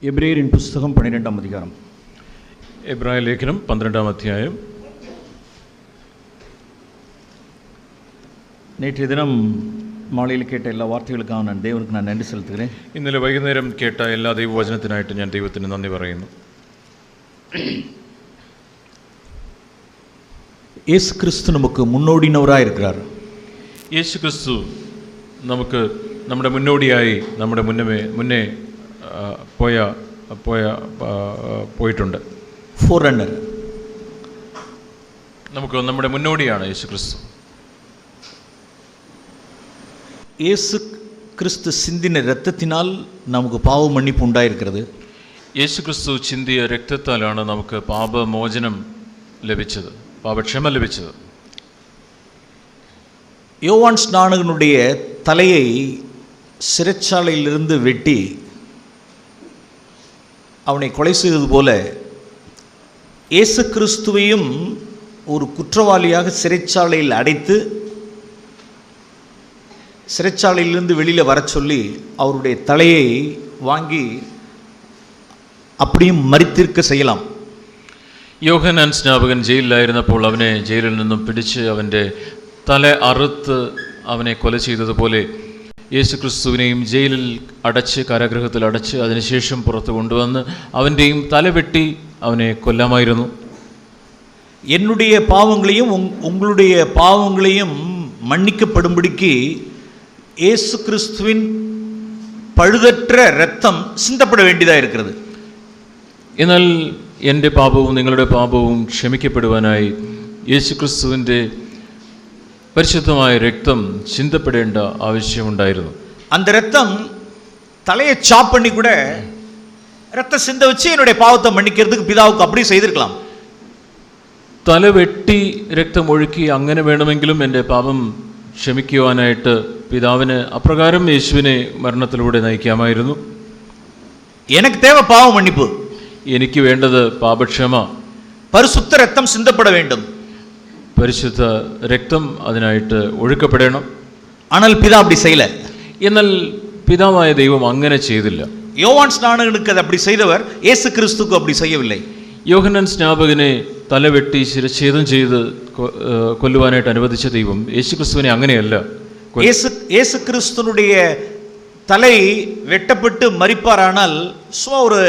എബ്രായരിൻ പുസ്തകം 12-ാം അധികാരം. എബ്രായ ലേഖനം 12-ാം അധ്യായം. நேற்றைய தினம் மாலையில் கேட்ட எல்லா வார்த்தைகளுக்காக நான் தேவனுக்கு நன்றி செலுத்துகிறேன். ഇന്നലെ വൈകുന്നേരം കേട്ട എല്ലാ ദൈവവചനത്തിനായിട്ട് ഞാൻ ദൈവത്തിന് നന്ദി പറയുന്നു. യേശു ക്രിസ്തു നമുക്ക് മുന്നോടിനവരായി இருக்கிறார். യേശു ക്രിസ്തു നമുക്ക് നമ്മുടെ മുന്നോടിയായി നമ്മുടെ മുന്നേ പോയിട്ടുണ്ട്. ഫോർറണ്ണർ, നമുക്ക് നമ്മുടെ മുന്നോടിയാണ് യേശു ക്രിസ്തു. യേശു ക്രിസ്തു சிந்தின இரத்தத்தினால் നമുക്ക് പാപ മன்னிப்பு ഉണ്ടായിരിக்கிறது. യേശു ക്രിസ്തു ചിന്തിയ രക്തത്താലാണ് നമുക്ക് പാപമോചനം ലഭിച്ചത്, പാപക്ഷമ ലഭിച്ചത്. யோவான் ஸ்நானகனுடைய தலையை சிறைச்சாலையிலிருந்து வெட்டி அவனை கொலை செய்தது போல இயேசு கிறிஸ்துவையும் ஒரு குற்றவாளியாக சிறைச்சாலையில் அடைத்து சிறைச்சாலையிலிருந்து வெளியில் வர சொல்லி அவருடைய தலையை வாங்கி அப்படியும் മരിത്തിരിക്ക ചെയ്യலாம். യോഹന്നാൻ സ്നാപകൻ ജയിലിലായിരുന്നപ്പോൾ അവനെ ജയിലിൽ നിന്നും പിടിച്ച് അവൻ്റെ തല അറുത്ത് അവനെ കൊല ചെയ്തതുപോലെ യേശു ക്രിസ്തുവിനെയും ജയിലിൽ അടച്ച്, കാരാഗൃഹത്തിൽ അടച്ച്, അതിനുശേഷം പുറത്ത് കൊണ്ടുവന്ന് അവൻ്റെയും തല വെട്ടി അവനെ കൊല്ലാമായിരുന്നു. என்னுடைய பாவங்களையும் உங்களுடைய பாவங்களையும் மன்னிக்கப்படும்படிக்கு இயேசு கிறிஸ்துவின் പഴുതற்ற രക്തം സിന്തപ്പെട വേണ്ടിയതായി இருக்கிறது. എന്നാൽ എൻ്റെ പാപവും നിങ്ങളുടെ പാപവും ക്ഷമിക്കപ്പെടുവാനായി യേശു ക്രിസ്തുവിൻ്റെ പരിശുദ്ധമായ രക്തം ചിന്തപ്പെടേണ്ട ആവശ്യമുണ്ടായിരുന്നു. அந்த ரத்தம் தலையை சாப் பண்ணி கூட ரத்தம் சிந்த வச்சு என்னுடைய பாவத்தை மன்னிக்கிறதுக்கு பிதாவுக்கு அப்படி செய்திருக்கலாம். തല വെട്ടി രക്തം ഒഴുക്കി അങ്ങനെ വേണമെങ്കിലും എൻ്റെ പാപം ക്ഷമിക്കുവാനായിട്ട് പിതാവിന് അപ്രകാരം യേശുവിനെ മരണത്തിലൂടെ നയിക്കാമായിരുന്നു. எனக்கு தேவை பாவ மன்னிப்பு, എനിക്ക് വേണ്ടത് പാപക്ഷമ, பரிசுத்த ரத்தம் சிந்தப்பட வேண்டும், പരിശുദ്ധ രക്തം അതിനായിട്ട് ഒഴുക്കപ്പെടണം. ஆனால் பிதா அப்படி செய்யல. എന്നാൽ പിതാവായ ദൈവം അങ്ങനെ ചെയ്തില്ല. யோவான் ஸ்நானகனுக்கு அது அப்படி செய்தவர் இயேசு கிறிஸ்துவுக்கு அப்படி செய்யவில்லை. യോഹന്നാൻ സ്നാപകനെ തലവെട്ടി ശിരച്ഛേദം ചെയ്ത് കൊല്ലുവാനായിട്ട് അനുവദിച്ച ദൈവം യേശു ക്രിസ്തുവിനെ അങ്ങനെയല്ല. இயேசு கிறிஸ்துனுடைய தலை வெட்டப்பட்டு மரிப்பாரானால் சும்மா ஒரு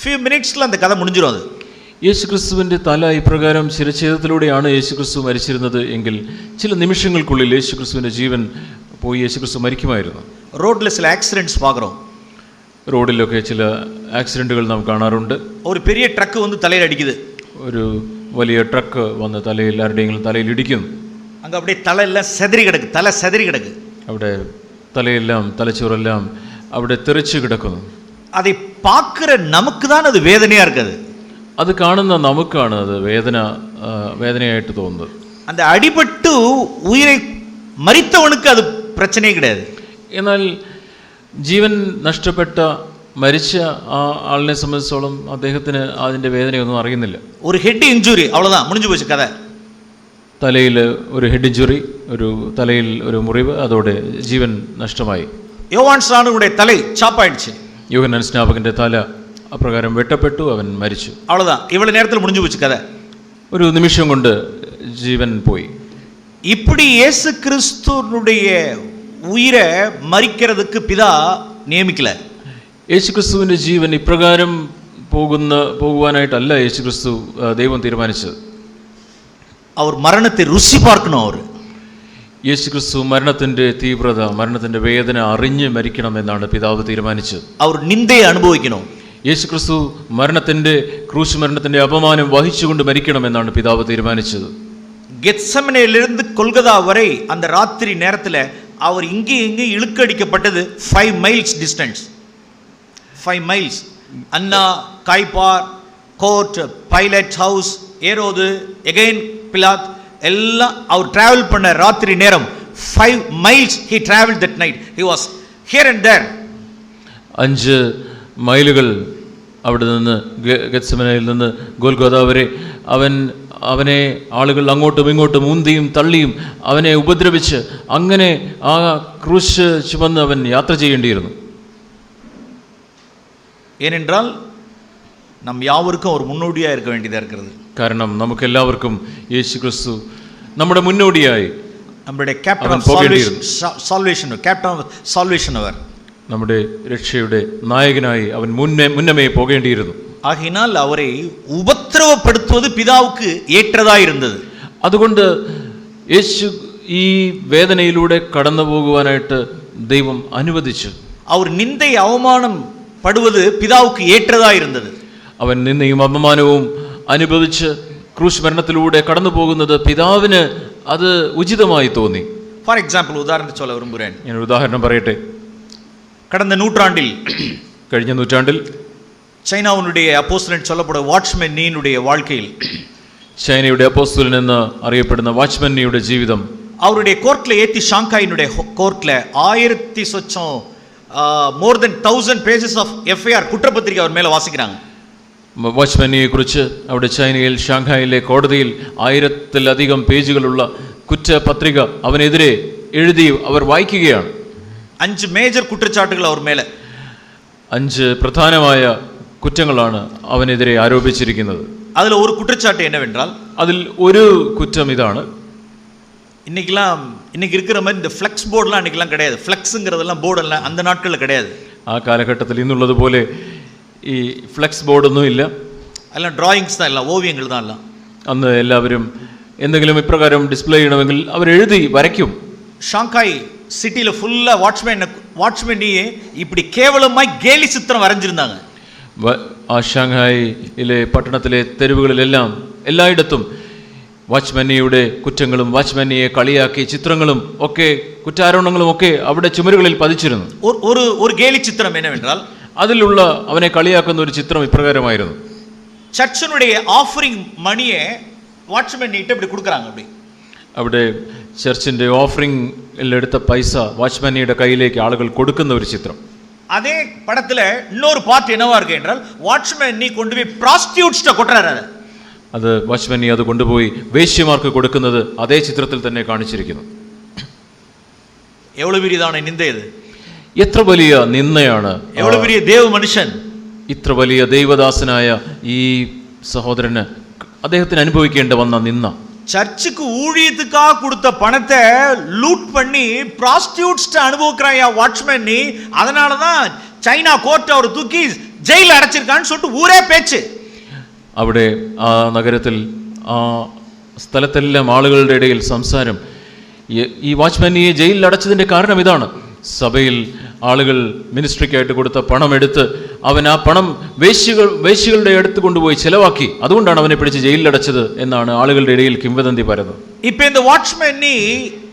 few minutesல அந்த கதை முடிஞ்சிடும். அது യേശു ക്രിസ്തുവിൻ്റെ തല ഇപ്രകാരം ശിരച്ഛേദത്തിലൂടെയാണ് യേശു ക്രിസ്തു മരിച്ചിരുന്നത് എങ്കിൽ ചില നിമിഷങ്ങൾക്കുള്ളിൽ യേശു ക്രിസ്തുവിൻ്റെ ജീവൻ പോയി യേശു ക്രിസ്തു മരിക്കുമായിരുന്നു. ரோட்ல சில ஆக்சிடென்ட்ஸ் பார்க்குறோம். റോഡിലൊക്കെ ചില ആക്സിഡൻറ്റുകൾ നാം കാണാറുണ്ട്. ഒരു பெரிய ട്രക്ക് വന്ന് തലയിൽ അടിക്കുது. ഒരു വലിയ ട്രക്ക് വന്ന് തലയിൽ ആരുടെയെങ്കിലും തലയിൽ ഇടിക്കുന്നു. അങ്ങ് അവിടെ തലയെല്ലാം സെതറി കിടക്ക്, തല സെതറി കിടക്ക്. അവിടെ തലയെല്ലാം തലച്ചോറെല്ലാം അവിടെ തെറിച്ച് കിടക്കുന്നു. அதை பார்க்குற நமக்கு தான் அது வேதனையாக இருக்குது. അത് കാണുന്ന നമുക്കാണ് അത് വേദനയായിട്ട് തോന്നുന്നത്. அந்த அடிபட்டு உயிரை மரித்தவனுக்கு அது பிரச்சனையே கிடையாது. എന്നാൽ ജീവൻ നഷ്ടപ്പെട്ട മരിച്ച ആ ആളിനെ സംബന്ധിച്ചോളം അദ്ദേഹത്തിന് അതിൻ്റെ വേദനയൊന്നും അറിയുന്നില്ല. ഒരു ഹെഡ് ഇഞ്ചുറി, അவ்வளவுதான், முடிஞ்சு போச்சு കഥ. തലയിൽ ഒരു ഹെഡ് ഇഞ്ചുറി, ഒരു തലയിൽ ഒരു മുറിവ്, അതോടെ ജീവൻ നഷ്ടമായി. யோவான் ஸ்நானகனுடைய தலை சாப்பாயிடுச்சு. യോഹന്നാൻ സ്നാപകന്റെ തല അപ്രകാരം വെട്ടപ്പെട്ടു, അവൻ മരിച്ചു. அவ்வளவுதான், இவ்வளவு நேரத்தில் முடிஞ்சு போச்சு கதை. ഒരു നിമിഷം കൊണ്ട് ജീവൻ പോയി. இப்படி இயேசு கிறிஸ்துனுடைய உயிரை மரிக்கிறதுக்கு பிதா നിയമിക്കല. യേശു ക്രിസ്തുവിൻ്റെ ജീവൻ ഇപ്രകാരം പോകുവാനായിട്ടല്ല യേശു ക്രിസ്തു ദൈവം തീരുമാനിച്ചത്. അവർ മരണത്തെ രുചി പാർക്കണം. അവർ യേശു ക്രിസ്തു മരണത്തിൻ്റെ തീവ്രത, മരണത്തിൻ്റെ വേദന അറിഞ്ഞ് മരിക്കണം എന്നാണ് പിതാവ് തീരുമാനിച്ചത്. അവർ നിന്ദയെ അനുഭവിക്കണം. യേശു ക്രിസ്തു ക്രൂശ് മരണത്തിൻ്റെ അപമാനം വഹിച്ചുകൊണ്ട് മരിക്കണം എന്നാണ് പിതാവ് തീരുമാനിച്ചത്. ഗെത്സമനയിലിருந்து കൊൽക്കത്ത വരെ அந்த ராத்திரி நேரத்தில் அவர் இங்கே இழுக்கடிக்கப்பட்டது 5 miles டிஸ்டன்ஸ். 5 miles. அன்னா, காய்பார், கோர்ட், பைலட் ஹவுஸ், ஏரோது, எகைன் பிலாத் எல்லாம் அவர் டிராவல் பண்ண ராத்திரி நேரம் 5 miles he traveled that night. He was here and there. 5 മൈലുകൾ അവിടെ നിന്ന് ഗെത്സമനയിൽ നിന്ന് ഗോൽഗോഥ വരെ അവനെ ആളുകൾ അങ്ങോട്ടും ഇങ്ങോട്ടും ഉന്തിയും തള്ളിയും അവനെ ഉപദ്രവിച്ച് അങ്ങനെ ആ ക്രൂശ് ചുമന്ന് അവൻ യാത്ര ചെയ്യേണ്ടിയിരുന്നു. ஏனென்றால் நம் யாவருக்கும் ஒரு முன்னோடியாக இருக்க வேண்டியதாக இருக்கிறது. കാരണം നമുക്കെല്ലാവർക്കും യേശു ക്രിസ്തു നമ്മുടെ മുന്നോടിയായി நம்முடைய captain of salvation captain of salvation அவர் നമ്മുടെ രക്ഷയുടെ നായകനായി അവൻ മുന്നമേ പോകേണ്ടിയിരുന്നു. ஆகையினால் அவரை ഉപദ്രവപ്പെടുത്തുவது പിതാவுக்கு ஏற்றதாக இருந்தது. അതുകൊണ്ട് യേശു ഈ വേദനയിലൂടെ കടന്നു പോകുവാനായിട്ട് ദൈവം അനുവദിച്ചു. അവർ നിന്ദை അവമാനം പടുவது പിതാவுக்கு ஏற்றதாக இருந்தது. അവൻ നിന്ദയും അപമാനവും അനുഭവിച്ച് ക്രൂശ് മരണത്തിലൂടെ കടന്നു പോകുന്നത് പിതാവിന് അത് ഉചിതമായി തോന്നി. ഫോർ എക്സാമ്പിൾ ഉദാഹരണത്തിന് சொல்ல விரும்புகிறேன். ഞാൻ ഒരു ഉദാഹരണം പറയട്ടെ. കഴിഞ്ഞ നൂറ്റാണ്ടിൽ ചൈനാവുடைய அப்போஸ்தலன் சொல்லப்படுற വാച്ച്മാൻ നീയുടെ வாழ்க்கையில் ചൈനയുടെ അപ്പോസ്തലൻ എന്ന് അറിയപ്പെടുന്ന വാച്ച്മാൻ നീയുടെ ജീവിതം அவருடைய கோர்ட்ல ஏத்தி ஷாங்காயினுடைய கோர்ட்ல 1000 சொச்சம் more than 1000 pages of FIR കുറ്റപത്രിക അവർ മേലെ വാസിக்கிறாங்க. വാച്ച്മാനിയെ കുറിച്ച് അവിടെ ചൈനയിൽ ഷാങ്ഹായിലെ കോടതിയിൽ 1000-ലധികം പേജുകളുള്ള കുറ്റപത്രിക അവനെതിരെ എഴുതി അവർ വായിക്കുകയാണ്. 5 മേജർ കുറ്റച്ചാട്ടുകൾ അവർ മേലെ 5 പ്രധാനമായ കുറ്റങ്ങളാണ് അവനെതിരെ ആരോപിച്ചിരിക്കുന്നത്. അതിൽ ഒരു കുറ്റച്ചാട്ട് என்னவென்றால் അതിൽ ഒരു കുറ്റം ഇതാണ്. இன்னைக்கு இருக்கிற மாதிரி இந்த ஃப்ளெக்ஸ் போர்டுலாம் அன்றைக்கெல்லாம் கிடையாது. ஃப்ளெக்ஸுங்கிறதெல்லாம் போர்டெல்லாம் அந்த நாட்களில் கிடையாது. ആ കാലഘട്ടത്തിൽ ഇന്നുള്ളതുപോലെ ഈ ഫ്ലെക്സ് ബോർഡൊന്നും ഇല്ല. എല്ലാം ഡ്രോയിങ്സ് தான், എല്ലാം ഓവിയങ്ങൾ தான். എല്ലാം അന്ന് എല്ലാവരും എന്തെങ്കിലും ഇപ്രകാരം ഡിസ്പ്ലേ ചെയ്യണമെങ്കിൽ അവരെഴുതി വരയ്ക്കും. ஷாங்காய் சிட்டியில் ஃபுல்லாக வாட்ச்மேனியே இப்படி கேவலமாய் கேலி சித்திரம் வரைஞ்சிருந்தாங்க. ആ ഷാങ്ഹായിലെ പട്ടണത്തിലെ തെരുവുകളിലെല്ലാം എല്ലായിടത്തും വാച്ച്മാനിയുടെ കുറ്റങ്ങളും വാച്ച്മാനിയെ കളിയാക്കി ചിത്രങ്ങളും ഒക്കെ കുറ്റാരോപണങ്ങളും ഒക്കെ അവിടെ ചുമരുകളിൽ പതിച്ചിരുന്നു. ഒരു കേലി ചിത്രം என்னவென்றால் അതിലുള്ള അവനെ കളിയാക്കുന്ന ഒരു ചിത്രം ഇപ്രകാരമായിരുന്നു. ചർച്ചിനുடைய ഓഫറിംഗ് മണിയെ വാച്ച്മാൻ നീട്ട് இப்படி കൊടുக்கறாங்க. அப்படி അവിടെ ചർച്ചിന്റെ ഓഫറിംഗിൽ എടുത്ത പൈസ വാച്ച്മാനിയുടെ കയ്യിലേക്ക് ആളുകൾ കൊടുക്കുന്ന ഒരു ചിത്രം. അതേ പടത്തിലെ இன்னொரு പാർട്ട് என்னவா இருக்கு என்றால் വാച്ച്മാൻ നീ കൊണ്ടുപോയി പ്രോസ്റ്റിറ്റ്യൂട്ട്സ് കൊണ്ടുവരാറ്. അത് വാച്ച്മാൻ അത് കൊണ്ടുപോയി വേശ്യമാർക്ക് കൊടുക്കുന്നത് അതേ ചിത്രത്തിൽ തന്നെ കാണിച്ചിരിക്കുന്നു. എவ்வளவு பெரியதான நிந்தை இது! എത്ര വലിയ നിന്ദയാണ്! എவ்வளவு பெரிய தேவ மனுஷன்! ഇത്ര വലിയ ദൈവദാസനായ ഈ സഹോദരന് അദ്ദേഹത്തിന് അനുഭവിക്കേണ്ടി വന്ന നിന്ദ. சர்ச்சுக்கு ஊழியத்துக்காக கொடுத்த பணத்தை லூட் பண்ணி ப்ராஸ்டியூட்ஸ் அனுபவிக்கிறாயா வாட்ச்மேன் நீ. அதனால தான் சைனா கோர்ட் அவர் தூக்கி ஜெயில அடைச்சிருக்கான்னு சொல்லிட்டு ஊரே பேச்சு. അവിടെ ആ നഗരത്തിൽ ആ സ്ഥലത്തെല്ലാം ആളുകളുടെ ഇടയിൽ സംസാരം. ഈ വാച്ച്മാനിയെ ജയിലിൽ അടച്ചതിൻ്റെ കാരണം ഇതാണ്. സഭയിൽ ആളുകൾ മിനിസ്ട്രിക്കായിട്ട് കൊടുത്ത പണം എടുത്ത് അവൻ ആ പണം വേശ്യകളുടെ അടുത്ത് കൊണ്ടുപോയി ചെലവാക്കി. അതുകൊണ്ടാണ് അവനെ പിടിച്ച് ജയിലിലടച്ചത് എന്നാണ് ആളുകളുടെ ഇടയിൽ കിംവദന്തി പരന്നത്. ഇപ്പൊ இந்த வாட்ச்மேன் நீ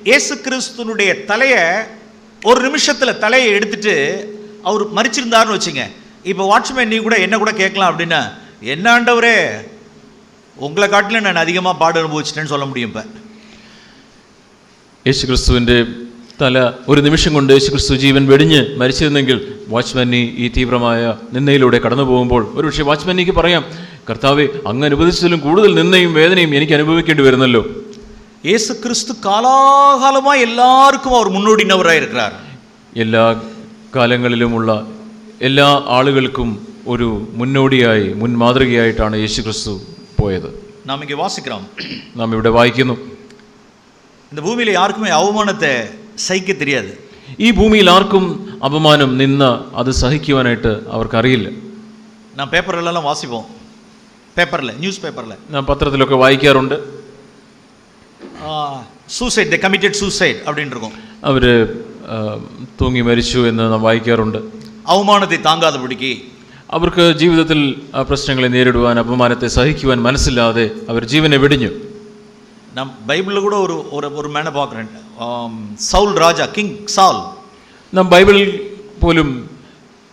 இயேசு கிறிஸ்துனுடைய தலையை ஒரு நிமிஷத்துல தலையை எடுத்துட்டு அவர் மரிச்சிருந்தாருன்னு வச்சுங்க. இப்போ வாட்ச்மேன் நீ கூட என்ன கூட கேட்கலாம் அப்படின்னா, என்ன ஆண்டவரே உங்களை காட்டிலும் நான் அதிகமாக பாடு அனுபவிச்சிட்டேன்னு சொல்ல முடியும். இப்போ യേശു ക്രിസ്തുവിൻ്റെ തല ഒരു നിമിഷം കൊണ്ട് യേശു ക്രിസ്തു ജീവൻ വെടിഞ്ഞ് മരിച്ചിരുന്നെങ്കിൽ വാച്ച്മാനി ഈ തീവ്രമായ നിന്ദയിലൂടെ കടന്നു പോകുമ്പോൾ ഒരുപക്ഷെ വാച്ച്മാനിക്ക് പറയാം, കർത്താവെ അങ്ങ് അനുവദിച്ചതിലും കൂടുതൽ നിന്ദയും വേദനയും എനിക്ക് അനുഭവിക്കേണ്ടി വരുന്നല്ലോ. യേശു ക്രിസ്തു കാലാകാലമായി എല്ലാവർക്കും അവർ മുന്നോടിനവരായിരിക്കാർ. എല്ലാ കാലങ്ങളിലുമുള്ള എല്ലാ ആളുകൾക്കും ഒരു മുന്നോടിയായി മുൻമാതൃകയായിട്ടാണ് യേശു ക്രിസ്തു പോയത്. നാം ഇങ്ങനെ വാസിக்கிறோம். നാം ഇവിടെ വായിക്കുന്നു, இந்த பூமியில யாருக்குமே அவமானத்தை സഹിக்க தெரியாது. ഈ ഭൂമിയിൽ ആർക്കും അപമാനം നിന്ന അത് സഹിക്കുവാനായിട്ട് അവർക്കറിയില്ല. നാം പേപ്പറിലെല്ലാം വാസിப்போம். പേപ്പറിൽ ന്യൂസ് പേപ്പറിൽ നാം പത്രത്തിലൊക്കെ വായിക്കാറുണ്ട്. സൂസൈഡ്, ദേ കമ്മിറ്റഡ് സൂസൈഡ് அப்படின்னு இருக்கும். അവർ തൂങ്ങി മരിച്ചു എന്ന് നാം വായിക്കാറുണ്ട്. അവമാനത്തെ താങ്കാതെപിടിക്ക് അവർക്ക് ജീവിതത്തിൽ പ്രശ്നങ്ങളെ നേരിടുവാൻ അപമാനത്തെ സഹിക്കുവാൻ മനസ്സില്ലാതെ അവർ ജീവനെ വെടിഞ്ഞു. നാം ബൈബിളിൽ കൂടെ ഒരു മേനെ பார்க்கிறேன். സൗൽ രാജ, കിങ് സൗൽ. നാം ബൈബിളിൽ പോലും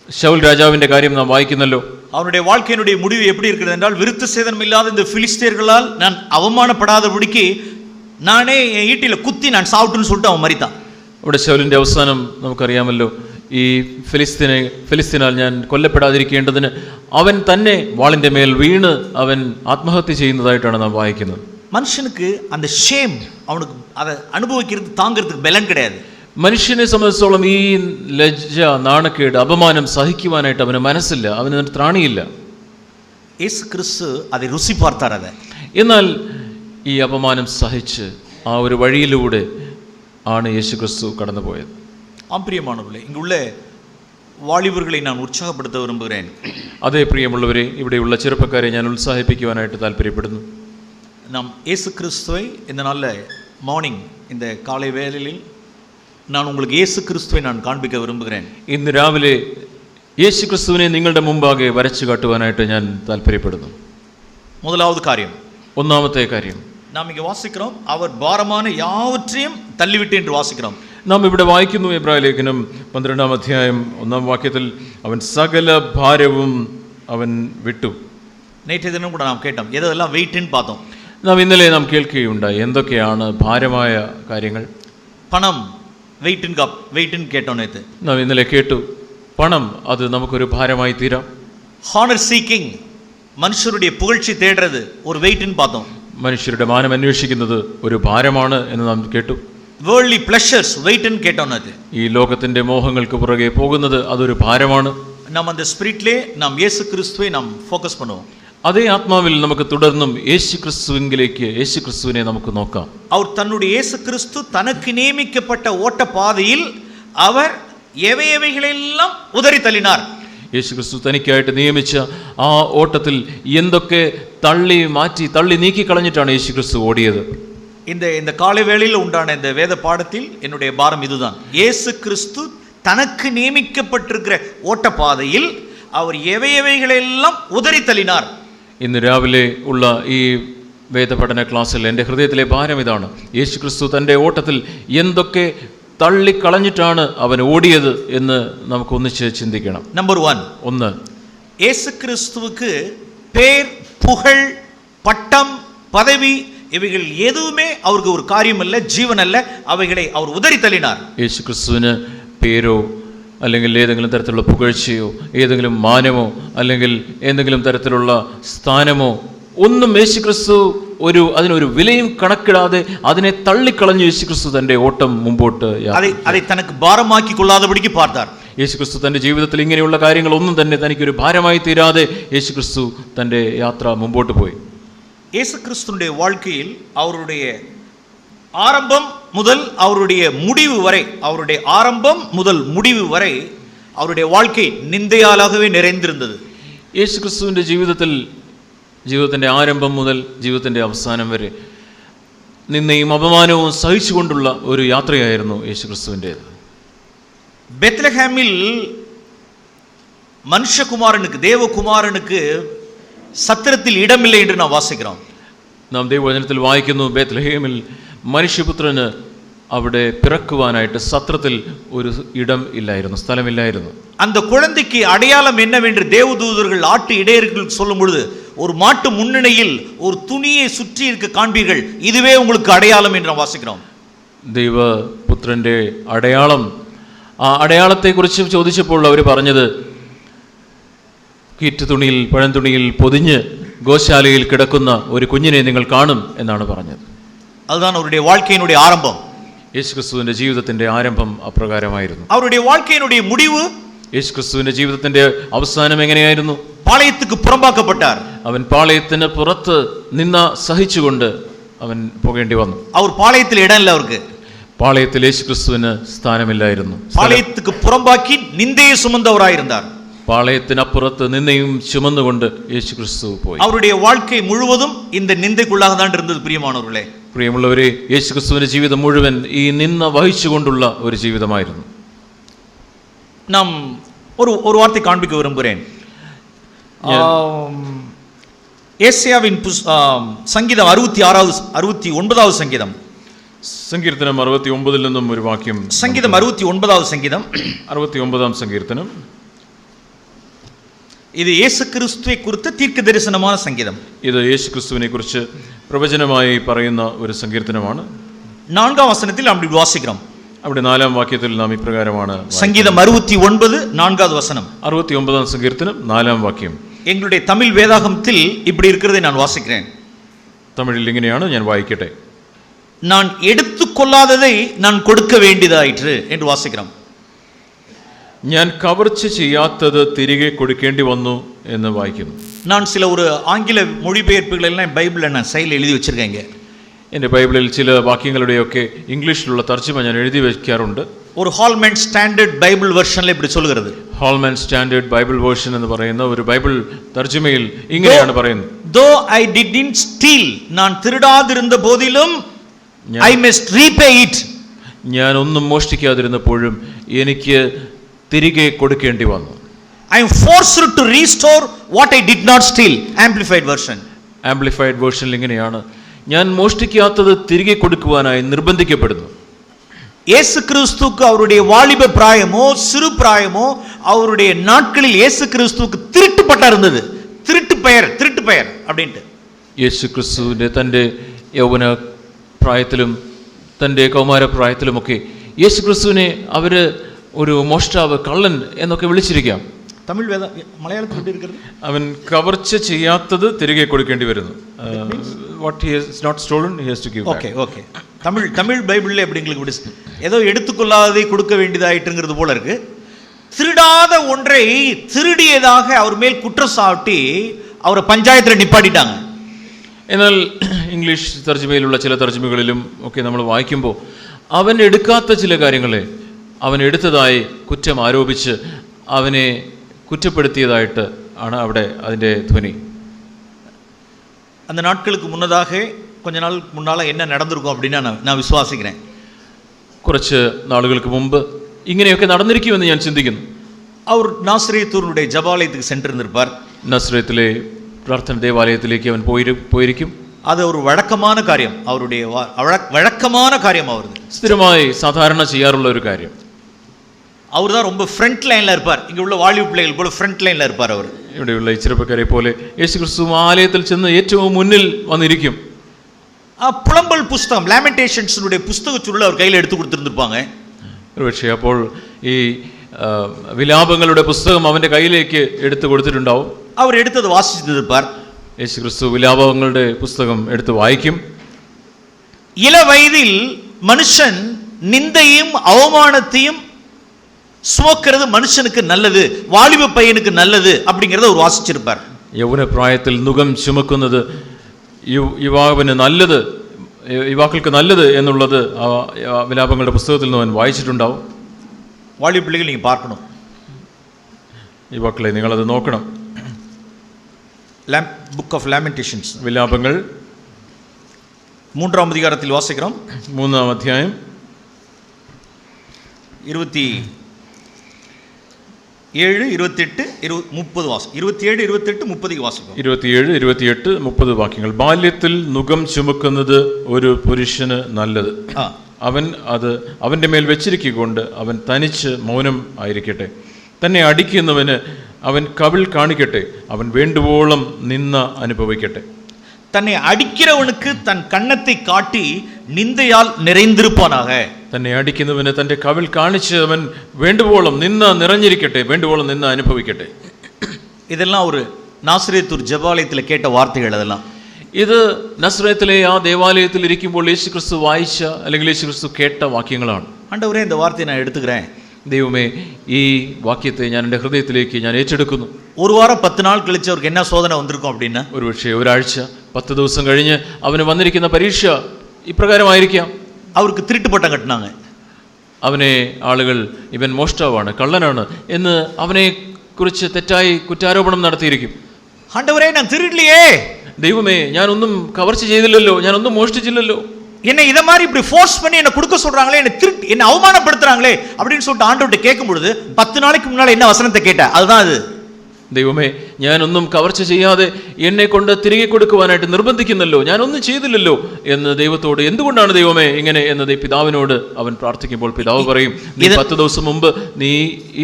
ശൗൽ രാജാവിൻ്റെ കാര്യം നാം വായിക്കുന്നല്ലോ. அவனுடைய வாழ்க்கையினுடைய முடிவு எப்படி இருக்கிறது என்றால், விருத்த சேதனம் இல்லாத இந்த பிலிஸ்தீயர்களால் நான் அவமானப்படாதபடிக்கு நானே என் ஈட்டில குத்தி நான் சாவுட்டுன்னு சொல்லிட்டு அவன் மரித்தான். അവിടെ ശൗലിൻ്റെ അവസാനം നമുക്കറിയാമല്ലോ. ഈ ഫിലിസ്തീനാൽ ഞാൻ കൊല്ലപ്പെടാതിരിക്കേണ്ടതിന് അവൻ തന്നെ വാളിൻ്റെ മേൽ വീണ് അവൻ ആത്മഹത്യ ചെയ്യുന്നതായിട്ടാണ് നാം വായിക്കുന്നത്. മനുഷ്യനുക്ക് அந்த ஷேம் அவனுக்கு அதை அனுபவிக்கிறது தாங்கிறதுக்கு பலன் கிடையாது. മനുഷ്യനെ സംബന്ധിച്ചോളം ഈ ലജ്ജ, നാണക്കേട്, അപമാനം സഹിക്കുവാനായിട്ട് അവന് മനസ്സില്ല, അവന് ത്രാണിയില്ല. இயேசு கிறிஸ்து அதை ருசி பார்த்தார். அதை എന്നാൽ ഈ അപമാനം സഹിച്ച് ആ ഒരു വഴിയിലൂടെ ആണ് യേശു ക്രിസ്തു കടന്നുപോയത്. பிரியமானவர்களே, இங்குள்ள വാലിബർகளை ഞാൻ ഉത്സാഹപ്പെടുത്ത വിരുമ്പുகிறேன். അതേ പ്രിയമുള്ളവരെ, ഇവിടെയുള്ള ചെറുപ്പക്കാരെ ഞാൻ ഉത്സാഹിപ്പിക്കുവാനായിട്ട് താല്പര്യപ്പെടുന്നു. നാം യേശു ക്രിസ്തുவை இந்த நல்ல மார்னிங், இந்த காலை வேளையில் நான் உங்களுக்கு இயேசு கிறிஸ்துவை நான் காண்பிக்க விரும்புகிறேன். ഇന്ന് രാവിലെ യേശു ക്രിസ്തുവിനെ നിങ്ങളുടെ മുമ്പാകെ വരച്ചു കാട്ടുവാനായിട്ട് ഞാൻ താല്പര്യപ്പെടുന്നു. முதலாவது காரியம், ഒന്നാമത്തെ കാര്യം, நாம் இங்கே வாசிக்கிறோம், அவர் பாரமான யாவற்றையும் தள்ளிவிட்டு என்று வாசிக்கிறோம். നാം ഇവിടെ വായിക്കുന്നു എബ്രായ ലേഖനം 12-ാം അധ്യായം 1-ാം വാക്യത്തിൽ, അവൻ സകല ഭാരവും അവൻ വിട്ടു. நேற்றைய தினம் கூட நாம் கேட்டோம், எதெல்லாம் வெயிட்னு பார்த்தோம். നാം ഇന്നലെ കേൾക്കുകയുണ്ടായി എന്തൊക്കെയാണ് ഭാരമായ കാര്യങ്ങൾ. പണം വെയിറ്റിൻ കേട്ടോം. നേരത്തെ നാം ഇന്നലെ കേട്ടു, പണം അത് നമുക്കൊരു ഭാരമായി തീരാം. ஹானர் சீக்கிங், മനുഷ്യരുടെ പുകഴ്ച തേടുന്നത് ഒരു വെയിറ്റിൻ பார்த்தோம். മനുഷ്യരുടെ മാനം അന്വേഷിക്കുന്നത് ഒരു ഭാരമാണ് എന്ന് നാം കേട്ടു. വേൾഡ്ലി പ്ലഷേഴ്സ് വെയിറ്റിൻ കേട്ടോം. ഈ ലോകത്തിന്റെ മോഹങ്ങൾക്ക് പുറകെ പോകുന്നത് അതൊരു ഭാരമാണ്. നാം அந்த ஸ்பிரிட்லே நாம் இயேசு கிறிஸ்துவை நாம் ஃபோக்கஸ் பண்ணுவோம். അതേ ആത്മാവിൽ നമുക്ക് തുടർന്നും യേശു ക്രിസ്തുവിനെ നമുക്ക് നോക്കാം. அவர் தன்னுடைய இயேசு கிறிஸ்து தனக்கு நியமிக்கப்பட்ட ஓட்ட பாதையில் அவர் എവയെല്ലാം ഉദറി തള്ളിനാർ. യേശു ക്രിസ്തു തനിക്കായിട്ട് നിയമിച്ച ആ ഓട്ടത്തിൽ എന്തൊക്കെ തള്ളി നീക്കിക്കളഞ്ഞിട്ടാണ് യേശു ക്രിസ്തു ഓടിയത്. இந்த காலை வேளையில் உண்டான இந்த வேத பாடத்தில் என்னுடைய பாரம் இதுதான். இயேசு கிறிஸ்து தனக்கு நியமிக்கப்பட்டிருக்கிற ஓட்ட பாதையில் அவர் എവയെല്ലാം ഉദറി തള്ളിനാർ. ഇന്ന് രാവിലെ ഉള്ള ഈ വേദപഠന ക്ലാസ്സിൽ എൻ്റെ ഹൃദയത്തിലെ ഭാരം ഇതാണ്. യേശു ക്രിസ്തു തൻ്റെ ഓട്ടത്തിൽ എന്തൊക്കെ തള്ളിക്കളഞ്ഞിട്ടാണ് അവൻ ഓടിയത് എന്ന് നമുക്ക് ഒന്നിച്ച് ചിന്തിക്കണം. നമ്പർ 1, യേശു ക്രിസ്തുவுக்கு பேர், புகழ், பட்டம், பதவி இவைகள் எதுவுமே அவருக்கு ஒரு காரியம் அல்ல, ஜீவன் அல்ல. அவைகளை அவர் உதறி தள்ளினார். യേശു ക്രിസ്തുവിന് പേരോ അല്ലെങ്കിൽ ഏതെങ്കിലും തരത്തിലുള്ള പുകഴ്ചയോ ഏതെങ്കിലും മാനമോ അല്ലെങ്കിൽ എന്തെങ്കിലും തരത്തിലുള്ള സ്ഥാനമോ ഒന്നും യേശു ക്രിസ്തു അതിനൊരു വിലയും കണക്കിടാതെ അതിനെ തള്ളിക്കളഞ്ഞു യേശു ക്രിസ്തു തന്റെ ഓട്ടം മുമ്പോട്ട് அதை தனக்கு பாரமாக்கி கொள்ளாதபடிக்கு பார்த்தார். യേശു ക്രിസ്തു തന്റെ ജീവിതത്തിൽ ഇങ്ങനെയുള്ള കാര്യങ്ങളൊന്നും തന്നെ തനിക്കൊരു ഭാരമായി തീരാതെ യേശു ക്രിസ്തു തന്റെ യാത്ര മുമ്പോട്ട് പോയി. യേശു ക്രിസ്തുവിന്റെ வாழ்க்கையில் அவருடைய ஆரம்பம் முதல் அவருடைய முடிவு வரை, அவருடைய ஆரம்பம் முதல் முடிவு வரை அவருடைய வாழ்க்கை நிந்தையாலாகவே நிறைந்திருந்தது. യേശു ക്രിസ്തുവിന്റെ ജീവിതത്തിന്റെ ആരംഭം മുതൽ ജീവിതത്തിന്റെ അവസാനം വരെ നിന്നയും അപമാനവും സഹിച്ചുകൊണ്ടുള്ള ഒരു യാത്രയായിരുന്നു യേശു ക്രിസ്തുവിൻ്റേത്. பெத்லஹேமில் மனுஷகுமாரனுக்கு, தேவகுமாரனுக்கு சத்திரத்தில் இடமில்லை என்று நாம் வாசிக்கிறோம். നാം ദൈവവചനത്തിൽ വായിക്കുന്നു, ബേത്ലഹേമിൽ മനുഷ്യപുത്രന് അവിടെ പിറക്കുവാനായിട്ട് സത്രത്തിൽ ഒരു ഇടം ഇല്ലായിരുന്നു, സ്ഥലമില്ലായിരുന്നു. அந்த குழந்தைக்கு அடையாளம் என்னவென்று தேவதூதர்கள் ஆட்டு இடையர்களுக்கு சொல்லும் பொழுது, ஒரு மாட்டு முன்னணியில் ஒரு துணியை சுற்றி இருக்க காண்பீர்கள், இதுவே உங்களுக்கு அடையாளம் என்று வாசிக்கிறோம். ദൈവപുത്രന്റെ അടയാളം, ആ അടയാളത്തെക്കുറിച്ച് ചോദിച്ചപ്പോൾ അവർ പറഞ്ഞത്, കീറ്റുതുണിയിൽ പഴംതുണിയിൽ പൊതിഞ്ഞ് ഗോശാലയിൽ കിടക്കുന്ന ഒരു കുഞ്ഞിനെ നിങ്ങൾ കാണും എന്നാണ് പറഞ്ഞത്. அதுதான் அவருடைய வாழ்க்கையினுடைய ஆரம்பம். യേശുക്രിസ്തുവിന്റെ ജീവിതത്തിന്റെ ആരംഭം അപ്രകാരമായിരുന്നു. அவருடைய வாழ்க்கையினுடைய முடிவு, യേശുക്രിസ്തുവിന്റെ ജീവിതത്തിന്റെ അവസാനം എങ്ങനെയായിരുന്നു? പാളയத்துக்கு പുറമ്പാക്കപ്പെട്ടാർ. അവൻ പാളയത്തിന് പുറത്ത് നിന്ന സഹിച്ചുകൊണ്ട് അവൻ പോകേണ്ടി വന്നു. അവർ പാളയത്തിൽ ഇടമില്ല, അവർക്ക് പാളയത്തിൽ യേശുക്രിസ്തുവിന് സ്ഥാനമില്ലായിരുന്നു. പാളയத்துக்கு പുറമ്പാക്കി നിന്ദയെ സുമந்தவராயிருந்தார். പാളയത്തിനപ്പുറത്ത് നിന്നയും ചുമന്നുകൊണ്ട് യേശുക്രിസ്തു പോയി. അവരുടെ வாழ்க்கை മുഴുവതും இந்த நிந்தைக்குள்ளாக தான் இருந்தது. பிரியமானவர்களே, പ്രിയമുള്ളവരെ, യേശുക്രിസ്തുവിന്റെ ജീവിതം മുഴുവൻ ഈ നിന്ന വഹിച്ചുകൊണ്ടുള്ള ഒരു ജീവിതമായിരുന്നു. നാം ഒരു വാർത്ത കാണിக்க വിரும்புகிறேன். ഏശയ്യാവിൻ സംഗീതം 69ാவது സംഗീതം, സങ്കീർത്തനം 69 നിന്നും ഒരു വാക്യം. സംഗീതം 69ാவது സംഗീതം, 69ാം സങ്കീർത്തനം. ഇത് യേശു ക്രിസ്തുവെ കുറിച്ച് ദീർഘദർശനமான സംഗീതം. ഇത് യേശു ക്രിസ്തുവിനെ കുറിച്ച് പ്രവചനമായി പറയുന്ന ഒരു സങ്കീർത്തനമാണ്. 4ാം വചനത്തിൽ നാം വാസിக்கிறோம். അവിടെ 4ാം വാക്യത്തിൽ നാം ഇപ്രകാരമാണ്. സംഗീതം 69 4ാவது വചനം, 69ാം സങ്കീർത്തനം 4ാം വാക്യം. எங்களுடைய தமிழ் வேதாகமத்தில் இப்படி இருக்கிறதை நான் வாசிக்கிறேன். തമിഴിൽ ഇങ്ങനെയാണ്, ഞാൻ വായിക്കട്ടെ. நான் எடுத்து எடுத்துக்கொள்ளாததை நான் கொடுக்க வேண்டியதாயிற்று என்று வாசிக்கிறோம். ഞാൻ കവർച്ച ചെയ്യാത്തത് തിരികെ കൊടുക്കേണ്ടി വന്നു എന്ന് വായിക്കുന്നു. நான் சில ஒரு ஆங்கில மொழிபெயர்ப்புகள் எல்லாம் பைபிளில் நான் சைடில் எழுதி வச்சிருக்கேங்க. എൻ്റെ ബൈബിളിൽ ചില വാക്യങ്ങളുടെയൊക്കെ ഇംഗ്ലീഷിലുള്ള തർജ്ജിമ ഞാൻ എഴുതി വയ്ക്കാറുണ്ട്. ஒரு ஹால்மேன் ஸ்டாண்டர்ட் பைபிள் வெர்ஷனில் இப்படி சொல்கிறது. ഹോൾമാൻ സ്റ്റാൻഡേർഡ് ബൈബിൾ വേർഷൻ എന്ന് പറയുന്ന ഒരു ബൈബിൾ തർജ്ജിമയിൽ ഇങ്ങനെയാണ് പറയുന്നത്. Though I didn't steal, நான் திருடாதிருந்த போதிலும் I must repay it. ഞാൻ ഒന്നും മോഷ്ടിക്കാതിരുന്നപ്പോഴും എനിക്ക് തിരികെ കൊടുക്കേണ്ടി വന്നു. I am forced to restore what I did not steal. Amplified version. Amplified വേർഷനിൽ ഇങ്ങനെയാണ്, ഞാൻ മോഷ്ടിക്കാത്തത് തിരികെ കൊടുക്കുവാനായി നിർബന്ധിക്കപ്പെടുന്നു. இயேசு கிறிஸ்துவுக்கு அவருடைய வாலிப பிராயமோ சிறு பிராயமோ அவருடைய நாட்களில் இயேசு கிறிஸ்துவுக்கு திருட்டு பட்டம் இருந்தது. திருட்டு பெயர் அப்படின்ட்டு. യേശു ക്രിസ്തുവിൻ്റെ തൻ്റെ യൗവന പ്രായത്തിലും തൻ്റെ കൗമാരപ്രായത്തിലുമൊക്കെ യേശു ക്രിസ്തുവിനെ അവർ ഒരു മോഷ്ടാവ്, കള്ളൻ എന്നൊക്കെ വിളിച്ചിരിക്കാം. തമിഴ് മലയാളത്തിൽ எப்படி இருக்கிறது? അവൻ കവർച്ച ചെയ്യാത്തത് തിരികെ കൊടുക്കേണ്ടി വരുന്നു. What he has not stolen, he has to give back. Okay. Tamil பைபிளில் எப்படி எங்களுக்கு ஏதோ எடுத்துக்கொள்ளாததை கொடுக்க வேண்டியதாயிட்டுங்கிறது போல இருக்கு. திருடாத ஒன்றை திருடியதாக அவர் மேல் குற்றம் சாட்டி அவரை பஞ்சாயத்தில் நிப்பாட்டிட்டாங்க. എന്നാൽ ഇംഗ്ലീഷ് തർജ്ജിമയിലുള്ള ചില തർജ്ജിമകളിലും ഒക്കെ നമ്മൾ വായിക്കുമ്പോൾ അവൻ എടുക്കാത്ത ചില കാര്യങ്ങളെ അവൻ എടുത്തതായി കുറ്റം ആരോപിച്ച് അവനെ കുറ്റപ്പെടുത്തിയതായിട്ട് ആണ് അവിടെ അതിൻ്റെ ധ്വനി. அந்த நாட்களுக்கு முன்னதாக கொஞ்ச நாள் முன்னால் என்ன நடந்திருக்கும் அப்படின்னு நான் விசுவாசிக்கிறேன். കുറച്ച് നാളുകൾക്ക് മുമ്പ് ഇങ്ങനെയൊക്കെ നടന്നിരിക്കുമെന്ന് ഞാൻ ചിന്തിക്കുന്നു. அவர் நாசரேத்தூருடைய ஜபாலயத்துக்கு சென்றிருந்திருப்பார். നസ്രത്തിലെ പ്രാർത്ഥന ദേവാലയത്തിലേക്ക് അവൻ പോയിരിക്കും. அது ஒரு வழக்கமான காரியம், அவருடைய வழக்கமான காரியம். அவருது സ്ഥിരമായി സാധാരണ ചെയ്യാറുള്ള ഒരു കാര്യം. அவர் தான் ரொம்ப ஃப்ரண்ட் லைனில் இருப்பார். இங்கே உள்ள வாலிப பிள்ளைகள் போல ஃப்ரண்ட் லைனில் இருப்பார். அவர் ഇവിടെയുള്ള ഈ ചെറുപ്പക്കാരെ പോലെ യേശു ക്രിസ്തു ആലയത്തിൽ ചെന്ന് ഏറ്റവും മുന്നിൽ വന്നിരിക്കും. புலம்பல் புஸ்தகம் லாமெண்டேஷன்ஸுடைய புஸ்தக சுருள் அவர் கையில் எடுத்து கொடுத்துருந்துருப்பாங்க. ഒരുപക്ഷെ അപ്പോൾ ഈ വിലാപങ്ങളുടെ പുസ്തകം അവൻ്റെ കയ്യിലേക്ക് എടുത്തു കൊടുത്തിട്ടുണ്ടാവും. அவர் எடுத்தது வாசிச்சிருப்பார். യേശു ക്രിസ്തു വിലാപങ്ങളുടെ പുസ്തകം എടുത്ത് വായിക്കും. இள வயதில் மனுஷன் நிந்தையும் அவமானத்தையும் சுமக்கிறது மனுஷனுக்கு நல்லது, வாலிப பையனுக்கு நல்லது அப்படிங்கிறத அவர் வாசிச்சிருப்பார். യൗവന പ്രായത്തിൽ നുകം ചുമക്കുന്നത് യുവാവിന് നല്ലത്, യുവാക്കൾക്ക് നല്ലത് എന്നുള്ളത് വിലാപങ്ങളുടെ പുസ്തകത്തിൽ നിന്ന് അവൻ വായിച്ചിട്ടുണ്ടാവും. வாலிப பிள்ளைகள் நீங்கள் பார்க்கணும். യുവാക്കളെ നിങ്ങളത് നോക്കണം. புக் ஆஃப் லாமெண்டேஷன்ஸ், വിലാപങ്ങൾ 3-ാം அதிகாரத்தில் வாசிக்கிறோம். 3-ാം അധ്യായം 27, 28, 30 വാസം. 27, 28, 30 വാസിക്കും. 27, 28, 30 വാക്യങ്ങൾ. ബാല്യത്തിൽ നുകം ചുമക്കുന്നത് ഒരു പുരുഷന് നല്ലത്. അവൻ്റെ മേൽ വെച്ചിരിക്കൊണ്ട് അവൻ തനിച്ച് മൗനം ആയിരിക്കട്ടെ. തന്നെ അടിക്കുന്നവന് അവൻ കവിൾ കാണിക്കട്ടെ. അവൻ വേണ്ടുവോളം നിന്ന അനുഭവിക്കട്ടെ. തന്നെ അടിக்கிறவனுக்கு தன் கன்னத்தை காட்டி நிந்தையால் நிறைந்திருப்பானாக. തന്നെ അടിക്കുന്നവന് തൻ്റെ കവിൾ കാണിച്ച് അവൻ വേണ്ടുവോളം നിറഞ്ഞിരിക്കട്ടെ, വേണ്ടുവോളം നിന്ന് അനുഭവിക്കട്ടെ. ഇതെല്ലാം ഒരു നാസറേത്തൂർ ജപാലയത്തിൽ കേട്ട വാർത്തകൾ. അതെല്ലാം ഇത് നസ്രത്തിലെ ആ ദേവാലയത്തിൽ ഇരിക്കുമ്പോൾ യേശു ക്രിസ്തു വായിച്ച അല്ലെങ്കിൽ യേശു ക്രിസ്തു കേട്ട വാക്യങ്ങളാണ്. ആണ്ടവരേ, இந்த வார்த்தையை நான் எடுத்துக்கிறேன். ദൈവമേ, ഈ വാക്യത്തെ ഞാൻ എൻ്റെ ഹൃദയത്തിലേക്ക് ഞാൻ ഏറ്റെടുക്കുന്നു. ഒരു വാരം 10 നാൾ കழிച്ച് അവർക്ക് എന്നാ സോധന വന്നിരിക്കും அப்படின்னா, ഒരുപക്ഷെ ഒരാഴ്ച 10 ദിവസം കഴിഞ്ഞ് അവന് വന്നിരിക്കുന്ന പരീക്ഷ ഇപ്രകാരമായിരിക്കാം. അവർക്ക് திருட்டு பட்டம் கட்டினாங்க. അവനെ ആളുകൾ ഇവൻ മോഷ്ടാവാണ്, കള്ളനാണ് എന്ന് അവനെ കുറിച്ച് തെറ്റായി കുറ്റാരോപണം നടത്തിയിരിക്കും. ആണ്ടവരേ, ഞാൻ திருடலையே. ദൈവമേ, ഞാനൊന്നും കവർച്ച ചെയ്തില്ലല്ലോ, ഞാനൊന്നും മോഷ്ടിച്ചില്ലല്ലോ. என்னை இதை மாதிரி இப்படி ஃபோர்ஸ் பண்ணி என்னை கொடுக்க சொல்றாங்களே, என்னை அவமானப்படுத்துறாங்களே அப்படின்னு சொல்லிட்டு ஆண்டவர்கிட்ட கேட்கும் பொழுது 10 நாளைக்கு முன்னால என்ன வசனத்தை கேட்ட அதுதான் அது. ദൈവമേ, ഞാനൊന്നും കവർച്ച ചെയ്യാതെ എന്നെ കൊണ്ട് തിരികെ കൊടുക്കുവാനായിട്ട് നിർബന്ധിക്കുന്നല്ലോ, ഞാനൊന്നും ചെയ്തില്ലല്ലോ എന്ന് ദൈവത്തോട് എന്തുകൊണ്ടാണ് ദൈവമേ ഇങ്ങനെ എന്നത് പിതാവിനോട് അവൻ പ്രാർത്ഥിക്കുമ്പോൾ പിതാവ് പറയും, നീ 10 ദിവസം മുമ്പ് നീ ഈ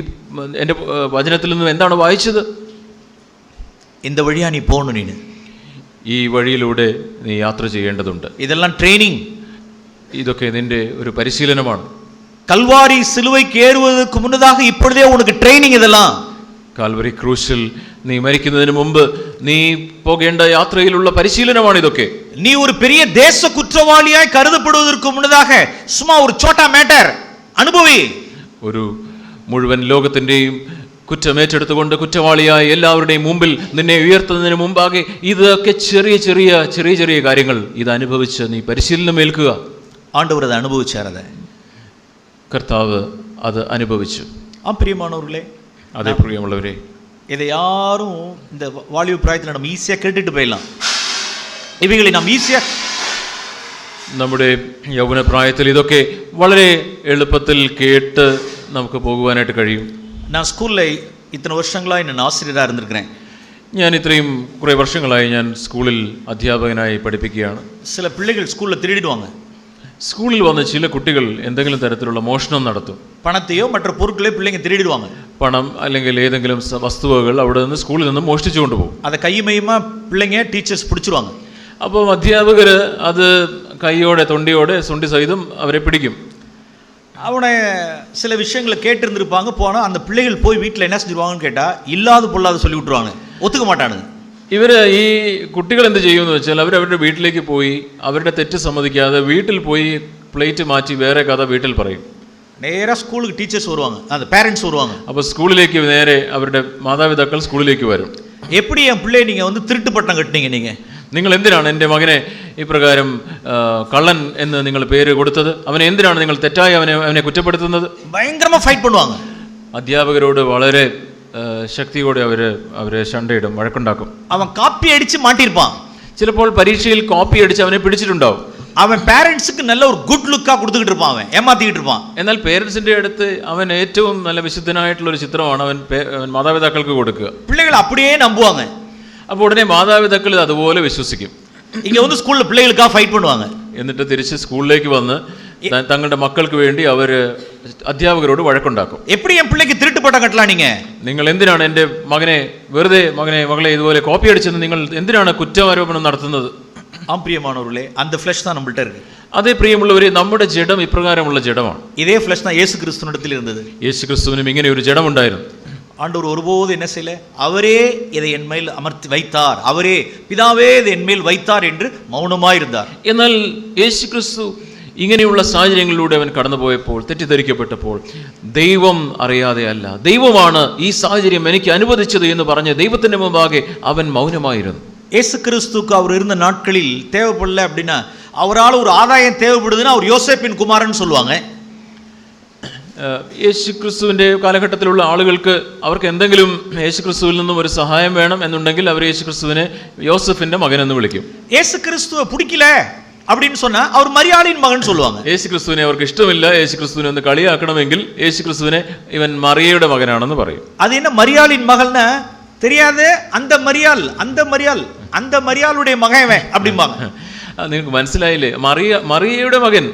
എൻ്റെ വചനത്തിൽ നിന്നും എന്താണ് വായിച്ചത്? இந்த வழியா நீ போகணும், நீ ഈ വഴിയിലൂടെ നീ യാത്ര ചെയ്യേണ്ടതുണ്ട്. ഇതെല്ലാം ട്രെയിനിങ്. ഇതൊക്കെ നിന്റെ ഒരു പരിശീലനമാണ്. കൽവാരി സിലുവയ്ക്ക് ഏറുവதற்கு முன்னதாக இப்பொழுதே உனக்கு ட்ரெயினிங். இதெல்லாம் കാൽവരി ക്രൂശിൽ നീ മരിക്കുന്നതിന് മുമ്പ് നീ പോകേണ്ട യാത്രയിലുള്ള പരിശീലനമാണ് ഇതൊക്കെ. நீ ஒரு பெரிய தேச குற்றவாளியாய் கருதப்படுவதற்கு முன்னதாக சும்மா ஒரு சோட்டா மேட்டர் அனுபவி. ഒരു മുഴുവൻ ലോകത്തിൻ്റെയും കുറ്റമേറ്റെടുത്തുകൊണ്ട് കുറ്റവാളിയായ എല്ലാവരുടെയും മുമ്പിൽ നിന്നെ ഉയർത്തുന്നതിന് മുമ്പാകെ ഇതൊക്കെ ചെറിയ ചെറിയ ചെറിയ ചെറിയ കാര്യങ്ങൾ ഇത് അനുഭവിച്ച് നീ പരിശീലനം ഏൽക്കുക. ஆண்டவர் அதை அனுபவிச்சார். அதை കർത്താവ് അത് അനുഭവിച്ചു. பிரியமானவர்களே, അതേ പ്രിയമുള്ളവരെ, இதை யாரும் இந்த வாலிப பிராயத்தில் நம்ம ஈஸியாக கேட்டுட்டு போயிடலாம். இவைகளை நாம் ஈஸியாக നമ്മുടെ യൗവനപ്രായത്തിൽ ഇതൊക്കെ വളരെ എളുപ്പത്തിൽ കേട്ട് നമുക്ക് പോകുവാനായിട്ട് കഴിയും. நான் ஸ்கூலில் இத்தனை வருஷங்களாக நான் ஆசிரியராக இருந்திருக்கிறேன். ഞാൻ ഇത്രയും കുറേ വർഷങ്ങളായി ഞാൻ സ്കൂളിൽ അധ്യാപകനായി പഠിപ്പിക്കുകയാണ്. சில பிள்ளைகள் ஸ்கூலில் திருடிடுவாங்க. സ്കൂളിൽ വന്ന് ചില കുട്ടികൾ എന്തെങ്കിലും തരത്തിലുള്ള മോഷണം നടത്തും. പണത്തെയോ മറ്റു പൊരുட்களையோ പിള്ളേங்க திருடிடுவாங்க. പണം അല്ലെങ്കിൽ ഏതെങ്കിലും വസ്തുവകൾ അവിടെ നിന്ന് സ്കൂളിൽ നിന്ന് മോഷ്ടിച്ചു കൊണ്ടുപോകും. அதை கையுமையுமா பிள்ளைங்க டீச்சர்ஸ் பிடிச்சிருவாங்க. അപ്പോൾ അധ്യാപകർ അത് കൈയോടെ തൊണ്ടിയോടെ സുണ്ടി സഹിതം അവരെ പിടിക്കും. அவனை சில விஷயங்களை கேட்டிருந்துருப்பாங்க. போனால் அந்த பிள்ளைகள் போய் வீட்டில் என்ன செஞ்சுருவாங்கன்னு கேட்டால் இல்லாத பொல்லாத சொல்லி விட்டுருவாங்க, ஒத்துக்க மாட்டானுங்க. ഇവർ ഈ കുട്ടികൾ എന്ത് ചെയ്യുമെന്ന് വെച്ചാൽ അവരവരുടെ വീട്ടിലേക്ക് പോയി അവരുടെ തെറ്റ് സമ്മതിക്കാതെ വീട്ടിൽ പോയി പ്ലേറ്റ് മാറ്റി വേറെ കഥ വീട്ടിൽ പറയും. നേരെ സ്കൂളിൽ ടീച്ചേഴ്സ് വരുവാங்க, அந்த பேரண்ட்ஸ் வருவாங்க. അപ്പോൾ സ്കൂളിലേക്ക് നേരെ അവരുടെ മാതാപിതാക്കൾ സ്കൂളിലേക്ക് വരും. எப்படி என் பிள்ளை நீங்கள் வந்து திருட்டு பட்டம் கட்டினீங்க, നിങ്ങൾ എന്തിനാണ് എൻ്റെ മകനെ ഇപ്രകാരം കള്ളൻ എന്ന് നിങ്ങൾ പേര് കൊടുത്തത്, അവനെ എന്തിനാണ് നിങ്ങൾ തെറ്റായി അവനെ കുറ്റപ്പെടുത്തുന്നത്? ഭയങ്കരമായി ഫൈറ്റ് பண்ணுவாங்க. അധ്യാപകരോട് വളരെ ശക്തിയോടെ അവരെ ശണ്ടയിടും, വഴക്കുണ്ടാക്കും. അവൻ കാപ്പി അടിച്ച് മാറ്റിയിരിപ്പാൻ. ചിലപ്പോൾ പരീക്ഷയിൽ കോപ്പി അടിച്ച് അവനെ പിടിച്ചിട്ടുണ്ടാവും. അവൻ പാരന്റ്സിന് നല്ല ഒരു ഗുഡ് ലുക്കാ കൊടുത്തിട്ട് ഇരുപ്പാൻ, അവൻ ഏമാത്തിട്ട് ഇരുപ്പാൻ. എന്നാൽ പേരൻസിന്റെ അടുത്ത് അവൻ ഏറ്റവും നല്ല വിശുദ്ധനായിട്ടുള്ള ഒരു ചിത്രമാണ് അവൻ മാതാപിതാക്കൾക്ക് കൊടുക്കുക. പിള്ളേകൾ അപ്പടിയേ നമ്പുവാങ്ങ. അപ്പോൾ ഉടനെ മാതാപിതാക്കൾ അതുപോലെ വിശ്വസിക്കും. ഇങ്ങ வந்து സ്കൂളിൽ പിള്ളേകൾക്കാ ഫൈറ്റ് பண்ணுவாங்க. എന്നിട്ട് തിരിച്ച് സ്കൂളിലേക്ക് വന്ന് തങ്ങളുടെ മക്കൾക്ക് വേണ്ടി അവർ അധ്യാപകരോട് വഴക്കുണ്ടാക്കും. എപ്പടി എൻ പിള്ളേക്ക് തിരുട്ട് പട്ടം കട്ടലാ, നിങ്ങൾ എന്തിനാണ് എൻ്റെ മകളെ ഇതുപോലെ കോപ്പി അടിച്ചെന്ന് നിങ്ങൾ എന്തിനാണ് കുറ്റാരോപണം നടത്തുന്നത്? പ്രിയമാനവர்களே, அந்த ஃப்ளஷ் தான் நம்மள்ட்ட இருக்கு. അതേ പ്രിയമുള്ളവരെ, നമ്മുടെ ജഡം ഇപ്രകാരമുള്ള ജഡമാണ്. இதே ஃப்ளஷ் தான் இயேசு கிறிஸ்துவினிடத்தில் இருந்தது. യേശു ക്രിസ്തുവിനും ഇങ്ങനെ ഒരു ജഡമുണ്ടായിരുന്നു. ஆண்டவர் ஒருபோது என்ன செய்யல, அவரே இதை என் மேல் அமர்த்தி வைத்தார், அவரே பிதாவே இதை என் மேல் வைத்தார் என்று മൗനമായി இருந்தார். എന്നാൽ യേശു ക്രിസ്തു ഇങ്ങനെയുള്ള സാഹചര്യങ്ങളിലൂടെ അവൻ കടന്നുപോയപ്പോൾ, തെറ്റിദ്ധരിക്കപ്പെട്ടപ്പോൾ, ദൈവം അറിയാതെ അല്ല, ദൈവമാണ് ഈ സാഹചര്യം എനിക്ക് അനുവദിച്ചത് എന്ന് പറഞ്ഞ് ദൈവത്തിന്റെ മുമ്പാകെ അവൻ മൗനമായിരുന്നു. இயேசு கிறிஸ்துக்கு அவர் இருந்த நாட்களில் தேவைப்படல அப்படின்னா, அவரால் ஒரு ஆதாயம் தேவைப்படுதுன்னா அவர் யோசேப்பின் குமாரன் சொல்லுவாங்க. യേശു ക്രിസ്തുവിൻ്റെ കാലഘട്ടത്തിലുള്ള ആളുകൾക്ക് അവർക്ക് എന്തെങ്കിലും യേശു ക്രിസ്തുവിൽ നിന്നും ഒരു സഹായം വേണം എന്നുണ്ടെങ്കിൽ അവർ യേശു ക്രിസ്തുവിനെ യോസഫിന്റെ മകൻ എന്ന് വിളിക്കും. യേശു ക്രിസ്തുവെ പിടിക്കില്ല அப்படின்னு சொன்னா அவர் மரியாளின் மகன் சொல்லுவாங்க. യേശു ക്രിസ്തുവിനെ അവർക്ക് ഇഷ്ടമില്ല, യേശു ക്രിസ്തുവിനെ ഒന്ന് കളിയാക്കണമെങ്കിൽ യേശു ക്രിസ്തുവിനെ ഇവൻ മറിയയുടെ മകനാണെന്ന് പറയും. அது என்ன மரியாளின் மகள்னா தெரியாது, அந்த மரியாளுடைய மகன் அப்படிம்பாங்க. നിങ്ങൾക്ക് മനസ്സിലായില്ലേ? മറിയയുടെ മകൻ,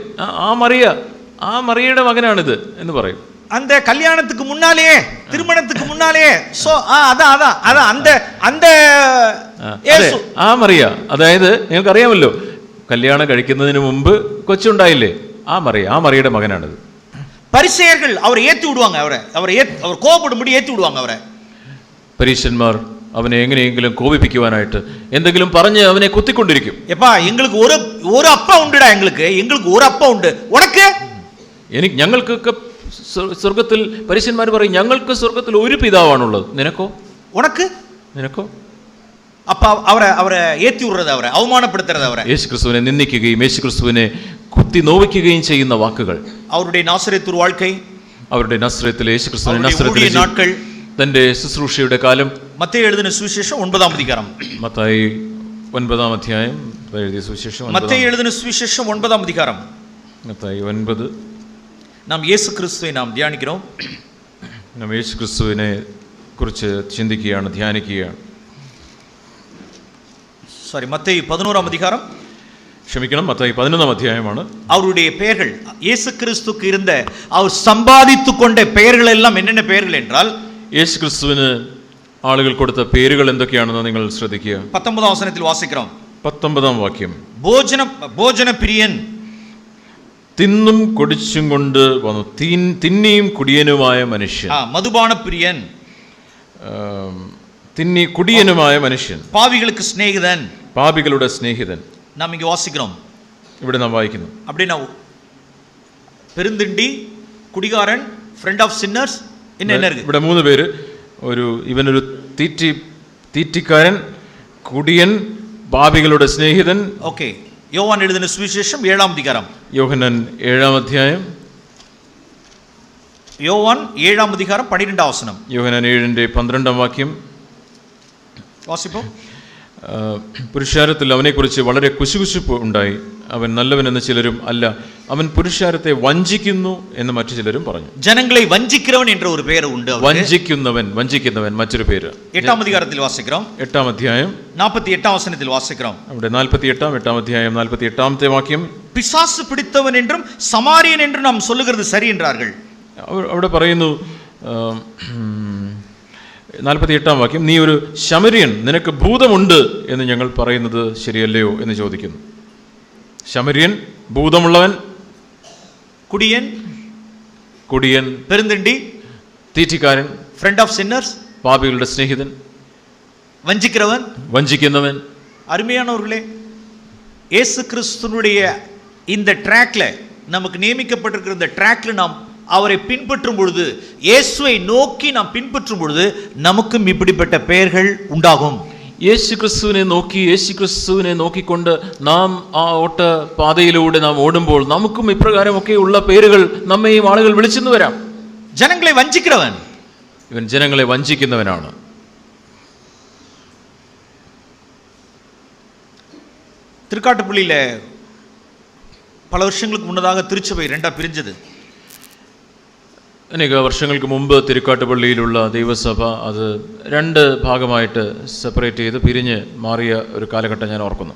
ആ മറിയയുടെ മകനാണിത് എന്ന് പറയും. அந்த கல்யாணத்துக்கு முன்னாலே, திருமணத்துக்கு முன்னாலே, சோ அதான் அந்த ആ മറിയ, അതായത് നിങ്ങൾക്ക് അറിയാമല്ലോ, കല്യാണം കഴിക്കുന്നതിന് മുമ്പ് കൊച്ചുണ്ടായില്ലേ, ആ മറിയയുടെ മകനാണിത്. പരിസേയர்கள் അവരെ ഏറ്റി വിടുവാங்க, അവർ കോപപ്പെടുമ്പടി ഏറ്റി വിടുവാங்க അവരെ. പരീശന്മാർ അവനെ എങ്ങനെയെങ്കിലും കോപിപ്പിക്കുവാനായിട്ട് എന്തെങ്കിലും പറഞ്ഞ് അവനെ കുത്തിക്കൊണ്ടിരിക്കും. എപ്പാ എங்களுக்கு ഒരു അപ്പ ഉണ്ടടാ, എங்களுக்கு ഒരു അപ്പ ഉണ്ട്, ഉനക്ക് ഞങ്ങൾക്കൊക്കെ സ്വർഗത്തിൽ, പരീശന്മാർ പറയും, ഞങ്ങൾക്ക് സ്വർഗത്തിൽ ഒരു പിതാവാണുള്ളത്, നിനക്കോ? അപ്പ അവരെ ഏറ്റി വിടുന്നത്, അവരെ അവമാനപ്പെടുത്തുന്നത്, അവരെ യേശു ക്രിസ്തുവിനെ നിന്ദിക്കുകയും യേശു ക്രിസ്തുവിനെ കുത്തി നോവിക്കുകയും ചെയ്യുന്ന വാക്കുകൾ. അവരുടെ നാസറേത്ത് வாழ்க்கை, അവരുടെ നസ്രത്തിലെ യേശു ക്രിസ്തുവിന്റെ നസ്രത്തിലെ നാட்கள், തന്റെ ശുശ്രൂഷയുടെ കാലം. മത്തായി എഴുതിയ സുവിശേഷം 9-ാം അധികാരം. മത്തായി 9-ാം അധ്യായം എഴുതിയ സുവിശേഷം. മത്തായി എഴുതിയ സുവിശേഷം 9-ാം അധികാരം. മത്തായി 9. നാം യേശു ക്രിസ്തുവിനെ നാം ധ്യാനിக்கிறோம். നാം യേശു ക്രിസ്തുവിനെ കുറിച്ച് ചിന്തിക്കുകയാണ്, ധ്യാനിക്കുകയാണ്. മത്തായി 11-ാം അധികാരം. ക്ഷമിക്കണം, മത്തായി 11-ാം അധ്യായമാണ്. அவருடைய பெயர்கள், இயேசு கிறிஸ்துக்கு இருந்த அவர் சம்பாதித்துக் கொண்ட பெயர்கள் எல்லாம் என்னென்ன பெயர்கள் என்றால், യേശു ക്രിസ്തുവിന് ആളുകൾ കൊടുത്ത പേരുകൾ എന്തൊക്കെയാണെന്ന് നിങ്ങൾ ശ്രദ്ധിക്കുക. 19-ാം വചനത്തിൽ വാസിக்கிறோம். 19-ാം വാക്യം. ഭോജന പ്രിയൻ, തിന്നും കുടിച്ചും കൊണ്ട് വന്നു, തിന്നിയും കുടിയനുമായ മനുഷ്യൻ. മധുപാന പ്രിയൻ, തിന്നി കുടിയനുമായ മനുഷ്യൻ, பாவிகளுக்கு சிநேகிதன், പാപികളുടെ സ്നേഹിതൻ. நாம் இங்க வாசிக்கிறோம். ഇവിടെ നാം വായിക്കുന്നു. அப்படின்னா பெருந்திண்டி, குடிகாரன், ഫ്രണ്ട് ഓഫ് സിന്നേഴ്സ്, என்ன இருக்கு? ഇവിടെ 3 പേര്. ഇവനൊരു തീറ്റിക്കാരൻ, കുടിയൻ, പാപികളുടെ സ്നേഹിതൻ. ഓക്കെ. യോഹന്നാൻ എഴുതിയ സുവിശേഷം 7-ാം അധികാരം. യോഹന്നാൻ 7-ാം അധ്യായം. യോഹന്നാൻ 7-ാം അധികാരം 12-ാം വചനം. യോഹന്നാൻ 7-ന്റെ 12-ാം വാക്യം വാസിപ്പോ. പുരുഷാരത്തിൽ അവനെക്കുറിച്ച് വളരെ കുശുകുശുപ്പ് ഉണ്ടായി. അവൻ നല്ലവനെന്ന് ചിലരും, അല്ല അവൻ പുരുഷാരത്തെ വഞ്ചിക്കുന്നു എന്ന് മറ്റു ചിലരും പറഞ്ഞു. ജനങ്ങളെ വഞ്ചിക്കുന്നവൻ എன்ற ഒരു പേര് ഉണ്ട്. വഞ്ചിക്കുന്നവൻ മറ്റൊരു പേര്. 8-ാം അധികാരത്തിൽ വാസിக்கிறோம். 8-ാം അധ്യായം 48-ാം വചനത്തിൽ വാസിக்கிறோം. അവിടെ 8-ാം അധ്യായം 48-ാമത്തെ വാക്യം. പിശാച് പിടിത്തവൻ என்றுം സമാരിയൻ என்றுം നാം சொல்லுகிறது சரி என்றார்கள். അവിടെ പറയുന്നു 48-ാം വാക്യം, നീ ഒരു ശമര്യൻ, നിനക്ക് ഭൂതമുണ്ട് എന്ന് ഞങ്ങൾ പറയുന്നത് ശരിയല്ലയോ എന്ന് ചോദിക്കുന്നു. ശമര്യൻ, ഭൂതമുള്ളവൻ, കുടിയൻ, പെരുന്തിണ്ടി, തീറ്റിക്കാരൻ, ഫ്രണ്ട് ഓഫ് സിന്നേഴ്സ്, പാപികളുടെ സ്നേഹിതൻ, വഞ്ചിക്കുന്നവൻ. அருமையானவர்களே, இயேசு கிறிஸ்துனுடைய இந்த ட்ராக்ல, நமக்கு நியமிக்கப்பட்டிருக்கிற இந்த ட்ராக்ல நாம் அவரை பின்பற்றும் பொழுது, இயேசுவை நோக்கி நாம் பின்பற்றும் பொழுது நமக்கும் இப்படிப்பட்ட பெயர்கள் உண்டாகும். യേശു ക്രിസ്തുവിനെ നോക്കിക്കൊണ്ട് നാം ആ ഓട്ട പാതയിലൂടെ നാം ഓടുമ്പോൾ നമുക്കും ഇപ്രകാരമൊക്കെ ഉള്ള പേരുകൾ നമ്മെയും ആളുകൾ വിളിച്ചെന്ന് വരാം. ജനങ്ങളെ വഞ്ചിക്കുന്നവൻ, ഇവൻ ജനങ്ങളെ വഞ്ചിക്കുന്നവനാണ്. திருக்காட்டுப்பள்ளியில பல வருஷங்களுக்கு முன்னதாக திருச்சபை 2ஆ பிரிஞ்சது. അനേക വർഷങ്ങൾക്ക് മുമ്പ് തിരുക്കാട്ടുപള്ളിയിലുള്ള ദൈവസഭ അത് 2 ഭാഗമായിട്ട് സെപ്പറേറ്റ് ചെയ്ത് പിരിഞ്ഞ് മാറിയ ഒരു കാലഘട്ടം ഞാൻ ഓർക്കുന്നു.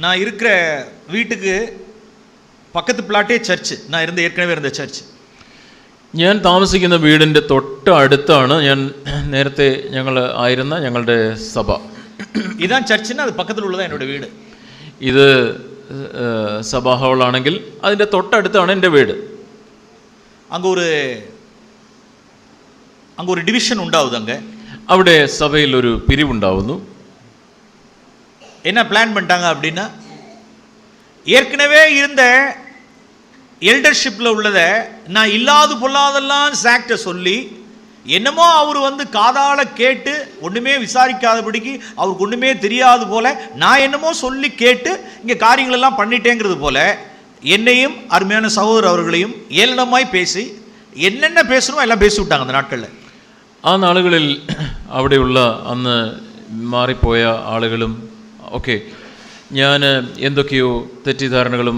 நான் இருக்கிற வீட்டுக்கு பக்கத்து பிளாட்டே சர்ச். நான் ஏற்கனவே இருந்த சர்ச். ഞാൻ താമസിക്കുന്ന വീടിൻ്റെ തൊട്ട് അടുത്താണ് നേരത്തെ ഞങ്ങൾ ആയിരുന്ന ഞങ്ങളുടെ സഭ. ഇതാണ് ചർച്ചിന്, അത് പക്കത്തിൽ ഉള്ളതാണ് എന്നോട് വീട്. ഇത് സഭാ ഹാളാണെങ്കിൽ അതിൻ്റെ തൊട്ടടുത്താണ് എൻ്റെ വീട്. அங்கே ஒரு டிவிஷன் உண்டாகுது. அங்கே അവിടെ സഭയിൽ ഒരു പിരിവുണ്ടാവുന്നു. என்ன பிளான் பண்ணிட்டாங்க அப்படின்னா, ஏற்கனவே இருந்த எல்டர்ஷிப்பில் உள்ளதை நான் இல்லாது பொல்லாதெல்லாம் சாக்ட சொல்லி, என்னமோ அவர் காதால கேட்டு ஒன்றுமே விசாரிக்காதபடிக்கு அவருக்கு ஒன்றுமே தெரியாது போல நான் என்னமோ சொல்லி கேட்டு இங்கே காரியங்களெல்லாம் பண்ணிட்டேங்கிறது போல என்னையும் அருமையான சகோதரர் அவர்களையும் ஏளனமாய் பேசி என்னென்ன பேசணுமோ எல்லாம் பேசி விட்டாங்க அந்த നാட்களிൽ. ആ നാളുകളിൽ അവിടെയുള്ള അന്ന് മാറിപ്പോയ ആളുകളും ഒക്കെ ഞാൻ എന്തൊക്കെയോ തെറ്റിദ്ധാരണകളും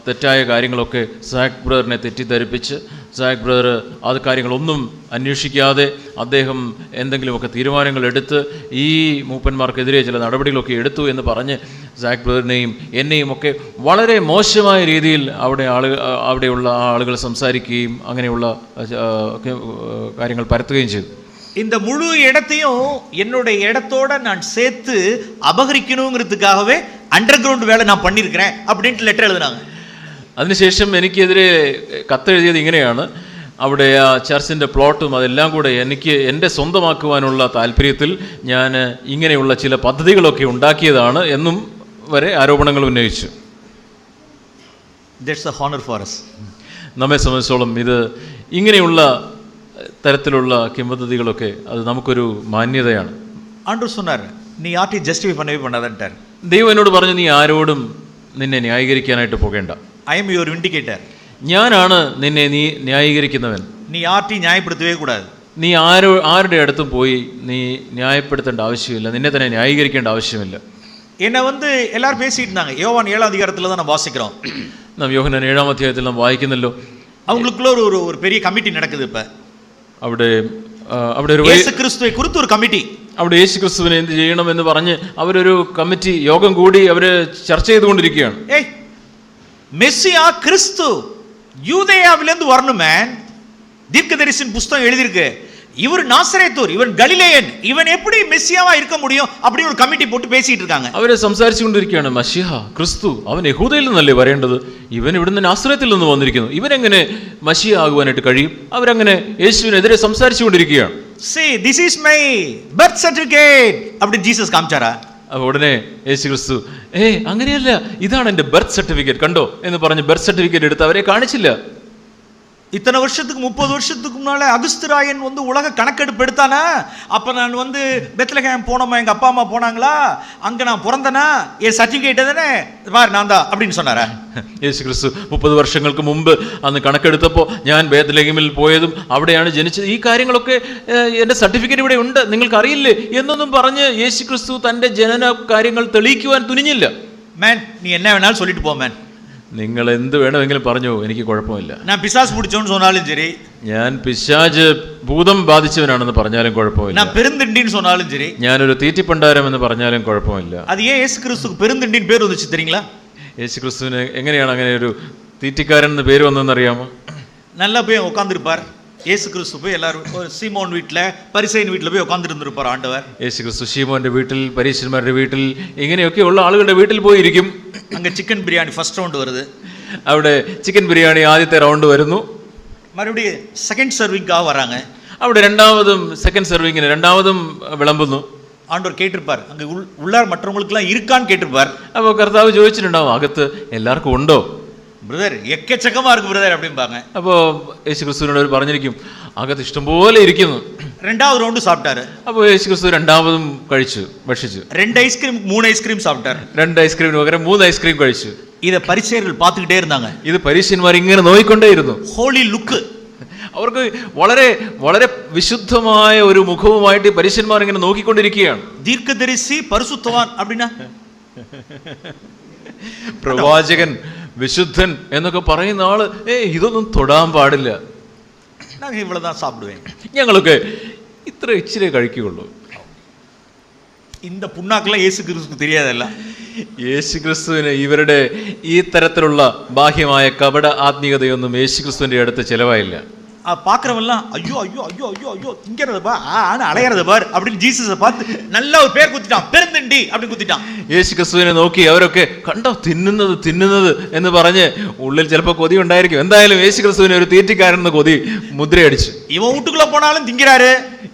തെറ്റായ കാര്യങ്ങളൊക്കെ സാക് ബ്രദറിനെ തെറ്റിദ്ധരിപ്പിച്ച്, സാക് ബ്രദർ അത് കാര്യങ്ങളൊന്നും അന്വേഷിക്കാതെ അദ്ദേഹം എന്തെങ്കിലുമൊക്കെ തീരുമാനങ്ങൾ എടുത്ത് ഈ മൂപ്പന്മാർക്കെതിരെ ചില നടപടികളൊക്കെ എടുത്തു എന്ന് പറഞ്ഞ് സാക് ബ്രദറിനെയും എന്നെയും ഒക്കെ വളരെ മോശമായ രീതിയിൽ അവിടെയുള്ള ആളുകൾ സംസാരിക്കുകയും അങ്ങനെയുള്ള കാര്യങ്ങൾ പരത്തുകയും ചെയ്തു. இந்த முழு இடத்தையும் என்னுடைய இடத்தோட நான் சேர்த்து அபகரிக்கணுங்கிறதுக்காகவே அண்டர் கிரவுண்ட் வேலை நான் பண்ணியிருக்கிறேன் அப்படின்ட்டு லெட்டர் எழுதுனாங்க. അതിനുശേഷം എനിക്കെതിരെ കത്തെഴുതിയത് ഇങ്ങനെയാണ്, അവിടെ ആ ചർച്ചിൻ്റെ പ്ലോട്ടും അതെല്ലാം കൂടെ എൻ്റെ സ്വന്തമാക്കുവാനുള്ള താല്പര്യത്തിൽ ഞാൻ ഇങ്ങനെയുള്ള ചില പദ്ധതികളൊക്കെ ഉണ്ടാക്കിയതാണ് എന്നും വരെ ആരോപണങ്ങൾ ഉന്നയിച്ചു. That's a honor for us. നമ്മെ സംബന്ധിച്ചോളം ഇത് ഇങ്ങനെയുള്ള തരത്തിലുള്ള കിംവദന്തികളൊക്കെ അത് നമുക്കൊരു മാന്യതയാണ്. ആണ്ടു சொன்னார், നീ யார்ட்டி ஜஸ்டிஃபை பண்ணவே பண்ணாதன்ட்டார். ദൈവം എന്നോട് പറഞ്ഞു, നീ ആരോടും നിന്നെ ന്യായീകരിക്കാനായിട്ട് പോകേണ്ട. I am your vindicator. ഞാനാണ് നിന്നെ നീ ന്യായീകരിക്കുന്നവൻ. നീ யார்ட்டி ന്യായപ്പെടുത്തவே கூடாது. നീ ആരുടെ അടുത്തും പോയി നീ ന്യായപ്പെടുത്തേണ്ട ആവശ്യമില്ല, നിന്നെ തന്നെ ന്യായീകരിക്കേണ്ട ആവശ്യമില്ല. என்னை எல்லாரும் பேசிட்டு இருந்தாங்க. யோவான் 7ஆம் அதிகாரத்தில் தான் நான் வாசிக்கிறோம். നാം യോഹന്നാൻ 7-ാം അധ്യായത്തിൽ നാം വായിക്കുന്നല്ലോ. அவங்களுக்குள்ள ஒரு பெரிய கமிட்டி நடக்குது. இப்ப അവിടെ ഒരു യേശു ക്രിസ്തുവെ കുറിച്ച് ഒരു കമ്മിറ്റി, അവിടെ യേശു ക്രിസ്തുവിനെ എന്ത് ചെയ്യണമെന്ന് പറഞ്ഞ് അവരൊരു കമ്മിറ്റി യോഗം കൂടി അവര് ചർച്ച ചെയ്തുകൊണ്ടിരിക്കുകയാണ്. மெஸ்ஸியா கிறிஸ்து யூதேயாவிலிருந்து வரணுமே. தீர்க்கதரிசியின் புஸ்தகம் எழுதியிருக்கு, இவர் நாசரேத்தூர், இவன் கலிலேயன், இவன் எப்படி மெஸ்ஸியாவா இருக்க முடியும் அப்படி ஒரு கமிட்டி போட்டு பேசிட்டு இருக்காங்க. അവരെ സംസാരിച്ചുകൊണ്ടിരിക്കുകയാണ്. മശിഹ ക്രിസ്തു അവൻ യഹൂദയിൽ നിന്നല്ലേ വരേണ്ടത്, ഇവൻ ഇവിടുന്ന് നാസറത്തിൽ നിന്ന് വന്നിരിക്കുന്നു, ഇവനെങ്ങനെ മശിഹ ആകുവാനായിട്ട് കഴിയും? അവരങ്ങനെ യേശുവിനെതിരെ സംസാരിച്ചുകൊണ്ടിരിക്കുകയാണ്. See, this is my birth certificate அப்படி ஜீசஸ் காமிச்சாரா? ഉടനെ യേശു ക്രിസ്തു അങ്ങനെയല്ല, ഇതാണ് എൻ്റെ ബർത്ത് സർട്ടിഫിക്കറ്റ്, കണ്ടോ എന്ന് പറഞ്ഞ് ബർത്ത് സർട്ടിഫിക്കറ്റ് എടുത്ത് അവരെ കാണിച്ചില്ല. இத்தனை வருஷத்துக்கு 30 வருஷத்துக்கு முன்னால அகுஸ்துராயன் வந்து உலக கணக்கெடுப்பு எடுத்தானா, அப்ப நான் வந்து பெத்லகேம் போனோமா, எங்க அப்பா அம்மா போனாங்களா, அங்க நான் பிறந்தனா, என் சர்டிபிகேட் தானே பாரு நான் தான் அப்படின்னு சொன்னாரா? യേശു ക്രിസ്തു 30 വർഷങ്ങൾക്ക് മുമ്പ് അന്ന് കണക്കെടുത്തപ്പോൾ ഞാൻ ബേത്ലഹേമിൽ പോയതും അവിടെയാണ് ജനിച്ചത്, ഈ കാര്യങ്ങളൊക്കെ എൻ്റെ സർട്ടിഫിക്കറ്റ് ഇവിടെ ഉണ്ട്, നിങ്ങൾക്ക് അറിയില്ലേ എന്നൊന്നും പറഞ്ഞ് യേശു ക്രിസ്തു തൻ്റെ ജനന കാര്യങ്ങൾ തെളിയിക്കുവാൻ തുനിഞ്ഞില്ല. மேன் நீ என்ன வேணாலும் சொல்லிட்டு போ மேன், നിങ്ങൾ എന്ത് വേണമെങ്കിലും പറഞ്ഞു, എനിക്ക് കുഴപ്പമില്ല. நான் பிசாசு பிடிச்சோன்னு சொன்னாலும் சரி, ഞാൻ പിശാച് ഭൂതം ബാധിച്ചവനാണെന്ന് പറഞ്ഞാലും കുഴപ്പമില്ല, நான் பெருந்திண்டின்னு சொன்னாலும் சரி, ഞാനൊരു തീറ്റിപ്പണ്ടാരം എന്ന് പറഞ്ഞാലും കുഴപ്പമില്ല. அது ஏன் இயேசு கிறிஸ்துக்கு பெருந்திண்டின்னு பேர் வந்துச்சு தெரியுங்களா? യേശു ക്രിസ്തുവിന് എങ്ങനെയാണ് അങ്ങനെ ഒരു തീറ്റിക്കാരൻ എന്ന് പേര് വന്നതെന്ന് അറിയാമോ? நல்லா போய் உட்காந்துருப்பார் இயேசு கிறிஸ்து, போய் எல்லாரும் சீமோன் வீட்டில் பரிசேயன் வீட்டில் போய் உட்காந்துருந்துருப்பார் ஆண்டவர். യേശു ക്രിസ്തു ശീമോന്റെ വീട്ടിൽ, പരീശന്മാരുടെ വീട്ടിൽ, ഇങ്ങനെയൊക്കെയുള്ള ആളുകളുടെ വീട്ടിൽ പോയിരിക്കും. அங்கே சிக்கன் பிரியாணி ஃபர்ஸ்ட் ரவுண்டு வருது, അവിടെ ചിക്കൻ ബിരിയാണി ആദ്യത്തെ റൗണ്ട് വരുന്നു, மறுபடியும் செகண்ட் சர்விங்காக வராங்க, അവിടെ രണ്ടാമതും സെക്കൻഡ് സർവിങ്ങിന് രണ്ടാമതും വിളമ്പുന്നു. ஆண்டவர் கேட்டிருப்பார், அங்கே உள்ளார் மற்றவங்களுக்குலாம் இருக்கான்னு கேட்டிருப்பார். അപ്പോൾ കർത്താവ് ചോദിച്ചിട്ടുണ്ടാവും, അകത്ത് എല്ലാവർക്കും ഉണ്ടോ? பிரதர் எக்கச்சக்கமா இருக்கு பிரதர் அப்படிம்பாங்க. അപ്പോൾ യേശു ക്രിസ്തുവിനോട് അവർ പറഞ്ഞിരിക്കും, അകത്ത് ഇഷ്ടംപോലെ ഇരിക്കുന്നു. ரெண்டாவது ரவுண்டு சாப்பிட்டாரு. അപ്പോൾ യേശു ക്രിസ്തു രണ്ടാമതും ഭക്ഷിച്ചു. 2 ஐஸ்கிரீம் 3 ஐஸ்கிரீம் சாப்பிட்டாரு. 2 ഐസ്ക്രീമിന് പകരം 3 ഐസ്ക്രീം കഴിച്ചു. இதை பரிசேயர்கள் பார்த்துக்கிட்டே இருந்தாங்க. ഇത് പരീശന്മാർ ഇങ്ങനെ നോയിക്കൊണ്ടേയിരുന്നു. ஹோலி லுக்கு, അവർക്ക് വളരെ വളരെ വിശുദ്ധമായ ഒരു മുഖവുമായിട്ട് പരീശന്മാർ ഇങ്ങനെ നോക്കിക്കൊണ്ടിരിക്കുകയാണ്. தீர்க்கதரிசி பரிசுத்தவான் அப்படின்னா പ്രവാചകൻ, വിശുദ്ധൻ എന്നൊക്കെ പറയുന്ന ആള് ഇതൊന്നും തൊടാൻ പാടില്ല, நாங்கள் இவ்வளவுதான் சாப்பிடுவேன், ഞങ്ങളൊക്കെ ഇത്ര ഇച്ചിരി കഴിക്കുകയുള്ളൂ. இந்த புண்ணாக்கெல்லாம் இயேசு கிறிஸ்துக்கு தெரியாதல்ல. യേശു ക്രിസ്തുവിന് ഇവരുടെ ഈ തരത്തിലുള്ള ബാഹ്യമായ കപട ആത്മീയതയൊന്നും യേശു ക്രിസ്തുവിന്റെ അടുത്ത് ചെലവായില്ല. பார்க்கறவெல்லாம் ஐயோ ஐயோ ஐயோ ஐயோ ஐயோ திங்கிறது பா, அலையறது பார் அப்படின்னு ஜீசஸை பார்த்து நல்ல ஒரு பேர் குத்திட்டான், பெருந்திண்டி அப்படி குத்திட்டான். യേശു ക്രിസ്തുവിനെ നോക്കി അവരൊക്കെ കണ്ടോ തിന്നുന്നത് എന്ന് പറഞ്ഞ് ഉള്ളിൽ ചിലപ്പോൾ കൊതി ഉണ്ടായിരിക്കും. എന്തായാലും യേശു ക്രിസ്തുവിനെ ഒരു തീറ്റിക്കാരൻ കൊതി മുദ്രയടിച്ചു. இவன் வீட்டுக்குள்ள போனாலும் திங்கிறாரு,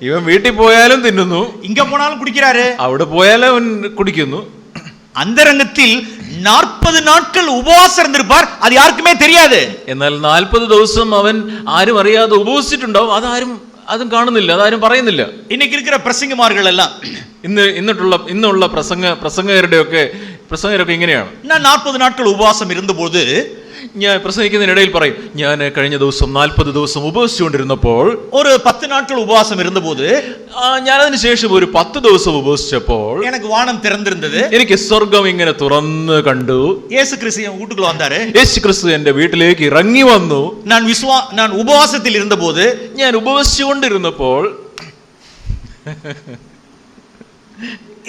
ഇവൻ വീട്ടിൽ പോയാലും തിന്നുന്നു, இங்க போனாலும் குடிக்கிறாரு, അവിടെ പോയാലും അവൻ കുടിക്കുന്നു. അന്തരംഗത്തിൽ 40 നാட்கள் ഉപവാസം ഇരുന്നിരുപ്പാർ, അത് ആർക്കുമേ தெரியாது. എന്നാൽ 40 ദിവസം അവൻ ആരും അറിയാതെ ഉപവസിച്ചിട്ടുണ്ടാവും, അതും കാണുന്നില്ല, അതാരും പറയുന്നില്ല. இன்னைக்கு இருக்கிற பிரசங்கமார்கள் எல்லாம் ഇന്നുള്ള പ്രസംഗകരൊക്കെ ഇങ്ങനെയാണ്. நான் 40 നാட்கள் ഉപവാസം ഇരുന്നപ്പോൾ ഞാൻ പ്രസംഗിക്കുന്നതിനിടയിൽ പറയും, ഞാൻ കഴിഞ്ഞ ദിവസം 40 ദിവസം ഉപവസിച്ചുകൊണ്ടിരുന്നപ്പോൾ, ഒരു 10 നാட்கள் ഉപവാസം ഇരുന്നപ്പോൾ, ഞാൻ അതിനുശേഷം ഒരു 10 ദിവസം ഉപവസിച്ചപ്പോൾ எனக்கு வானம் திறந்திருந்தது, എനിക്ക് സ്വർഗം ഇങ്ങനെ തുറന്ന് കണ്ടു. இயேசு கிறிஸ்து என் வீட்டுக்குள்ள வந்தாரு, യേശു ക്രിസ്തു എന്റെ വീട്ടിലേക്ക് ഇറങ്ങി വന്നു. நான் ഉപവാസത്തിൽ ഇരുന്നപ്പോൾ, ഞാൻ ഉപവസിച്ചുകൊണ്ടിരുന്നപ്പോൾ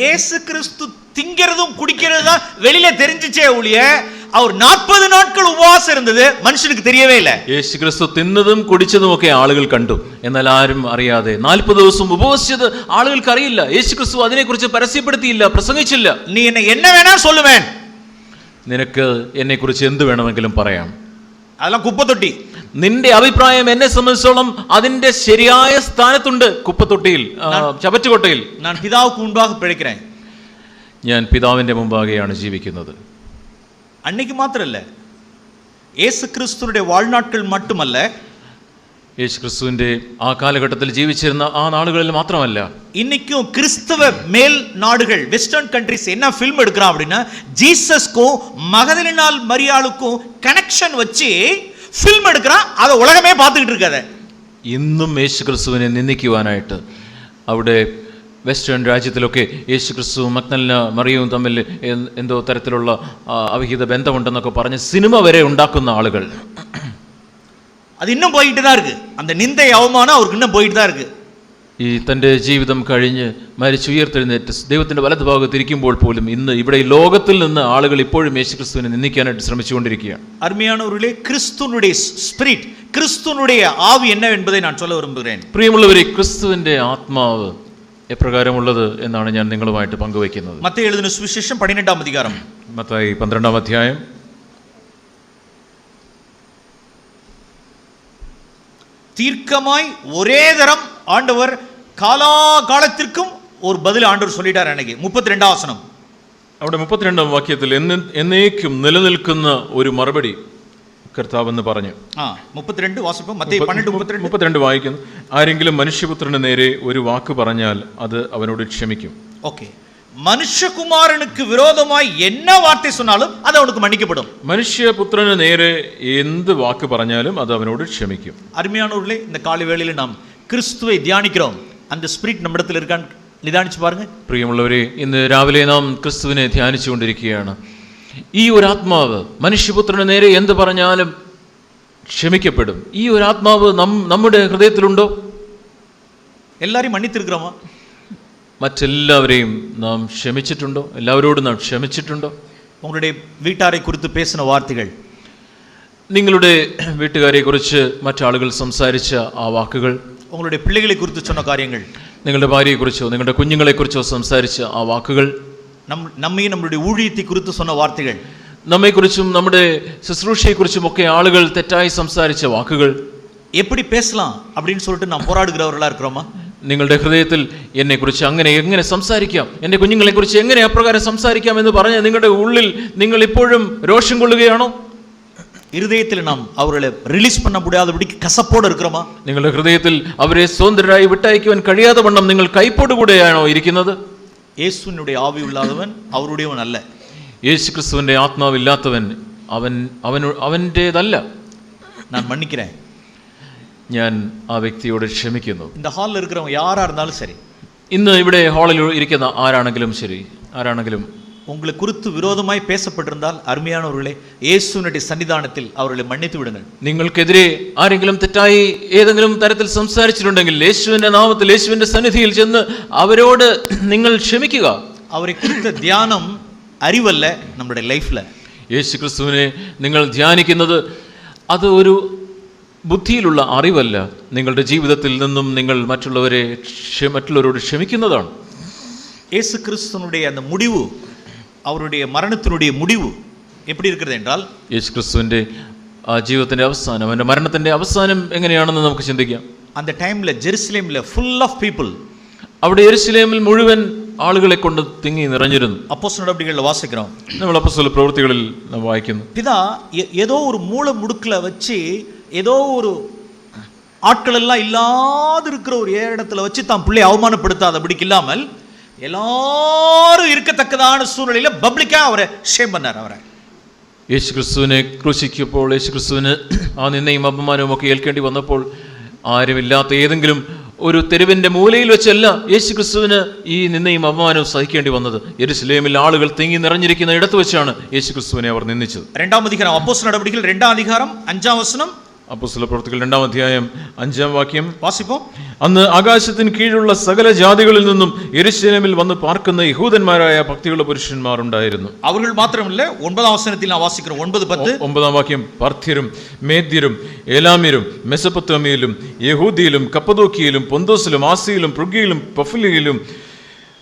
இயேசு கிறிஸ்து திங்கிறதும் குடிக்கிறதும் வெளியில தெரிஞ்சிச்சே ஒழிய அவர் 40 നാட்கள் ഉപവാസം ഇരുന്നത് മനുഷ്യർക്ക് தெரியவே இல்லை. യേശു ക്രിസ്തു തിന്നതും കുടിച്ചതും ഒക്കെ ആളുകൾ കണ്ടു, എന്നാൽ ആരും അറിയാതെ 40 ദിവസം ഉപവസിച്ചത് ആളുകൾക്ക് അറിയില്ല. യേശു ക്രിസ്തു അതിനെക്കുറിച്ച് പരസ്യപ്പെടുത്തിയില്ല, പ്രസംഗിച്ചില്ല. നീ என்ன வேணா சொல்லுவேൻ, നിനക്ക് എന്നെ കുറിച്ച് എന്ത് വേണമെങ്കിലും പറയാം, அதெல்லாம் குப்பை தொட்டி. നിന്റെ അഭിപ്രായം എന്നെ സംബന്ധിച്ചോളം അതിന്റെ ശരിയായ സ്ഥാനത്തുണ്ട്, കുപ്പത്തൊട്ടിയിൽ, ചവറ്റുകൊട്ടയിൽ. ഞാൻ പിതാവുക്ക് മുൻപാக പിഴக்கிறேன், ഞാൻ പിതാവിന്റെ മുമ്പാകെയാണ് ജീവിക്കുന്നത്. அன்னைக்கு மாத்திரம் இல்ல, இயேசு கிறிஸ்துவினுடைய வாழ்நாட்கள் மட்டுமல்ல, യേശു ക്രിസ്തുവിന്റെ ആ കാലഘട്ടത്തിൽ ജീവിച്ചിരുന്ന ആ നാളുകളിൽ മാത്രമല്ല, இன்னைக்கும் கிறிஸ்தவ மேல் நாடுகள் வெஸ்டர்ன் கண்ட்ரிஸ் என்ன ஃபில்ம் எடுக்கிறான் அப்படின்னா, ஜீசஸ்க்கும் மகதலினால் மரியாளுக்கும் கனெக்ஷன் வச்சு ஃபில்ம் எடுக்கிறான், அதை உலகமே பார்த்துக்கிட்டு இருக்காத. ഇന്നും യേശു ക്രിസ്തുവിനെ നിന്ദിക്കുവാനായിട്ട് അവിടെ വെസ്റ്റേൺ രാജ്യത്തിലൊക്കെ യേശു ക്രിസ്തുവും മഗ്ദലന മറിയവും തമ്മിൽ എന്തോ തരത്തിലുള്ള അവിഹിത ബന്ധമുണ്ടെന്നൊക്കെ പറഞ്ഞ് സിനിമ വരെ ഉണ്ടാക്കുന്ന ആളുകൾ, அது இன்னும் போயிட்டு தான் இருக்கு. அந்த நிந்தை அவமானம் அவருக்கு இன்னும் போயிட்டு தான் இருக்கு. ഈ തൻ്റെ ജീവിതം കഴിഞ്ഞ് മരിച്ചുയർത്തെഴുന്നേറ്റ് ദൈവത്തിൻ്റെ വലതുഭാഗത്ത് ഇരിക്കുമ്പോൾ പോലും ഇന്ന് ഇവിടെ ഈ ലോകത്തിൽ നിന്ന് ആളുകൾ ഇപ്പോഴും യേശുക്രിസ്തുവിനെ നിന്ദിക്കാനായിട്ട് ശ്രമിച്ചുകൊണ്ടിരിക്കുകയാണ്. அருமையானவர்களே, கிறிஸ்துவனுடைய ஸ்பிரிட், கிறிஸ்துவனுடைய ஆவி என்ன என்பதை நான் சொல்ல விரும்புகிறேன். പ്രിയമുള്ളവരെ, ക്രിസ്തുവിൻ്റെ ആത്മാവ് എപ്രകാരമുള്ളത് എന്നാണ് ഞാൻ നിങ്ങളുമായിട്ട് പങ്കുവയ്ക്കുന്നത്. மத்தேயு எழுதின சுவிசேஷம் 12ஆம் அதிகாரம். മത്തായി 12-ാം അധ്യായം. தீர்க்கமாய் ஒரே தரம் ஆண்டவர் காலா காலத்திற்கும் ஒரு பதில் ஆண்டவர் சொல்லிட்டார். அன்னைக்கு 32ஆம் வசனம். അവിടെ 32-ാം വാക്യത്തിൽ എന്നേക്കും നിലനിൽക്കുന്ന ഒരു മറുപടി കർത്താവെന്ന് പറഞ്ഞു. 32 വാസിപ്പം. മത്തായി 12:32 വായിക്കുന്നു. ആരെങ്കിലും മനുഷ്യപുത്രന് നേരെ ഒരു വാക്ക് പറഞ്ഞാൽ അത് അവനോട് ക്ഷമിക്കും. ഓക്കെ, മനുഷ്യകുമാരനുക്ക് വിരോധമായി എന്നാ വാർത്ത சொன்னாலும் അത് അവனுக்கு മன்னிக்கப்படும். മനുഷ്യപുത്രന് നേരെ എന്ത് വാക്ക് പറഞ്ഞാലും അത് അവനോട് ക്ഷമിക്കും. அருமையானவர்களே, இந்த காலை வேளையில நாம் கிறிஸ்துவை தியானிக்கிறோம். அந்த ஸ்பிரிட் நம்மிடத்தில் இருக்கான்னு நிதானிச்சு பாருங்க. പ്രിയമുള്ളവരെ, ഇന്ന് രാവിലെ നാം ക്രിസ്തുവിനെ ധ്യാനിച്ചുകൊണ്ടിരിക്കുകയാണ്. ഈ ഒരു ആത്മാവ് മനുഷ്യപുത്രന് നേരെ എന്ത് പറഞ്ഞാലും ക്ഷമിക്കപ്പെടും. ഈ ഒരു ആത്മാവ് നമ്മുടെ ഹൃദയത്തിലുണ്ടോ? എല്ലാവരെയും മன்னித்திருக்கிறோமா? മറ്റെല്ലാവരെയും നാം ക്ഷമിച്ചിട്ടുണ്ടോ? എല്ലാവരോടും നാം ക്ഷമിച്ചിട്ടുണ്ടോ? உங்களுடைய வீட்டாரை குறித்து பேசின வார்த்தைகள், നിങ്ങളുടെ വീട്ടുകാരെ കുറിച്ച് മറ്റാളുകൾ സംസാരിച്ച ആ വാക്കുകൾ, உங்களுடைய பிள்ளைகளை குறித்து சொன்ன காரியங்கள், നിങ്ങളുടെ ഭാര്യയെക്കുറിച്ചോ നിങ്ങളുടെ കുഞ്ഞുങ്ങളെക്കുറിച്ചോ സംസാരിച്ച ആ വാക്കുകൾ, നമ്മയും நம்முடைய ஊழியத்தை குறித்து சொன்ன வார்த்தைகள், നമ്മെക്കുറിച്ചും നമ്മുടെ ശുശ്രൂഷയെക്കുറിച്ചും ഒക്കെ ആളുകൾ തെറ്റായി സംസാരിച്ച വാക്കുകൾ, எப்படி பேசலாம் அப்படின்னு சொல்லிட்டு நாம் போராடுகிறவர்களா இருக்கிறோமா? നിങ്ങളുടെ ഹൃദയത്തിൽ എന്നെക്കുറിച്ച് എങ്ങനെ സംസാരിക്കാം, എൻ്റെ കുഞ്ഞുങ്ങളെക്കുറിച്ച് എങ്ങനെ അപ്രകാരം സംസാരിക്കാം എന്ന് പറഞ്ഞ് നിങ്ങളുടെ ഉള്ളിൽ നിങ്ങൾ ഇപ്പോഴും രോഷം കൊള്ളുകയാണോ? ഹൃദയത്തിൽ നാം അവരെ റിലീസ് பண்ண முடியாதபடிக்கு കസപ്പോടെ இருக்கிறோமா? നിങ്ങളുടെ ഹൃദയത്തിൽ അവരെ സ്വതന്ത്രരായി വിട്ടയക്കുവാൻ കഴിയാതെ വണ്ണം നിങ്ങൾ കൈപ്പോടുകൂടെയാണോ ഇരിക്കുന്നത്? യേശുവിനുடைய ആവി ഇല്ലാത്തവൻ അവരുடையവൻ അല്ല. യേശു ക്രിസ്തുവിന്റെ ആത്മാവില്ലാത്തവൻ അവൻ്റേതല്ല. ഞാൻ മன்னிக்கிறேன். ഞാൻ ആ വ്യക്തിയോട് ക്ഷമിക്കുന്നു. இந்த ஹால்ல இருக்கிறவங்க யாரா இருந்தாலும் சரி, ഇന്ന് ഇവിടെ ഹാളിൽ ഇരിക്കുന്ന ആരാണെങ്കിലും ശരി, ആരാണെങ്കിലും உங்களை குறித்து விரோதமாய் பேசப்பட்டிருந்தால் அருமையானவர்களே, இயேசுவினுடைய சன்னிதானத்தில் அவர்களை மன்னித்து விடுங்கள். നിങ്ങൾക്കെതിരെ ആരെങ്കിലും തെറ്റായി ഏതെങ്കിലും തരത്തിൽ സംസാരിച്ചിട്ടുണ്ടെങ്കിൽ യേശുവിന്റെ നാമത്തിൽ യേശുവിന്റെ സന്നിധിയിൽ ചെന്ന് അവരോട് നിങ്ങൾ ക്ഷമിക്കുക. അവരെ குறித்த தியானம் அறிவல்ல, നമ്മുടെ ലൈഫിൽ യേശു ക്രിസ്തുവിനെ നിങ്ങൾ ധ്യാനിക്കുന്നത് അത് ഒരു ബുദ്ധിയിലുള്ള അറിവല്ല, നിങ്ങളുടെ ജീവിതത്തിൽ നിന്നും നിങ്ങൾ മറ്റുള്ളവരോട് ക്ഷമിക്കുന്നതാണ്. യേശു ക്രിസ്തുവിനുடைய அந்த முடிவு, அவருடைய மரணத்தினுடைய முடிவு எப்படி இருக்கிறது என்றால், യേശു ക്രിസ്തുവിന്റെ ആ ജീവിതത്തിന്റെ അവസാനം, അവന്റെ മരണത്തിന്റെ അവസാനം എങ്ങനെയാണെന്ന് നമുക്ക് ചിന്തിക്കാം. அந்த டைம்ல ஜெருசலேம்ல full of people, അവിടെ യെരുശലേമിൽ മുഴുവൻ ആളുകളെ കൊണ്ട് തിങ്ങി നിറഞ്ഞിരുന്നു. அப்போஸ்தலர் நடவடிக்கைகளில் வாசிக்கிறோம். നമ്മൾ അപ്പോസ്തല പ്രവൃത്തികളിൽ നാം വായിക്കുന്നു. பிதா ஏதோ ஒரு மூல முடுக்குல வச்சு ஏதோ ஒரு ஆட்கள் எல்லாம் இல்லாத இருக்கிற ஒரு இடத்துல வச்சு தான் பிள்ளை அவமானப்படுத்தாதபடிக்கு இல்லாமல் எல்லாரும் இருக்கத்தக்கதான சூழ்நிலையில பப்ளிக்கா அவரை ஷேம் பண்ணார். அவரை യേശു ക്രിസ്തുവിനെ ക്രൂശിക്കപ്പോൾ യേശു ക്രിസ്തുവിന് ആ നിന്ദയും അപമാനവും ഒക്കെ ഏൽക്കേണ്ടി വന്നപ്പോൾ ആരുമില്ലാത്ത ഏതെങ്കിലും ഒരു തെരുവിന്റെ മൂലയിൽ വെച്ചല്ല യേശു ക്രിസ്തുവിന് ഈ നിന്ദയും അപമാനവും സഹിക്കേണ്ടി വന്നത്. യെരുശലേമിൽ ആളുകൾ തിങ്ങി നിറഞ്ഞിരിക്കുന്ന ഇടത്ത് വെച്ചാണ് യേശു ക്രിസ്തുവിനെ അവർ നിന്ദിച്ചത്. 2-ാം അധികാരം, അപ്പോസ്തല നടപടികൾ 2-ാം അധികാരം 5-ാം വചനം. അപ്പോസ്തല പ്രവൃത്തികൾ 2-ാം അധ്യായം 5-ാം വാക്യം വാസിപ്പോ. അന്ന് ആകാശത്തിന് കീഴിലുള്ള സകല ജാതികളിൽ നിന്നും യെരുശലേമിൽ വന്ന് പാർക്കുന്ന യഹൂദന്മാരായ ഭക്തിയുള്ള പുരുഷന്മാർ ഉണ്ടായിരുന്നു. അവர்கள் മാത്രമല്ല, 9-ാം വചനത്തിൽ നാം വാസിക്കുന്നു. 9:10. 9-ാം വാക്യം. പർഥ്യരും മേദ്യരും ഏലാമ്യരും മെസൊപ്പൊത്താമ്യയിലും യഹൂദിയിലും കപ്പദോക്കിയയിലും പൊന്തോസിലും ആസിയയിലും ഫ്രുഗിയിലും പഫ്ലിയിലും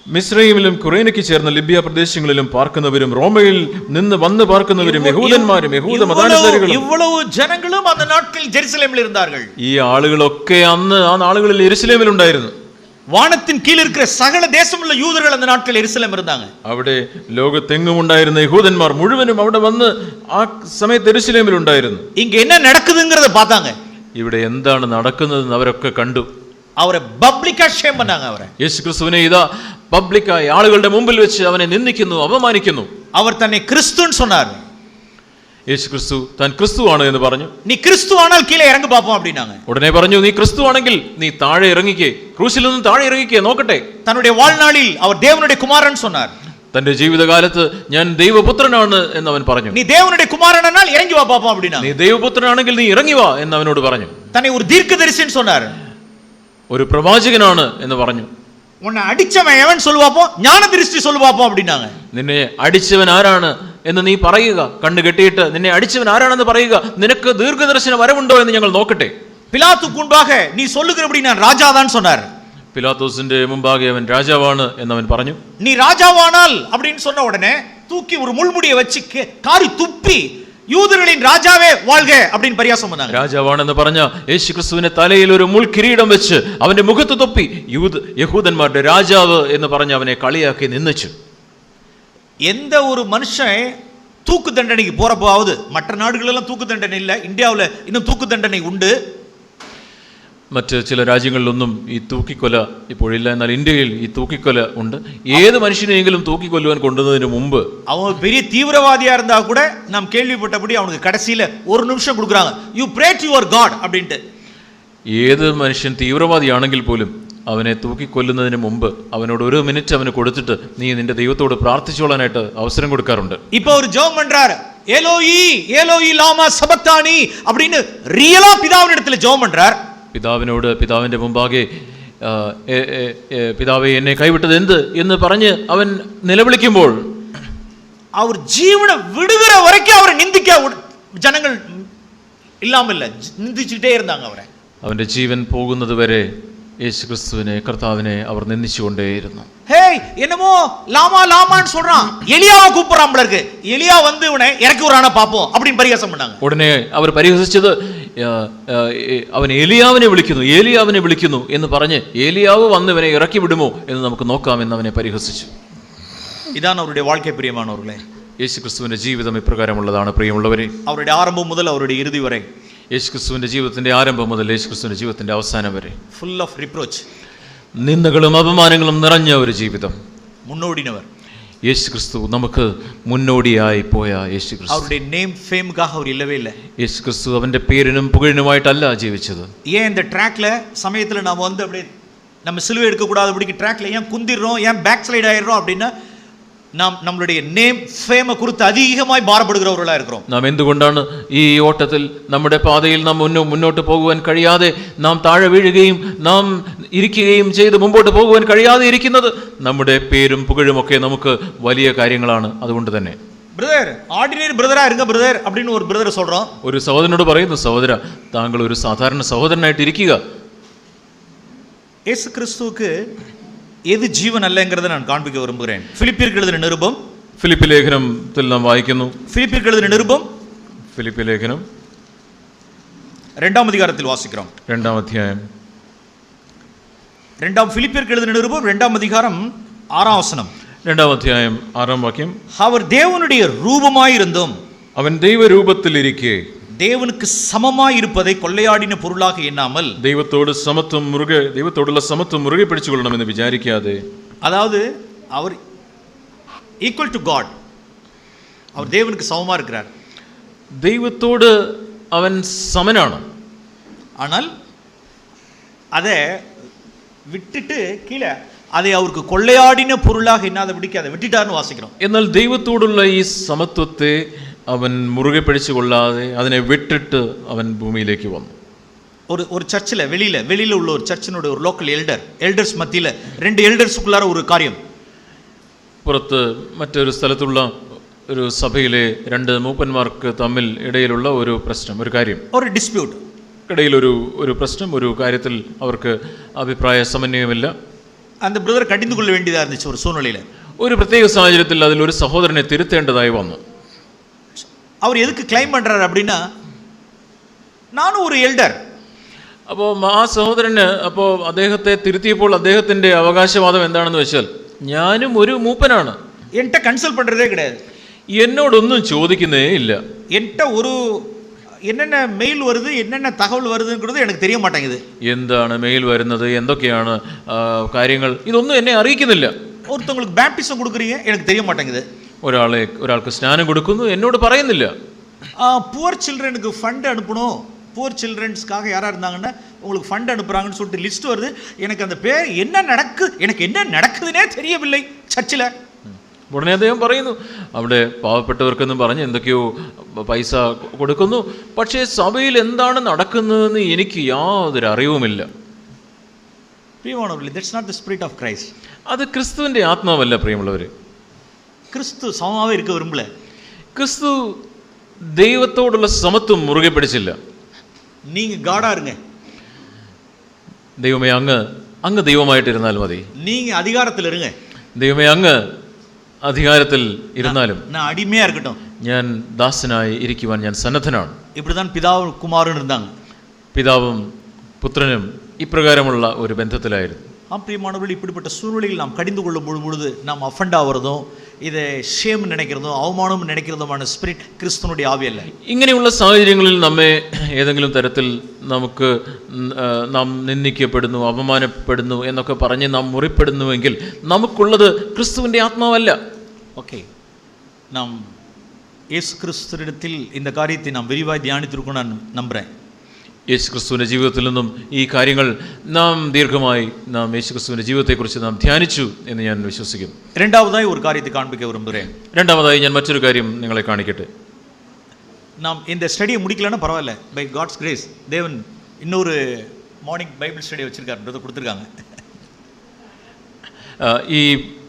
മിസ്രയീമിലും കുറേനയ്ക്ക് ചേർന്ന ലിബിയ പ്രദേശങ്ങളിലും പാർക്കുന്നവരും റോമയിൽ നിന്ന് വന്ന് പാർക്കുന്നവരും യഹൂദന്മാരും യഹൂദ മതാനുസാരികളും ഇவ்வளவு ജനങ്ങളും அந்த நாட்களில் ஜெருசலேமில் இருந்தார்கள். ഈ ആളുകളൊക്കെ അന്ന് ആ നാളുകളിൽ യെരുശലേമിൽ ഉണ്ടായിരുന്നു. வானத்தின் கீழ் இருக்கிற சகல தேசமுள்ள யூதர்கள் அந்த நாட்களில் எருசலேம் இருந்தாங்க. അവിടെ ലോകത്തെങ്ങും ഉണ്ടായിരുന്ന യഹൂദന്മാർ മുഴുവനും അവിടെ വന്ന് ആ സമയത്ത് യെരുശലേമിൽ ഉണ്ടായിരുന്നു. இங்க என்ன நடக்குதுங்கறத பார்த்தாங்க. ഇവിടെ എന്താണ് നടക്കുന്നതെന്ന് അവരൊക്കെ കണ്ടു. അവരെ പബ്ലിക്കാ ഷേം பண்ணாங்க. അവരെ യേശു ക്രിസ്തുവിനെ ഇതാ പബ്ലിക്കായി ആളുകളുടെ മുമ്പിൽ വെച്ച് അവനെ നിന്ദിക്കുന്നു, അപമാനിക്കുന്നു. അവർ തന്നെ ക്രിസ്തുன்னு சொன்னார். യേശു ക്രിസ്തു താൻ ക്രിസ്തുവാണ് എന്ന് പറഞ്ഞു. നീ ക്രിസ്തുവാണെങ്കിൽ കീഴേ ഇറങ്ങി പാപ്പം அப்படினாங்க. ഉടനെ പറഞ്ഞു, നീ ക്രിസ്തുവാണെങ്കിൽ നീ താഴെ ഇറങ്ങിക്കേ, ക്രൂശിൽ നിന്ന് താഴെ ഇറങ്ങിക്കേ, നോക്കട്ടെ. തன்னுடைய வாழ்நாளில் அவர் தேவனுடைய குமாரன் சொன்னார். തന്റെ ജീവിതകാലത്ത് ഞാൻ ദൈവപുത്രനാണ് എന്ന് അവൻ പറഞ്ഞു. നീ தேவனுடைய குமாரனால் இறங்கி வா பாப்போம் அப்படினா. നീ ദൈവപുത്രനാണെങ്കിൽ നീ ഇറങ്ങി വാ എന്ന് അവനോട് പറഞ്ഞു. തന്നെ ഒരു தீர்க்கதரிசின்னு சொன்னார். ഒരു പ്രവാചകനാണ് എന്ന് പറഞ്ഞു. உன்னை அடிச்சவன் எவன் சொல்லு பாப்போம், ஞான திருஷ்டி சொல்லு பாப்போம் அப்படின்னாங்க. നിന്നെ അടിച്ചവൻ ആരാണ് എന്ന് നീ പറയുക, കണ്ണു കെട്ടിയിട്ട് നിന്നെ അടിച്ചവൻ ആരാണെന്ന് പറയുക, നിനക്ക് ദീർഘദർശന വരവുണ്ടോ എന്ന് ഞങ്ങൾ നോക്കട്ടെ. பிலாத்துக்கு முன்பாக நீ சொல்லுகிறபடி நான் ராஜாதான் சொன்னார். പിലാത്തോസിന്റെ മുമ്പാകെ അവൻ രാജാവാണ് എന്നവൻ പറഞ്ഞു. நீ ராஜாவானால் அப்படின்னு சொன்ன உடனே தூக்கி ஒரு முள்முடியை வச்சு காரி துப்பி യൂദർகளின் രാജാവേ വാഴ്ക அப்படின்னு പരിഹാസം பண்ணாங்க. രാജാവാണെന്ന് പറഞ്ഞ യേശുക്രിസ്തുവിന്റെ തലയിൽ ഒരു മുൾ കിരീടം വെച്ച് അവന്റെ മുഖത്ത് തൊപ്പി യഹൂദന്മാരുടെ രാജാവ് എന്ന് പറഞ്ഞ് അവനെ കളിയാക്കി നിന്ദിച്ചു. எந்த ஒரு மனுஷன் தூக்கு தண்டனைக்கு போறப்பாவது, மற்ற நாடுகளெல்லாம் தூக்கு தண்டனை இல்லை, இந்தியாவில் இன்னும் தூக்கு தண்டனை உண்டு. മറ്റ് ചില രാജ്യങ്ങളിലൊന്നും ഈ തൂക്കിക്കൊല ഇപ്പോഴില്ല, എന്നാൽ ഇന്ത്യയിൽ ഈ തൂക്കിക്കൊല ഉണ്ട്. ഏത് മനുഷ്യനെയെങ്കിലും തൂക്കിക്കൊല്ലുവാൻ കൊണ്ടുവന്നതിന് മുമ്പ് அவன் பெரிய தீவிரவாதியா இருந்தா கூட நாம் கேள்விப்பட்டபடி அவனுக்கு கடைசியில ஒரு நிமிஷம் கொடுக்குறாங்க, you pray to your God அப்படின்ட்டு. ഏത് മനുഷ്യൻ തീവ്രവാദിയാണെങ്കിൽ പോലും അവനെ തൂക്കിക്കൊല്ലുന്നതിന് മുമ്പ് അവനോട് ഒരു മിനിറ്റ് അവന് കൊടുത്തിട്ട് നീ നിന്റെ ദൈവത്തോട് പ്രാർത്ഥിച്ചോളാനായിട്ട് അവസരം കൊടുക്കാറുണ്ട്. இப்போ ஒரு ஜெபம் பண்றாரு, ஏலோயி ஏலோயி லாமா சபக்தானி அப்படின்னு ரியலா பிதாவின் இடத்துல ஜெபம் பண்றார். പിതാവിനോട് പിതാവിന്റെ മുമ്പാകെ പിതാവെ എന്നെ കൈവിട്ടത് എന്ത് എന്ന് പറഞ്ഞ് അവൻ നിലവിളിക്കുമ്പോൾ அவர் ஜீவனை விடுகிற வரைக்கும் அவரை நிந்திக்க ஜனங்கள் இல்லாம இல்ல, நிந்திச்சுட்டே இருந்தாங்க அவரை. അവന്റെ ജീവൻ പോകുന്നത് വരെ യേശുക്രിസ്തുവിനെ കർത്താവിനെ അവർ നിന്ദിച്ചുകൊണ്ടേയിരുന്നു. ஹேய் என்னமோ லாமா லாமான்னு சொல்றான், எலியாவை கூப்பிடுறான் போல இருக்கு, எலியா வந்து இவனை இறக்கி விடுறானா பாப்போம் அப்படின்னு பரிகாசம் பண்ணாங்க. ഉടനെ അവർ പരിഹസിച്ചത് അവൻ ഏലിയാവിനെ വിളിക്കുന്നു എന്ന് പറഞ്ഞ് ഏലിയാവ് വന്ന് ഇവനെ ഇറക്കി വിടുമോ എന്ന് നമുക്ക് നോക്കാമെന്ന് അവനെ പരിഹസിച്ചു. ഇതാണ് അവരുടെ வாழ்க்கை பிரியமானவர்களே. യേശുക്രിസ്തുവിന്റെ ജീവിതം ഇപ്രകാരമുള്ളതാണ് പ്രിയമുള്ളവരെ. അവരുടെ ആരംഭം മുതൽ അവരുടെ ഇറുതി വരെ, യേശുക്രിസ്തുവിന്റെ ജീവിതത്തിന്റെ ആരംഭം മുതൽ യേശുക്രിസ്തുവിന്റെ ജീവിതത്തിന്റെ അവസാനം വരെ ഫുൾ ഓഫ് റിപ്രോച്ച്, നിന്ദകളും അപമാനങ്ങളും നിറഞ്ഞ ഒരു ജീവിതം. മുന്നോടിനവർ യേശുക്രിസ്തു നമുക്ക് മുന്നോടിയായി പോയ യേശുക്രിസ്തു. അവരുടെ നെയിം ഫേമുக்காக அவர் இல்லவே இல்லை. യേശുക്രിസ്തു അവന്റെ പേരിനും പുകഴിനുമായിട്ടല്ല ജീവിച്ചത്. ஏன் இந்த ட்ராக்ல சமயத்துல நாம வந்து அப்படியே நம்ம சிலுவை எடுக்க கூடாது, அப்படிக்கு ட்ராக்ல ஏன் குந்திடுறோம், ஏன் பேக் ஸ்லைட் ஆயிடுறோம் அப்படின்னா நாம் நம்மளுடைய நேம் ஃபேமை குறித்து அதிகமாய் பாரப்படுகிறவர்களா இருக்கிறோம். നാം എന്തുകൊണ്ടാണ് ഈ ഓട്ടത്തിൽ നമ്മുടെ പാതയിൽ നാം മുന്നോട്ട് പോകുവാൻ കഴിയാതെ നാം താഴെ വീഴുകയും നാം ഇരിക്കുകയും ചെയ്ത് മുമ്പോട്ട് പോകുവാൻ കഴിയാതെ ഇരിക്കുന്നത്? നമ്മുടെ പേരും പുകഴുമൊക്കെ നമുക്ക് വലിയ കാര്യങ്ങളാണ്. അതുകൊണ്ട് തന്നെ பிரதர் ஆர்டினரி பிரதரா இருங்க பிரதர் அப்படின்னு ஒரு பிரதர் சொல்றோம். ഒരു സഹോദരനോട് പറയുന്നു, സഹോദര താങ്കൾ ഒരു സാധാരണ സഹോദരനായിട്ട് ഇരിക്കുക. இயேசு கிறிஸ்துவுக்கு எது ஜீவன் அல்லங்கிறத நான் காண்பிக்க விரும்புகிறேன். பிலிப்பியருக்கு எழுதின நிருபம், ഫിലിപ്പി ലേഖനത്തിൽ നാം വായിക്കുന്നു. பிலிப்பியருக்கு எழுதின நிருபம் ഫിലിപ്പി ലേഖനം 2-ാം அதிகாரத்தில் வாசிக்கிறோம். 2-ാം അധ്യായം, பிலிப்பியருக்கு எழுதின நிருபம் 2-ாம் அதிகாரம் 6-ாம் வசனம். 2-ാം അധ്യായം 6-ാം വാക്യം. அவர் தேவனுடைய ரூபமாயிருந்தும் അവൻ ദൈവരൂപത്തിലിരിക്കെ தேவனுக்கு சமமாய் இருப்பதை கொள்ளையாடின பொருளாக எண்ணாமல், ദൈവത്തോടുള്ള സമത്വം മുറുകെ പിടിച്ചുകൊള്ളണമെന്ന് വിചാരിക്കാതെ, அதாவது அவர் ஈக்குவல் டு காட், அவர் தேவனுக்கு சமமா இருக்கிறார். ദൈവത്തോട് അവൻ സമനാണ്. ஆனால் அதை விட்டுட்டு கீழே அதை அவருக்கு கொள்ளையாடின பொருளாக எண்ணாதபடிக்கு அதை விட்டுட்டார்னு வாசிக்கிறோம். എന്നാൽ ദൈവത്തോടുള്ള ഈ സമത്വത്തെ അവൻ മുറുകെ പിടിച്ചുകൊള്ളാതെ അതിനെ വിട്ടിട്ട് അവൻ ഭൂമിയിലേക്ക് വന്നു. ஒரு சர்ச்சில் வெளியில உள்ள ஒரு சர்ச்சினோட ஒரு லோக்கல் எல்டர்ஸ் மத்தியில் 2 எல்டர்ஸுக்குள்ளார ஒரு காரியம். പുറത്ത് മറ്റൊരു സ്ഥലത്തുള്ള ഒരു സഭയിലെ 2 മൂപ്പന്മാർക്ക് തമ്മിൽ ഇടയിലുള്ള ഒരു പ്രശ്നം, ഒരു കാര്യം, ഒരു ഡിസ്പ്യൂട്ട്, ഇടയിൽ ഒരു പ്രശ്നം, ഒരു കാര്യത്തിൽ അവർക്ക് അഭിപ്രായ സമന്വയമില്ല. அந்த பிரதர் கடிந்து கொள்ள வேண்டியதா இருந்துச்சு ஒரு சூழ்நிலையில. ഒരു പ്രത്യേക സാഹചര്യത്തിൽ അതിൽ ഒരു സഹോദരനെ തിരുത്തേണ്ടതായി വന്നു. அவர் எதுக்கு ക്ലെയിം பண்றாரு அப்படின்னா, நானும் ஒரு எல்டர். അപ്പോൾ ആ സഹോദരന് അപ്പോൾ അദ്ദേഹത്തെ തിരുത്തിയപ്പോൾ അദ്ദേഹത്തിന്റെ അവകാശവാദം എന്താണെന്ന് വെച്ചാൽ, ഞാനും ഒരു മൂപ്പനാണ്, என்கிட்ட கன்சல்ட் பண்றதே கிடையாது, എന്നോടൊന്നും ചോദിക്കുന്നേ ഇല്ല, என்கிட்ட ஒரு என்னென்ன மெயில் வருது என்னென்ன தகவல் வருதுங்கிறது எனக்கு தெரிய மாட்டேங்குது, എന്താണ് മെയിൽ വരുന്നത്, എന്തൊക്കെയാണ് കാര്യങ്ങൾ, ഇതൊന്നും എന്നെ അറിയിക്കുന്നില്ല. ஒருத்தவங்களுக்கு பேப்டிசம் கொடுக்குறீங்க, எனக்கு தெரிய மாட்டேங்குது. ഒരാൾക്ക് സ്നാനം കൊടുക്കുന്നു, എന്നോട് പറയുന്നില്ല. புவர் சில்ட்ரனுக்கு ஃபண்ட் அனுப்பணும், புவர் சில்ட்ரன்ஸ்க்காக யாராக இருந்தாங்கன்னா உங்களுக்கு ஃபண்ட் அனுப்புகிறாங்கன்னு சொல்லிட்டு லிஸ்ட் வருது, எனக்கு அந்த பேர் எனக்கு என்ன நடக்குதுன்னே தெரியவில்லை சர்ச்சில். ഉടനെ അദ്ദേഹം പറയുന്നു, അവിടെ പാവപ്പെട്ടവർക്കെന്നും പറഞ്ഞ് എന്തൊക്കെയോ പൈസ കൊടുക്കുന്നു, പക്ഷേ സഭയിൽ എന്താണ് നടക്കുന്നതെന്ന് എനിക്ക് യാതൊരു അറിവുമില്ല. പ്രിയമാണവர்களே, that's not the spirit of Christ. അത് ക്രിസ്തുവിൻ്റെ ആത്മാവല്ല പ്രിയമുള്ളവർ. ക്രിസ്തു സമമാവേ இருக்க விரும்பல. ക്രിസ്തു ദൈവത്തോടുള്ള സമത്വം മുറുകെ പിടിച്ചില്ല. நீங்க காடா இருங்க, ദൈവമേ അങ്ങ് ദൈവമായിട്ടിരുന്നാൽ മതി, நீங்க அதிகாரத்தில் இருங்க, ദൈവമേ അങ്ങ് അധികാരത്തിൽ ഇരുന്നാലും நான் அடிமையா இருக்கட்டும், ഞാൻ ദാസനായി ഇരിക്കുവാൻ ഞാൻ സന്നദ്ധനാണ്. இப்படிதான் பிதாவும் குமாரனும் இருந்தாங்க. പിതാവും പുത്രനും ഇപ്രകാരമുള്ള ഒരു ബന്ധത്തിലായിരുന്നു. பிரியமானவர்கள், இப்படிப்பட்ட சூழ்நிலையில் நாம் கடிந்து கொள்ளும் பொழுது நாம் அஃபண்ட் ஆகிறதும் இதை ஷேம் நினைக்கிறதும் அவமானம் நினைக்கிறதுமான ஸ்பிரிட் கிறிஸ்துவனுடைய ஆவி அல்ல. ഇങ്ങനെയുള്ള സാഹചര്യങ്ങളിൽ നമ്മെ ഏതെങ്കിലും തരത്തിൽ നമുക്ക് നാം നിന്ദിക്കപ്പെടുന്നു, അപമാനപ്പെടുന്നു എന്നൊക്കെ പറഞ്ഞ് നാം മുറിപ്പെടുന്നുവെങ്കിൽ നമുക്കുള്ളത് ക്രിസ്തുവിൻ്റെ ആത്മാവല്ല. ஓகே, நாம் இயேசு கிறிஸ்துவிடத்தில் இந்த காரியத்தை நாம் விரிவாய் தியானித்திருக்கோம் நான் நம்புகிறேன். യേശു ക്രിസ്തുവിൻ്റെ ജീവിതത്തിൽ നിന്നും ഈ കാര്യങ്ങൾ നാം ദീർഘമായി യേശു ക്രിസ്തുവിൻ്റെ ജീവിതത്തെക്കുറിച്ച് നാം ധ്യാനിച്ചു എന്ന് ഞാൻ വിശ്വസിക്കുന്നു. இரண்டாவதாய் ஒரு காரியத்தை காண்பிக்க விரும்புகிறேன். രണ്ടാമതായി ഞാൻ മറ്റൊരു കാര്യം നിങ്ങളെ കാണിക്കട്ടെ. நாம் இந்த ஸ்டடியை முடிக்கலன்னா பரவாயில்ல, பை காட்ஸ் கிரேஸ் தேவன் இன்னொரு மார்னிங் பைபிள் ஸ்டடி வச்சுருக்காருன்றதை கொடுத்துருக்காங்க.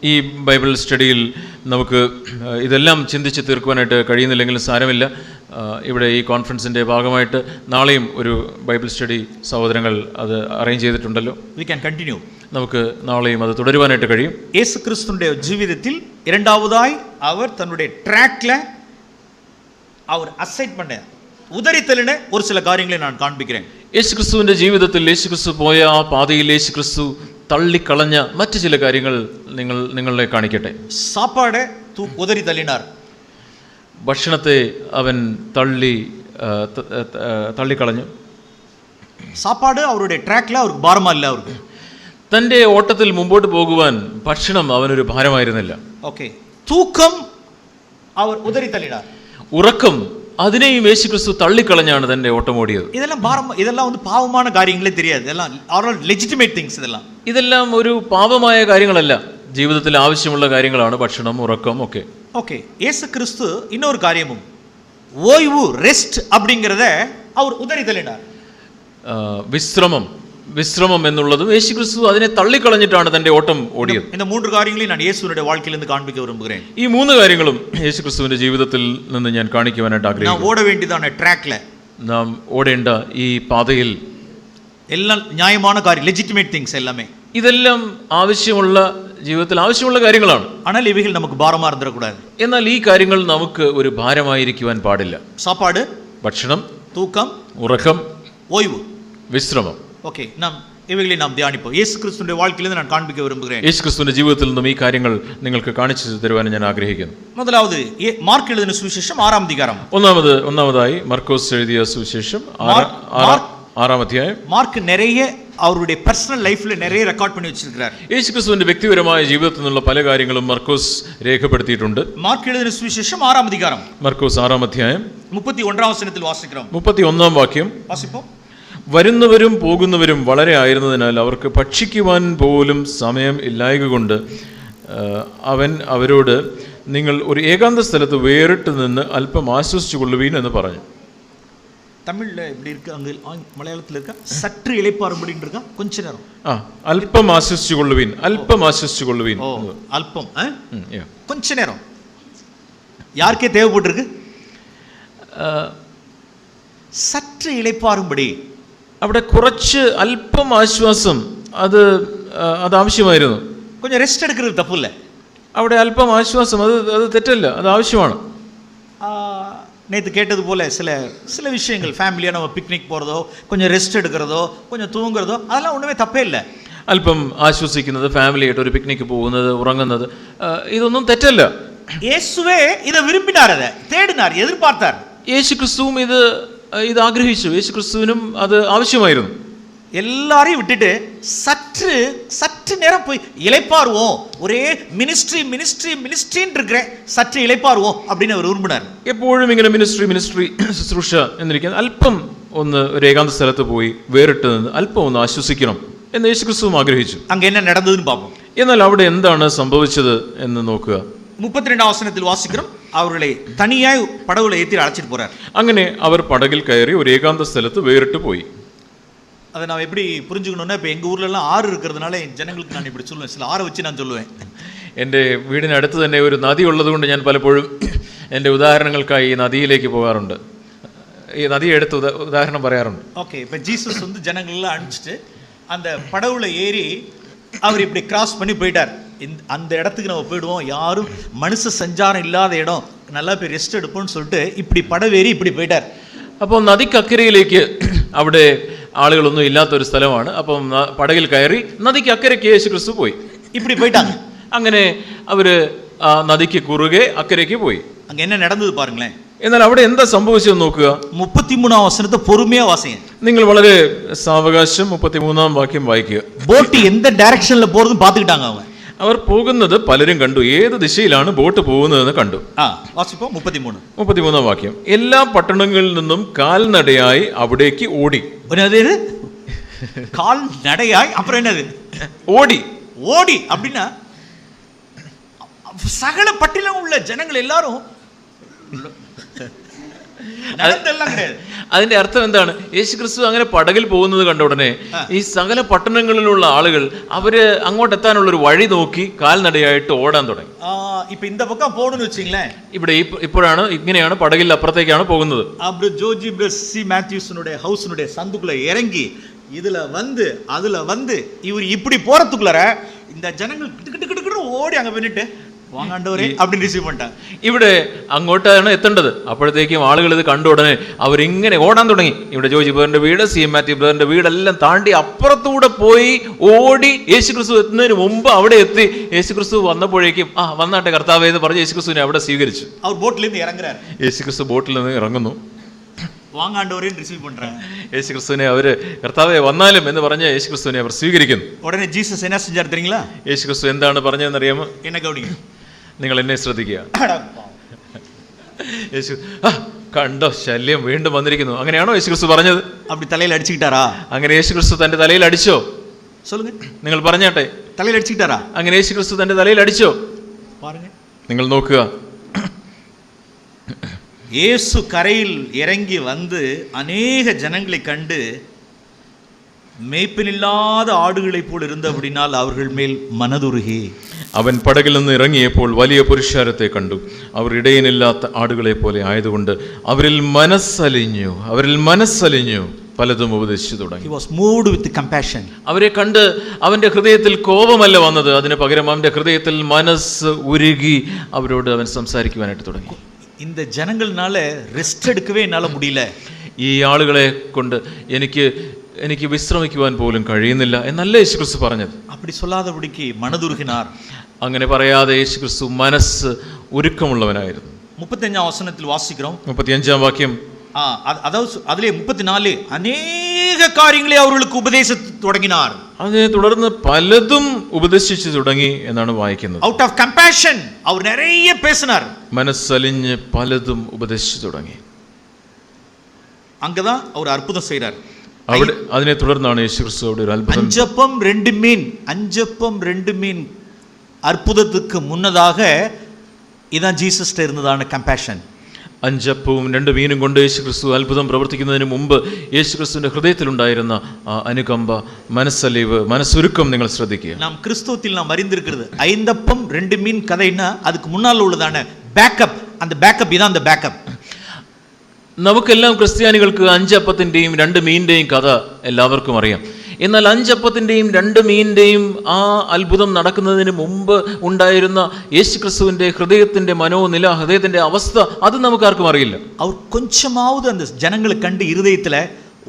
ഈ ബൈബിൾ സ്റ്റഡിയിൽ നമുക്ക് ഇതെല്ലാം ചിന്തിച്ച് തീർക്കുവാനായിട്ട് കഴിയുന്നില്ലെങ്കിലും സാരമില്ല. ഇവിടെ ഈ കോൺഫറൻസിൻ്റെ ഭാഗമായിട്ട് നാളെയും ഒരു ബൈബിൾ സ്റ്റഡി സഹോദരങ്ങൾ അത് അറേഞ്ച് ചെയ്തിട്ടുണ്ടല്ലോ. We can continue. നമുക്ക് നാളെയും അത് തുടരുവാനായിട്ട് കഴിയും. യേശു ക്രിസ്തുവിന്റെ ജീവിതത്തിൽ இரண்டாவதாய் அவர் தன்னுடைய ட்ராக்ல அவர் அசைட் பண்ண உதறித்தலின ஒரு சில காரியங்களை நான் காண்பிக்கிறேன். യേശു ക്രിസ്തുവിൻ്റെ ജീവിതത്തിൽ യേശു ക്രിസ്തു പോയ ആ പാതയിൽ യേശു ക്രിസ്തു തള്ളിക്കളഞ്ഞ മറ്റു ചില കാര്യങ്ങൾ നിങ്ങളെ കാണിക്കട്ടെ. സാപ്പാട് ഉദറി തള്ളിനാർ. ഭക്ഷണത്തെ അവൻ തള്ളിക്കളഞ്ഞു. സാപ്പാട് അവരുടെ ട്രാക്കിൽ അവർക്ക് ഭാരമല്ല. അവർക്ക് തൻ്റെ ഓട്ടത്തിൽ മുമ്പോട്ട് പോകുവാൻ ഭക്ഷണം അവനൊരു ഭാരമായിരുന്നില്ല. ഓക്കെ, തൂക്കം അവർ ഉദറി തള്ളിനാർ. ഉറക്കം അതിനെയും യേശു ക്രിസ്തു തള്ളിക്കളഞ്ഞാണ് തൻ്റെ ഓട്ടം ഓടിയത്. ഇതെല്ലാം പാവமான കാര്യങ്ങളെ தெரியாது. ഇതെല്ലാം ലെജിറ്റിമേറ്റ് തിങ്സ്. ഇതെല്ലാം ഒരു പാപമായ കാര്യങ്ങളല്ല, ജീവിതത്തിൽ ആവശ്യമുള്ള കാര്യങ്ങളാണ് ഭക്ഷണം, ഉറക്കം ഒക്കെ. ഓക്കെ, യേശു ക്രിസ്തു இன்னொரு കാര്യமும் ஓய்வு ரெஸ்ட் அப்படிங்கறத அவர் உதறி தள்ளினார். വിശ്രമം എന്നുള്ളതും യേശു ക്രിസ്തു അതിനെ തള്ളിക്കളഞ്ഞിട്ടാണ് തന്റെ ഓട്ടം ഓടിയത്. இந்த மூன்று காரியங்களை நான் இயேசுவினுடைய வாழ்க்கையிலிருந்து காண்பிக்க விரும்புகிறேன். ഈ മൂന്ന് കാര്യങ്ങളും യേശു ക്രിസ്തുവിന്റെ ജീവിതത്തിൽ നിന്ന് ഞാൻ കാണിക്കുവാനായിട്ട് ആഗ്രഹിക്കുന്നു. നാം ഓട വേണ്ടിയതാണ് ട്രാക്ல, നാം ഓടേണ്ട ഈ പാതയിൽ എല്ലാം ന്യായமான കാര്യം, ലെജിറ്റിമേറ്റ് തിങ്സ് എല്ലാമേ. ഇതെല്ലാം ആവശ്യമുള്ള ജീവിതത്തിൽ ആവശ്യമുള്ള കാര്യങ്ങളാണ്. ஆனால் இவைகள் நமக்கு பாரமா இருந்துடக்கூடாது. എന്നാൽ ഈ കാര്യങ്ങൾ നമുക്ക് ഒരു ഭാരമായിരിക്കുവാൻ പാടില്ല. சாப்பாடு, ഭക്ഷണം, தூக்கம், ഉറക്കം, ஓய்வு, വിശ്രമം. ஓகே, இவைகளை நாம் தியானிப்போம். இயேசு கிறிஸ்துவிന്റെ வாழ்க்கையிலிருந்து நான் காண்பிக்க விரும்புகிறேன். യേശു ക്രിസ്തുവിന്റെ ജീവിതത്തിൽ നിന്നും ഈ കാര്യങ്ങൾ നിങ്ങൾക്ക് കാണിച്ചു തരുവാൻ ഞാൻ ആഗ്രഹിക്കുന്നു. முதலாவது மார்க் எழுதின சுவிசேஷம் 6ஆம் அதிகாரம். ഒന്നാമതായി മർക്കോസ് എഴുതിയ സുവിശേഷം 6ആം അധ്യായം. മാർക്ക് நிறைய அவருடைய பர்சனல் லைஃப்ல நிறைய ரெக்கார்ட் பண்ணி வச்சிருக்கார். യേശു ക്രിസ്തുവിന്റെ വ്യക്തിപരമായ ജീവിതത്തിൽ നിന്നുള്ള പല കാര്യങ്ങളും മർക്കോസ് രേഖപ്പെടുത്തിയിട്ടുണ്ട്. മാർക്ക് എഴുതിയ സുവിശേഷം 6ആം അധികാരം. മർക്കോസ് 6ആം അധ്യായം 31ആം വചനത്തിൽ വാസിக்கிறோம். 31ആം വാക്യം വാസിപ്പോ. വരുന്നവരും പോകുന്നവരും വളരെ ആയിരുന്നതിനാൽ അവർക്ക് ഭക്ഷിക്കുവാൻ പോലും സമയം ഇല്ലായകൊണ്ട് അവൻ അവരോട്, നിങ്ങൾ ഒരു ഏകാന്ത സ്ഥലത്ത് വേറിട്ട് നിന്ന് അല്പം ആശ്വസിച്ചു കൊള്ളുവീൻ എന്ന് പറഞ്ഞു. തമിഴിൽ எப்படி இருக்கு, அங்க மலையாளத்தில் இருக்க சற்று இளைப்பாறும்படி இருக்கா, கொஞ்ச நேரம். അല്പം ആശ്വസിച്ചു കൊള്ളുവീൻ, അല്പം ആശ്വസിച്ചു കൊള്ളുവീൻ. അല്പം, கொஞ்ச நேரம். யாருக்கே தேவைப்பட்டிருக்கு? சற்று இளைப்பாறும்படி. അവിടെ കുറച്ച് അല്പം ആശ്വാസം അത് ആവശ്യമായിരുന്നു. கொஞ்சம் ரெஸ்ட் எடுக்கிறது தப்பு இல்லை. അവിടെ അല്പം ആശ്വാസം അത് തെറ്റല്ല, അത് ആവശ്യമാണ്. நேற்று கேட்டது போல சில விஷயங்கள், ஃபேமிலியாக நம்ம பிக்னிக் போகிறதோ, கொஞ்சம் ரெஸ்ட் எடுக்கிறதோ, கொஞ்சம் தூங்குறதோ, அதெல்லாம் ஒன்றுமே தப்பே இல்லை. അല്പം ആശ്വസിക്കുന്നത്, ഫാമിലിയായിട്ട് ഒരു പിക്നിക്ക് പോകുന്നത്, ഉറങ്ങുന്നത്, ഇതൊന്നും തെറ്റല്ല. യേശുവേ ഇത് വിരുമ്പിനാർ, அதை தேடினார், எதிர்பார்த்தார். യേശു ക്രിസ്തുവും ഇത് ആഗ്രഹിച്ചു. യേശു ക്രിസ്തുവിനും അത് ആവശ്യമായിരുന്നു. எல்லாரையும் விட்டுட்டு சற்று நேரம் போய் இளைப்பாறுவோம், ஒரே மினிஸ்ட்ரின்னு இருக்கிற சற்று இளைப்பாறுவோம் அப்படின்னு அவர் விரும்பினார். എപ്പോഴും ഇങ്ങനെ മിനിസ്ട്രി ശുശ്രൂഷ എന്നിരിക്കാൻ അല്പം ഒന്ന് ഒരു ഏകാന്ത സ്ഥലത്ത് പോയി വേറിട്ട് നിന്ന് അല്പം ഒന്ന് ആശ്വസിക്കണം എന്ന് യേശു ക്രിസ്തുവും ആഗ്രഹിച്ചു. அங்க என்ன நடந்ததுன்னு பார்ப்போம். എന്നാൽ അവിടെ എന്താണ് സംഭവിച്ചത് എന്ന് നോക്കുക. 32ஆம் വചനത്തിൽ വാസിக்கிறோம். അവരെ തനിയായി പടകുല ഏറ്റി അழைச்சிட்டு പോறார். അങ്ങനെ അവർ പടകിൽ കയറി ഒരു ഏകാന്ത സ്ഥലത്ത് വേറിട്ട് പോയി. அதை நான் எப்படி புரிஞ்சுக்கணும்னா, இப்போ எங்கள் ஊர்லலாம் ஆறு இருக்கிறதுனால என் ஜனங்களுக்கு நான் இப்படி சொல்லுவேன், சில ஆறை വച്ച് ഞാൻ சொல்லுவேன். എൻ്റെ വീടിനടുത്ത് തന്നെ ഒരു നദി ഉള്ളതുകൊണ്ട് ഞാൻ പലപ്പോഴും എൻ്റെ ഉദാഹരണങ്ങൾക്കായി ഈ നദിയിലേക്ക് പോകാറുണ്ട്. ഈ നദി എടുത്ത് ഉദാഹരണം പറയാറുണ്ട്. ஓகே, இப்போ ஜீசஸ் வந்து ஜனங்களெல்லாம் அனுப்பிச்சிட்டு அந்த படவுல ஏறி அவர் இப்படி கிராஸ் பண்ணி போயிட்டார். அந்த இடத்துக்கு நம்ம போயிடுவோம், யாரும் மனுஷ சஞ்சாரம் இல்லாத இடம், நல்லா போய் ரெஸ்ட் எடுப்போம்னு சொல்லிட்டு இப்படி പടവേറി இப்படி പോയിട്ടാர். അപ്പോൾ നദിക്കക്കരയിലേക്ക് അവിടെ ആളുകളൊന്നും ഇല്ലാത്തൊരു സ്ഥലമാണ്. അപ്പം പടകിൽ കയറി നദിക്ക് അക്കരയ്ക്ക് യേശു ക്രിസ്തു പോയി. இப்படி போயிட்டாங்க. അങ്ങനെ അവര് നദിക്ക് കുറുകെ അക്കരയ്ക്ക് പോയി. அங்க என்ன நடந்தது பாருங்களேன். എന്നാൽ അവിടെ എന്താ സംഭവിച്ചതെന്ന് നോക്കുക. 33 വചനത്തെ പൊറുமையா വാസിங்க. നിങ്ങൾ വളരെ സാവകാശം 33 വാക്യം വായിക്കുക. ബോട്ട് എന്ത് ഡയറക്ഷനിൽ പോകുന്നത് பார்த்துக்கிட்டாங்க அவங்க. അവർ പോകുന്നത് പലരും കണ്ടു. ഏത് ദിശയിലാണ് ബോട്ട് പോകുന്നതെന്ന് കണ്ടു. വാസിപ്പോ 33 വാക്യം. എല്ലാ പട്ടണങ്ങളിൽ നിന്നും കാൽനടയായി അവിടേക്ക് ഓടി. കാൽനടയായി അപ്പുറം എന്നത് ഓടി. ഓടി அப்படின்னா சகல பட்டியலும் உள்ள ஜனங்கள் எல்லாரும் അതിന്റെ അർത്ഥം എന്താണ്? യേശു ക്രിസ്തു അങ്ങനെ പടകിൽ പോകുന്നത് കണ്ട ഉടനെ ഈ സകല പട്ടണങ്ങളിലുള്ള ആളുകൾ അവര് അങ്ങോട്ട് എത്താനുള്ള ഒരു വഴി നോക്കി കാൽനടയായിട്ട് ഓടാൻ തുടങ്ങി. ഇപ്പൊ இந்த பக்கம் போணும்னு വെച്ചீங்களே, ഇവിടെ ഇപ്പോഴാണ് ഇങ്ങനെയാണ് പടകിൽ അപ്പുറത്തേക്കാണ് പോകുന്നത്. ஜோர்ஜி சி மேத்யூஸ்னுடைய ஹவுஸ்னுடைய சந்துக்குள்ள இறங்கி இதுல வந்து அதுல வந்து இவர் இப்படி போறதுக்குள்ளார இந்த ஜனங்கள் கிட்டு ஓடி அங்க போயிட்டு വാങ്ങാണ്ടവരെ അവിടെ റിസീവ് பண்ணிட்டாங்க. ഇവിടെ അങ്ങോട്ടാണ് എത്തേണ്ടത്. അപ്പോഴത്തേക്കും ആളുകൾ ഇത് കണ്ട ഉടനെ അവരിങ്ങനെ ഓടാൻ തുടങ്ങി. ഇവിടെ ജോജി ബ്രദറിന്റെ വീട്, സി മാത്യു ബ്രദറിന്റെ വീടെല്ലാം താണ്ടി അപ്പുറത്തൂടെ പോയി ഓടി യേശു ക്രിസ്തു എത്തുന്നതിന് മുമ്പ് അവിടെ എത്തി. യേശു ക്രിസ്തു വന്നപ്പോഴേക്കും വന്നാട്ടെ കർത്താവേ എന്ന് പറഞ്ഞ് യേശു ക്രിസ്തുവിനെ അവിടെ സ്വീകരിച്ചു. അവർ ബോട്ടിൽ നിന്ന് ഇറങ്ങുறாரு. യേശു ക്രിസ്തു ബോട്ടിൽ നിന്ന് ഇറങ്ങുന്നു. വാങ്ങാണ്ടവരെയും റിസീവ് പண்றாங்க. യേശു ക്രിസ്തുവിനെ അവര് കർത്താവേ വന്നാലും എന്ന് പറഞ്ഞ് യേശു ക്രിസ്തുവിനെ അവർ സ്വീകരിക്കുന്നു. ഉടനെ ജീസസ് എന്നാ செஞ்சார் தெரியுங்களா? യേശു ക്രിസ്തു എന്താണ് പറഞ്ഞതെന്ന് അറിയാമോ? എന്നെ ഗൗനിക്കുക, നിങ്ങൾ എന്നെ ശ്രദ്ധിക്കുക. യേശു കണ്ടോ, ശല്യം വീണ്ടും വന്നിരിക്കുന്നു. അങ്ങനെയാണോ യേശു ക്രിസ്തു പറഞ്ഞത്? அப்படி தலையில அடிச்சுக்கிட்டாரா? അങ്ങനെ യേശു ക്രിസ്തു തന്റെ തലയിൽ അടിച്ചോ? சொல்லுங்க, നിങ്ങൾ പറഞ്ഞാട്ടെ. தலையில அடிச்சுக்கிட்டாரா? അങ്ങനെ യേശു ക്രിസ്തു തന്റെ തലയിൽ അടിച്ചോ? பாருங்க, നിങ്ങൾ നോക്കുക. യേശു കരയിൽ ഇറങ്ങി വന്ന് അനേക ജനങ്ങളെ കണ്ട് മേയ്പ്പനില്ലാத ആടുകളെ പോൽ ഇരുന്നതിനാൽ അവர்கள் മേൽ മനതുരുകി. അവൻ പടകിൽ നിന്ന് ഇറങ്ങിയപ്പോൾ വലിയ പുരുഷാരത്തെ കണ്ടു. അവർ ഇടയനില്ലാത്ത ആടുകളെ പോലെ ആയതുകൊണ്ട് അവരിൽ മനസ്സലിഞ്ഞു പലതും ഉപദേശിച്ചു തുടങ്ങി. He was moved with compassion. അവരെ കണ്ട് അവന്റെ ഹൃദയത്തിൽ കോപമല്ല വന്നത്, അതിന് പകരം അവന്റെ ഹൃദയത്തിൽ മനസ്സ് ഉരുകി അവരോട് അവൻ സംസാരിക്കുവാനായിട്ട് തുടങ്ങി. இந்த ஜனங்கள்னால ரெஸ்ட் எடுக்கவே என்னால முடியல. ഈ ആളുകളെ കൊണ്ട് എനിക്ക് വിശ്രമിക്കുവാൻ പോലും കഴിയുന്നില്ല എന്നല്ല യേശു ക്രിസ്തു പറഞ്ഞത്. அப்படி சொல்லாதபடிக்கு மனதுருகினார். അങ്ങനെ പറയാതെ യേശു ക്രിസ്തു മനസ്സ് ഉരുക്കമുള്ളവനായിരുന്നു. 35 വചനത്തിൽ വാസിக்கிறோம். 35 വാക്യം. அதாவது அதிலே 34 അനേക കാര്യങ്ങളെ അവർക്ക് ഉപദേശിച്ചു തുടങ്ങിனார். അതിനെ തുടർന്ന് പലതും ഉപദേശിച്ചു തുടങ്ങി എന്നാണ് വായിക്കുന്നത്. ഔട്ട് ഓഫ് കമ്പാഷൻ അവർ நிறைய பேசினார். മനസ്സലിഞ്ഞ് പലതും ഉപദേശിച്ചു തുടങ്ങി. அங்கதான் அவர் அற்புதம் செய்றார். അവിടെ അതിനെ തുടർന്നാണ് യേശു ക്രിസ്തു അവിടെ ഒരു അത്ഭുതം. அஞ்சப்பம் 2 மீன் അത്ഭുതத்துக்கு മുന്നதாக ഇതാ ജീസസ് ഇരുന്നതാണ് കമ്പാഷൻ. 5 അപ്പവും 2 മീനും കൊണ്ട് യേശു ക്രിസ്തു അത്ഭുതം പ്രവർത്തിക്കുന്നതിന് മുമ്പ് യേശു ക്രിസ്തുവിന്റെ ഹൃദയത്തിലുണ്ടായിരുന്ന അനുകമ്പ, മനസ്സലിവ്, മനസ്സുരുക്കം നിങ്ങൾ ശ്രദ്ധിക്കുക. നാം ക്രിസ്തുവിൽ നാം അറിந்திருக்கிறது 5 അപ്പം 2 மீன் കഥയിന് அதுக்கு മുന്നാல உள்ளതാണ് ബാക്കപ്പ്. அந்த ബാക്കപ്പ് ഇതാ அந்த ബാക്കപ്പ്. നമുക്കെല്ലാം ക്രിസ്ത്യാനികൾക്ക് 5 അപ്പത്തിന്റെയും 2 മീനിന്റെയും കഥ എല്ലാവർക്കും അറിയാം. എന്നാൽ 5 അപ്പത്തിന്റെയും 2 മീനിന്റെയും ആ അത്ഭുതം നടക്കുന്നതിന് മുമ്പ് ഉണ്ടായിരുന്ന യേശു ക്രിസ്തുവിന്റെ ഹൃദയത്തിന്റെ മനോനില, ഹൃദയത്തിന്റെ അവസ്ഥ അത് നമുക്കാർക്കും അറിയില്ല. അവർ கொஞ்சமாவது அந்த ஜனங்களை கண்டு இருதயத்துல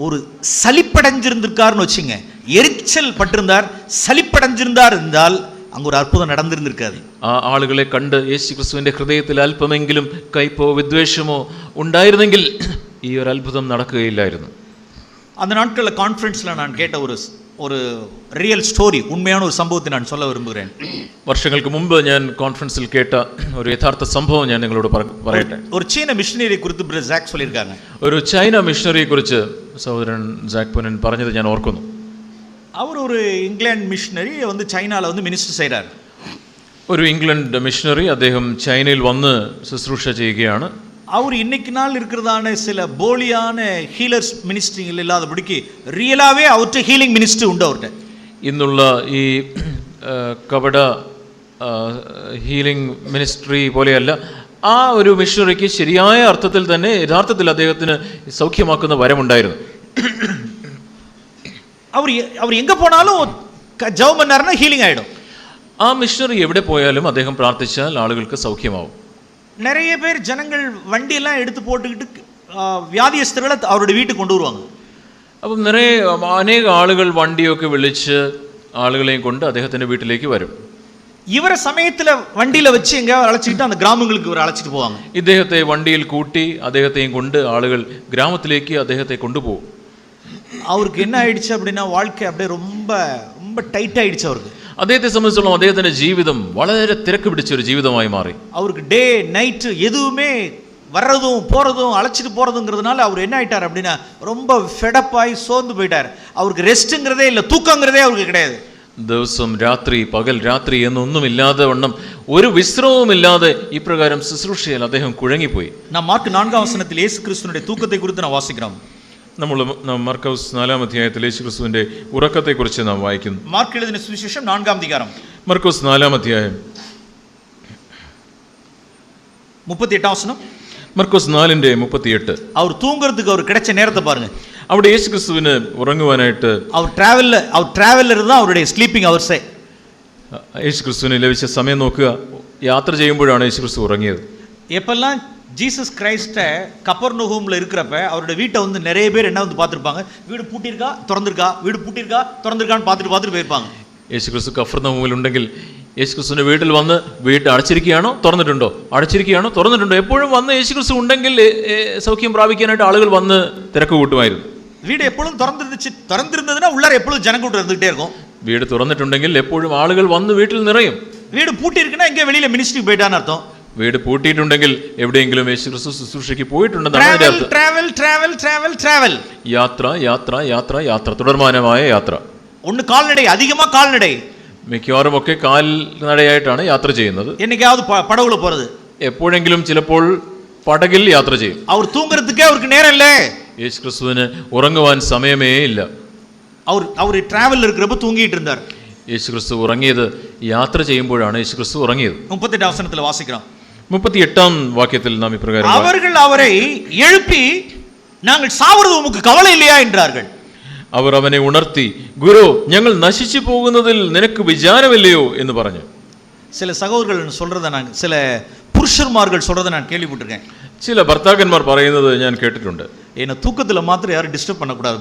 ஒரு சலிப்படைஞ்சிருந்திருக்காருன்னு வச்சுங்க, எரிச்சல் பட்டிருந்தார், சலிப்படைஞ்சிருந்தார் என்றால் அங்க ஒரு அற்புதம் நடந்திருந்திருக்காது. ആ ആളുകളെ കണ്ട് യേശു ക്രിസ്തുവിന്റെ ഹൃദയത്തിൽ അല്പമെങ്കിലും കയ്പോ വിദ്വേഷമോ ഉണ്ടായിരുന്നെങ്കിൽ ഈ ഒരു അത്ഭുതം നടക്കുകയില്ലായിരുന്നു. அந்த நாட்களில் கான்ஃபரன்ஸில் நான் கேட்ட ஒரு ரியல் ஸ்டோரி, உண்மையான ஒரு சம்பவத்தை நான் சொல்ல விரும்புகிறேன். വർഷങ്ങൾക്ക് മുമ്പ് ഞാൻ കോൺഫറൻസിൽ കേട്ട ഒരു യഥാർത്ഥ സംഭവം ഞാൻ നിങ്ങളോട് പറയട്ടെ. ഒരു சீன மிஷனரி குறித்து பிரதர் ஜாக் சொல்லியிருக்காங்க. ഒരു ചൈന മിഷണറിയെ കുറിച്ച് സഹോദരൻ ജാക്ക് പുനൻ പറഞ്ഞത് ഞാൻ ഓർക്കുന്നു. அவர் ஒரு இங்கிலாந்து மிஷனரி வந்து சைனாவில் வந்து மினிஸ்டர் செய்கிறார். ഒരു ഇംഗ്ലണ്ട് മിഷണറി അദ്ദേഹം ചൈനയിൽ വന്ന് ശുശ്രൂഷ ചെയ്യുകയാണ്. அவர் இன்னைக்கு நாள் இருக்கிறதான சில போலியான ஹீலர்ஸ் மினிஸ்ட்ரிகள் இல்லாதபடிக்கு ரியலாவே அவர்கிட்ட ஹீலிங் மினிஸ்ட்ரி உண்டு அவர்கிட்ட. ഇന്നുള്ള ഈ കപട ഹീലിംഗ് മിനിസ്ട്രി പോലെയല്ല, ആ ഒരു മിഷണറിക്ക് ശരിയായ അർത്ഥത്തിൽ തന്നെ യഥാർത്ഥത്തിൽ അദ്ദേഹത്തിന് സൗഖ്യമാക്കുന്ന വരമുണ്ടായിരുന്നു. அவர் எங்க போனாலும் ஜெபம் பண்ணாருன்னா ஹீலிங் ஆயிடும். ആ മിഷണറി എവിടെ പോയാലും അദ്ദേഹം പ്രാർത്ഥിച്ചാൽ ആളുകൾക്ക് സൗഖ്യമാവും. நிறைய பேர் ஜனங்கள் வண்டியெல்லாம் எடுத்து போட்டுக்கிட்டு வியாதியஸ்தர்களை அவருடைய வீட்டுக்கு கொண்டு வருவாங்க. അപ്പം അനേക ആളുകൾ വണ്ടിയൊക്കെ വിളിച്ച് ആളുകളെയും കൊണ്ട് അദ്ദേഹത്തിൻ്റെ വീട്ടിലേക്ക് വരും. ഇവരെ സമയത്തിൽ വണ്ടിയിൽ വെച്ച് എങ്ങ അழைച്ചിട്ട് அந்த கிராமங்களுக்கு ഇവർ അழைച്ചിട്ട് പോവാங்க. ഇദ്ദേഹത്തെ വണ്ടിയിൽ കൂട്ടി അദ്ദേഹത്തെയും കൊണ്ട് ആളുകൾ ഗ്രാമത്തിലേക്ക് അദ്ദേഹത്തെ കൊണ്ടുപോകും. അവർക്ക് என்ன ஆயிடுச்சு அப்படின்னா வாழ்க்கை அப்படியே ரொம்ப ரொம்ப டைட் ஆயிடுச்சு அவருக்கு. അദ്ദേഹത്തെ സംബന്ധിച്ചിടത്തോളം അദ്ദേഹത്തിന്റെ ജീവിതം വളരെ തിരക്ക് പിടിച്ച ഒരു ജീവിതമായി മാറി. அவருக்கு டே நைட் எதுவுமே வர்றதும் போறதும் அழைச்சிட்டு போறதுங்கிறதுனால அவர் என்ன ஆயிட்டார் அப்படின்னா ரொம்ப ஃபெடப்பாய் சோர்ந்து போயிட்டார். அவருக்கு ரெஸ்ட்ங்கிறதே இல்லை, தூக்கங்கிறதே அவருக்கு கிடையாது. ദിവസം രാത്രി പകൽ രാത്രി എന്നൊന്നുമില്ലാതെ വണ്ണം ഒരു വിശ്രമവുമില്ലാതെ ഇപ്രകാരം ശുശ്രൂഷയിൽ അദ്ദേഹം കുഴങ്ങിപ്പോയി. നാം മാർക്ക് 4-ാം വചനത്തിൽ യേശു ക്രിസ്തുവിന്റെ തൂക്കത്തെ കുറിച്ച് നാം വാസിக்கிறோம். നാം മർക്കോസ് 4-ാം അധ്യായത്തിൽ യേശു ക്രിസ്തുവിന്റെ ഉറക്കത്തെക്കുറിച്ച് നാം വായിക്കുന്നു. മാർക്ക് എഴുതിയ സുവിശേഷം 4-ാം അധ്യായം മർക്കോസ് 4-ാം അധ്യായം 38-ാം വചനം. മർക്കോസ് 4:38. അവർ തൂങ്ങുறதுக்கு அவர் கிடைச்ச நேரத்தை பாருங்க. അവിടെ യേശു ക്രിസ്തുവിന് ഉറങ്ങുവാനായിട്ട് அவர் ട്രാവലർ தான் அவருடைய ஸ்லீப்பிங் ஹவர்ஸே. യേശു ക്രിസ്തുവിന് ലഭിച്ച സമയം നോക്കുക. യാത്ര ചെയ്യുമ്പോഴാണ് യേശു ക്രിസ്തു ഉറങ്ങിയത്. எப்பெல்லாம் ஜீசஸ் கிரைஸ்ட கப்பர்நகூம்ல இருக்கிறப்ப அவருடைய வீட்டை வந்து நிறைய பேர் என்ன வந்து பார்த்துருப்பாங்க, வீடு பூட்டியிருக்கா திறந்திருக்கா, வீடு பூட்டியிருக்கா திறந்திருக்கான்னு பார்த்துட்டு പോയിരിப்பாங்க. യേശു ക്രിസ്തു കഫർനഹൂമിൽ ഉണ്ടെങ്കിൽ യേശു ക്രിസ്തുവിന്റെ വീട്ടിൽ വന്ന് വീട് അടച്ചിരിക്കുകയാണോ തുറന്നിട്ടുണ്ടോ, അടച്ചിരിക്കുകയാണോ തുറന്നിട്ടുണ്ടോ, എപ്പോഴും വന്ന് യേശു ക്രിസ്തു ഉണ്ടെങ്കിൽ സൗഖ്യം പ്രാപിക്കാനായിട്ട് ആളുകൾ വന്ന് തിരക്ക് കൂട്ടുമായിരുന്നു. വീട് എപ്പോഴും തുറന്നിരുന്നതിനാ ഉള്ളാര എപ്പോഴും ജനക്കൂട്ടം ഇരുന്നിട്ടേ இருக்கும். വീട് തുറന്നിട്ടുണ്ടെങ്കിൽ എപ്പോഴും ആളുകൾ വന്ന് വീട്ടിൽ നിറയും. വീട് പൂട്ടിയിരിക്കണ എങ്കിൽ വെളിയിലെ മിനിസ്ട്രി പോയിട്ടാണ് അർത്ഥം. വീട് പൂട്ടിയിട്ടുണ്ടെങ്കിൽ എവിടെയെങ്കിലും യേശു ക്രിസ്തു ശുശ്രൂഷയ്ക്ക് പോയിട്ടുണ്ടെന്നാണ് അർത്ഥം. ട്രാവൽ യാത്ര യാത്ര യാത്ര യാത്ര തുടർമാനമായ യാത്ര. ഒന്ന് കാൽനടை, അധികമാ കാൽനടை. മിക്കവാറും ഒക്കെ കാൽനടയായിട്ടാണ് യാത്ര ചെയ്യുന്നത്. എന്നൈക്കാவது പടവുல പോறது, എപ്പോഴെങ്കിലും ചിലപ്പോൾ പടകിൽ യാത്ര ചെയ്യും. അവർ തൂങ്ങறதுக்கே അവർക്ക് നേരമില്ല. യേശു ക്രിസ്തുവിന് ഉറങ്ങുവാൻ സമയമേ ഇല്ല. അവർ ട്രാവലിൽ இருக்கிறப்ப തൂങ്ങിட்டு இருந்தார். യേശു ക്രിസ്തു ഉറങ്ങിയത് യാത്ര ചെയ്യുമ്പോഴാണ് യേശു ക്രിസ്തു ഉറങ്ങിയത്. 38-ാം വചനത്തിൽ വാസിக்கிறோம். 38-ാം വാക്യത്തിൽ നാം ഇപ്രകാരം அவர்கள் அவரை எழுப்பி நாங்கள் சாவறது உமக்கு கவலை இல்லையா என்றார்கள். അവർ അവനെ ഉണർത്തി, ഗുരു, ഞങ്ങൾ നശിച്ചു പോകുന്നതിൽ നിനക്ക് വിചാരമില്ലയോ എന്ന് പറഞ്ഞു. சில சகோதரர்கள் சொல்றத நான், சில புருஷர்மார்கள் சொல்றத நான் கேள்விப்பட்டிருக்கேன். ചില ഭർത്താക്കന്മാർ പറയുന്നത് ഞാൻ കേട്ടിട്ടുണ്ട്. എന്നെ തൂക്കത്തിൽ മാത്രം ആരും ഡിസ്റ്റർബ് பண்ணக்கூடாது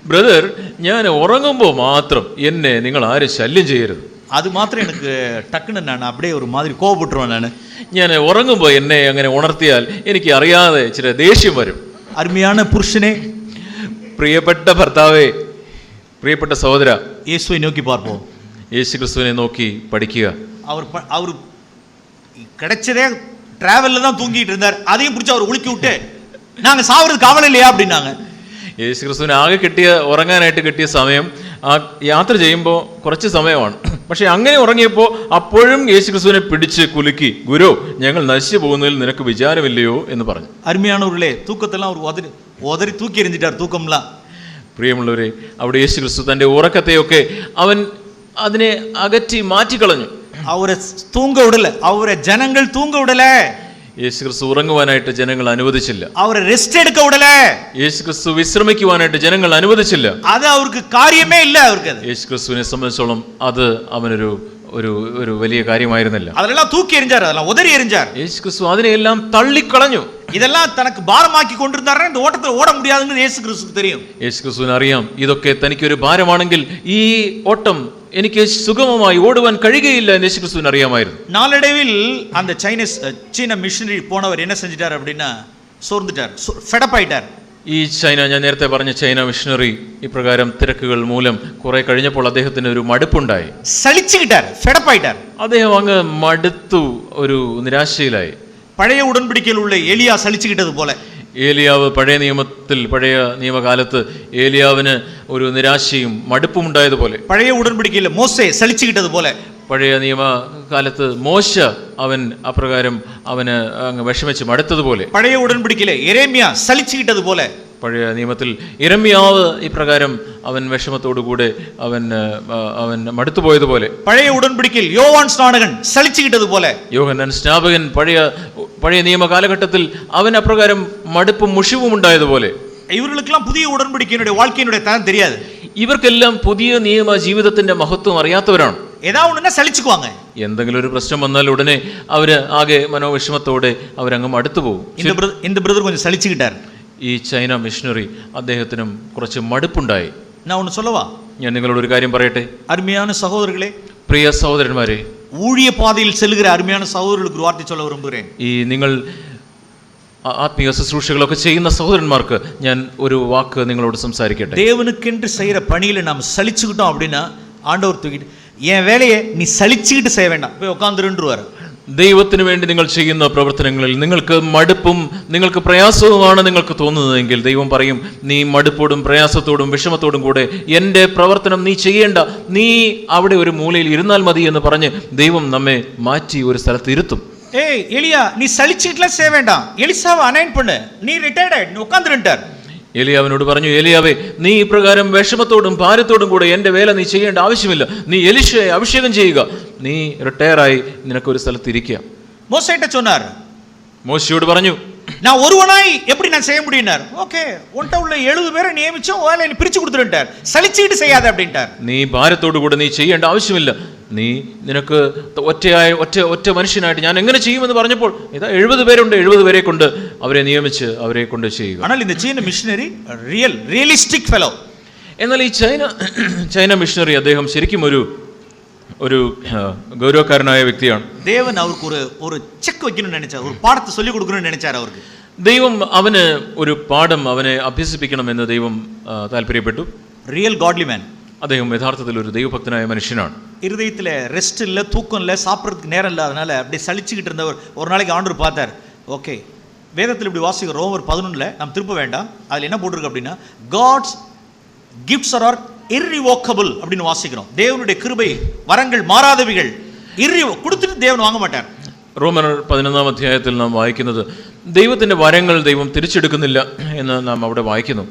ബ്രദർ, ഞാൻ ഉറങ്ങുമ്പോൾ മാത്രം എന്നെ നിങ്ങൾ ആരും ശല്യം ചെയ്യരുത്. அது மாத்திரம் எனக்கு டக்குன்னு நான் அப்படியே ஒரு மாதிரி கோபப்பட்டுருவேன். ഞാൻ ഉറങ്ങുമ്പോൾ എന്നെ അങ്ങനെ ഉണർത്തിയാൽ എനിക്ക് അറിയാതെ ചില ദേഷ്യം വരും. അരുമയാണ് പുരുഷനെ, പ്രിയപ്പെട്ട ഭർത്താവേ, പ്രിയപ്പെട്ട സഹോദര, യേശുവെ നോക്കി പാർப்போம். യേശു ക്രിസ്തുവിനെ നോക്കി പഠിക്കുക. அவர் கிடைச்சதே டிராவல்ல தான் தூங்கிட்டு இருந்தார். அதையும் பிடிச்சி அவர் உலுக்கி விட்டு நாங்க சாவறது கவலை இல்லையா அப்படின்னாங்க. യേശു ക്രിസ്തുവിന് ആകെ ഉറങ്ങാനായിട്ട് കിട്ടിയ സമയം ആ യാത്ര ചെയ്യുമ്പോൾ കുറച്ച് സമയമാണ്. പക്ഷെ അങ്ങനെ ഉറങ്ങിയപ്പോൾ അപ്പോഴും യേശു ക്രിസ്തുവിനെ പിടിച്ച് കുലുക്കി, ഗുരു, ഞങ്ങൾ നശിച്ചു പോകുന്നതിൽ നിനക്ക് വിചാരമില്ലയോ എന്ന് പറഞ്ഞു. അരുമയാണവர்களே, തൂക്കത്തെല്ലാം ഒരു ഒതറി തൂക്കി എറിഞ്ഞിട്ടാർ തൂക്കംല. പ്രിയമുള്ളവരെ, അവിടെ യേശു ക്രിസ്തു തന്റെ ഉറക്കത്തെയൊക്കെ അവൻ അതിനെ അകറ്റി മാറ്റിക്കളഞ്ഞു. അവരെ തൂങ്ക വിടല, അവരെ ജനങ്ങൾ തൂങ്ക വിടല. യേശു ക്രിസ്തു ഉറങ്ങുവാനായിട്ട് ജനങ്ങൾ അനുവദിച്ചില്ല. അവരെ റെസ്റ്റ് എടുക്ക വിടല. യേശു ക്രിസ്തു വിശ്രമിക്കുവാനായിട്ട് ജനങ്ങൾ അനുവദിച്ചില്ല. അത് അവർക്ക് കാര്യമേ ഇല്ല. അവർക്ക് യേശു ക്രിസ്തുവിനെ സംബന്ധിച്ചോളം അത് അവനൊരു ഒരു വലിയ കാര്യമായിരുന്നില്ല. അതെല്ലാം തൂക്കി എറിഞ്ഞാർ, അതെല്ലാം ഉദറി എറിഞ്ഞാർ. യേശു ക്രിസ്തു അതിനെല്ലാം തള്ളിക്കളഞ്ഞു. ഇതെല്ലാം തനക്ക് ഭാരമാക്കി കൊണ്ടിരുന്നാറേ இந்த ഓട്ടത്തിൽ ഓട முடியாதுன்னு യേശു ക്രിസ്തുവിന് தெரியும். യേശു ക്രിസ്തുവിന് അറിയാം, ഇതൊക്കെ തനിക്കൊരു ഭാരമാണെങ്കിൽ ഈ ഓട്ടം എനിക്ക് സുഗമമായി ഓടുവാൻ കഴിയുകയില്ല എന്ന് യേശു ക്രിസ്തുവിന് അറിയാമായിരുന്നു. നാളടവിൽ அந்த சீன മിഷനറി പോണവർ என்ன செஞ்சிட்டார் அப்படின்னா സോർന്നിട്ടാർ, ഫെഡപ്പ് ആയിട്ടാർ. ഈ ഞാൻ നേരത്തെ പറഞ്ഞ ചൈന മിഷനറി ഇപ്രകാരം തിരക്കുകൾ മൂലം കുറെ കഴിഞ്ഞപ്പോൾ അദ്ദേഹത്തിന് ഒരു മടുപ്പുണ്ടായി. സലിച്ചുകിട്ടാർ, ഫെഡപ്പ് ആയിട്ടാർ. അദ്ദേഹം അങ്ങ് മടുത്തു, ഒരു നിരാശയിലായി. പഴയ ഉടൻപിടിക്കലുള്ള ഏലിയ സലിച്ചുകിട്ടത് പോലെ, ഏലിയാവ് പഴയ നിയമകാലത്ത് ഏലിയാവിന് ഒരു നിരാശയും മടുപ്പും ഉണ്ടായതുപോലെ, പഴയ ഉടൻപിടിക്കയിൽ മോശെ സലിച്ചുകിട്ടത് പോലെ, പഴയ നിയമകാലത്ത് മോശ അവൻ അപ്രകാരം അവന് അങ്ങ് വിഷമിച്ച് മടുത്തതുപോലെ, പഴയ ഉടൻപിടിക്കലെ യെരേമ്യ സലിച്ചുകിട്ടതുപോലെ, പഴയ നിയമത്തിൽ യിരെമ്യാവ് ഇപ്രകാരം അവൻ വിഷമത്തോടുകൂടെ അവൻ മടുത്തുപോയതുപോലെ, പഴയ ഉടൻപിടിക്കൽ യോവാൻ സ്നാനകൻ സലിച്ചുകിട്ടതുപോലെ, യോഹന്നാൻ സ്നാപകൻ പഴയ നിയമ കാലഘട്ടത്തിൽ അവൻ അപ്രകാരം മടുപ്പും മുഷിവും ഉണ്ടായതുപോലെ, ഇവർക്കെല്ലാം പുതിയ ഉടൻപിടിക്കയുടെ வாழ்க்கையினுடைய தரம் தெரியாது. ഇവർക്കെല്ലാം പുതിയ നിയമ ജീവിതത്തിന്റെ മഹത്വം അറിയാത്തവരാണ്. ஏதாவது ஒண்ணுன்னா சலிச்சுக்குவாங்க. എന്തെങ്കിലും ഒരു പ്രശ്നം വന്നാൽ ഉടനെ അവര് ആകെ മനോവിഷമത്തോടെ അവരങ്ങ് മടുത്തു പോകും. இந்த பிரதர் கொஞ்சம் சலிச்சுக்கிட்டார். ഈ ചൈന മിഷണറി അദ്ദേഹത്തിനും കുറച്ച് മടുപ്പുണ്ടായി. நான் ஒன்று சொல்லவா? ഞാൻ നിങ്ങളോട് ഒരു കാര്യം പറയട്ടെ. அருமையான சகோதரர்களே, പ്രിയ സഹോദരന്മാരെ, ஊழிய பாதையில் செல்கிற அருமையான சகோதரர்களுக்கு ஒரு வார்த்தை சொல்ல விரும்புகிறேன். ഈ നിങ്ങൾ ആത്മീയ ശുശ്രൂഷകളൊക്കെ ചെയ്യുന്ന സഹോദരന്മാർക്ക് ഞാൻ ഒരു വാക്ക് നിങ്ങളോട് സംസാരിക്കട്ടെ. தேவனுக்கென்று செய்கிற பணியில நாம் சலிச்சுக்கிட்டோம் அப்படின்னா ஆண்டவர் தூக்கிட்டு என் வேலையை நீ சலிச்சுக்கிட்டு செய்ய வேண்டாம், போய் உட்காந்துருன்றுவார். ദൈവത്തിന് വേണ്ടി നിങ്ങൾ ചെയ്യുന്ന പ്രവർത്തനങ്ങളിൽ നിങ്ങൾക്ക് മടുപ്പും നിങ്ങൾക്ക് പ്രയാസവുമാണ് നിങ്ങൾക്ക് തോന്നുന്നതെങ്കിൽ ദൈവം പറയും, നീ മടുപ്പോടും പ്രയാസത്തോടും വിഷമത്തോടും കൂടെ എൻ്റെ പ്രവർത്തനം നീ ചെയ്യേണ്ട, നീ അവിടെ ഒരു മൂലയിൽ ഇരുന്നാൽ മതി എന്ന് പറഞ്ഞ് ദൈവം നമ്മെ മാറ്റി ഒരു സ്ഥലത്ത് ഇരുത്തും. ஏய் எலியா, நீ சலிச்சுக்கிட்டுலாம் செய்ய வேண்டாம், எலிசாவை அனைன் பண்ணு, நீ ரிட்டையர்ட் நீ உட்காந்துருன்ட்டார். എലിയാവിനോട് പറഞ്ഞു, എലിയാവേ, നീ ഇപ്രകാരം വിഷമത്തോടും ഭാരത്തോടും കൂടെ എൻ്റെ വേല നീ ചെയ്യേണ്ട ആവശ്യമില്ല, നീ എലീശയെ അഭിഷേകം ചെയ്യുക, നീ റിട്ടയറായി നിനക്കൊരു സ്ഥലത്ത് ഇരിക്കുക. மோசேட்ட சொன்னார், മോശയോട് പറഞ്ഞു, நான் ஒருவனாய் எப்படி நான் செய்ய முடியும்னார். ஓகே, உன்கிட்ட உள்ள 70 பேரை நியமிச்சோம், வேலையை நீ பிரிச்சு கொடுத்துருன்ட்டார், சலிச்சுக்கிட்டு செய்யாத அப்படின்ட்டார். നീ ഭാരത്തോടു കൂടെ നീ ചെയ്യേണ്ട ആവശ്യമില്ല, നിനക്ക് ഒറ്റ മനുഷ്യനായിട്ട് ഞാൻ എങ്ങനെ ചെയ്യുമെന്ന് പറഞ്ഞപ്പോൾ ഇതാ 70 പേരുണ്ട്, 70 പേരെ കൊണ്ട് അവരെ നിയമിച്ച് അവരെ കൊണ്ട് ചെയ്യുക. ஆனால் இந்த சீன மிஷனரி ரியலிஸ்டிக் ஃபெலோ. എന്നാൽ ഈ ചൈന മിഷണറി അദ്ദേഹം ശരിക്കും ഒരു ഗൗരവക്കാരനായ വ്യക്തിയാണ്. தேவன் அவருக்கு ஒரு செக் வைக்கணும்னு நினைச்சார், ஒரு பாடத்தை சொல்லி கொடுக்கணும்னு நினைச்சார். அவருக்கு ദൈവം അവന് ഒരു പാഠം അവനെ അഭ്യസിപ്പിക്കണമെന്ന് ദൈവം താല്പര്യപ്പെട്ടു. Real காட்லி man. അദ്ദേഹം യഥാർത്ഥത്തിൽ ഒരു ദൈവഭക്തനായ മനുഷ്യനാണ്. இருதயத்தில் ரெஸ்ட் இல்லை, தூக்கம் இல்லை, சாப்பிட்றதுக்கு நேரம் இல்லை, அதனால அப்படியே சலிச்சுக்கிட்டு இருந்தவர் ஒரு நாளைக்கு ஆண்டவர் பார்த்தார். ஓகே, வேதத்தில் இப்படி வாசிக்கிறோம், ரோமர் 11 நாம் திரும்ப வேண்டாம், அதில் என்ன போட்டிருக்கு அப்படின்னா, காட்ஸ் கிஃப்ட்ஸ் ஆர் இர்ரிவோக்கபிள் அப்படின்னு வாசிக்கிறோம். தேவனுடைய கிருபை வரங்கள் மாறாதவைகள், கொடுத்துட்டு தேவன் வாங்க மாட்டார். റോമർ 11 അധ്യായത്തിൽ നാം വായിക്കുന്നത് ദൈവത്തിൻ്റെ വരങ്ങൾ ദൈവം തിരിച്ചെടുക്കുന്നില്ല എന്ന് നാം അവിടെ വായിക്കുന്നു.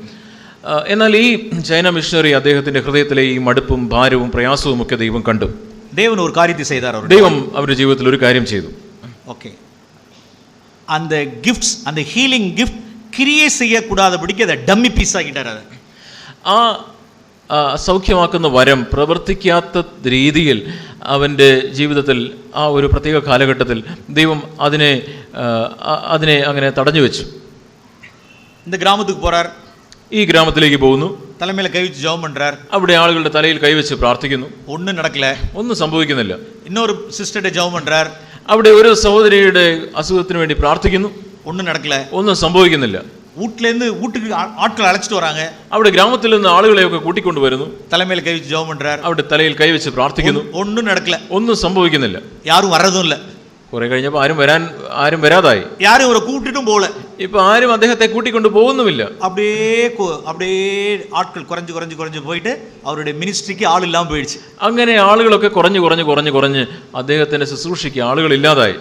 എന്നാൽ ഈ ചൈന മിഷണറി അദ്ദേഹത്തിൻ്റെ ഹൃദയത്തിലെ ഈ മടുപ്പും ഭാരവും പ്രയാസവും ഒക്കെ ദൈവം കണ്ടു. தேவன் ஒரு காரியத்தை செய்தார். ദൈവം അവരുടെ ജീവിതത്തിൽ ഒരു കാര്യം ചെയ്തു. ஓகே, அந்த கிஃப்ட்ஸ், அந்த ஹீலிங் கிஃப்ட் கிரியே செய்யக்கூடாதபடிக்கு அதை டம்மி பீஸ் ஆக்கிட்டார். அதை ആ സൗഖ്യമാക്കുന്ന വരം പ്രവർത്തിക്കാത്ത രീതിയിൽ അവൻ്റെ ജീവിതത്തിൽ ആ ഒരു പ്രത്യേക കാലഘട്ടത്തിൽ ദൈവം അതിനെ അങ്ങനെ തടഞ്ഞു വെച്ചു. இந்த கிராமத்துக்கு போறார், ഈ ഗ്രാമത്തിലേക്ക് പോകുന്നു, தலைமையில கை வச்சு ஜெபம் பண்றார், അവിടെ ആളുകളുടെ തലയിൽ കൈവച്ച് പ്രാർത്ഥിക്കുന്നു, ஒன்றும் நடக்கல, ഒന്നും സംഭവിക്കുന്നില്ല. இன்னொரு சிஸ்டர்ட்ட ஜெபம் பண்றார், അവിടെ ഒരു സഹോദരിയുടെ അസുഖത്തിന് വേണ്ടി പ്രാർത്ഥിക്കുന്നു, ஒன்றும் நடக்கல, ഒന്നും സംഭവിക്കുന്നില്ല. வீட்டுக்கு ஆட்கள் அழைச்சிட்டு வராங்க, അവിടെ ഗ്രാമത്തിൽ നിന്ന് ആളുകളെയൊക്കെ കൂട്ടിക്കൊണ്ടുവരുന്നു, தலைமையில കை வச்சு ஜெபம் பண்றார், അവിടെ തലയിൽ കൈവച്ച് പ്രാർത്ഥിക്കുന്നു, ஒன்றும் நடக்கல, ഒന്നും സംഭവിക്കുന്നില്ല. யாரும் வர்றதும் இல்லை. കുറെ കഴിഞ്ഞപ്പോൾ ആരും വരാതായി. யாரும் இவரை கூப்பிட்டுட்டும் போகல. ഇപ്പൊ ആരും അദ്ദേഹത്തെ കൂട്ടിക്കൊണ്ട് പോകുന്നുമില്ല. அப்படியே ஆட்கள் குறைஞ்சு போயிட்டு அவருடைய மினிஸ்ட்ரிக்கு ஆள் இல்லாமல் போயிடுச்சு. അങ്ങനെ ആളുകളൊക്കെ കുറഞ്ഞ് അദ്ദേഹത്തിന്റെ ശുശ്രൂഷയ്ക്ക് ആളുകൾ ഇല്ലാതായി.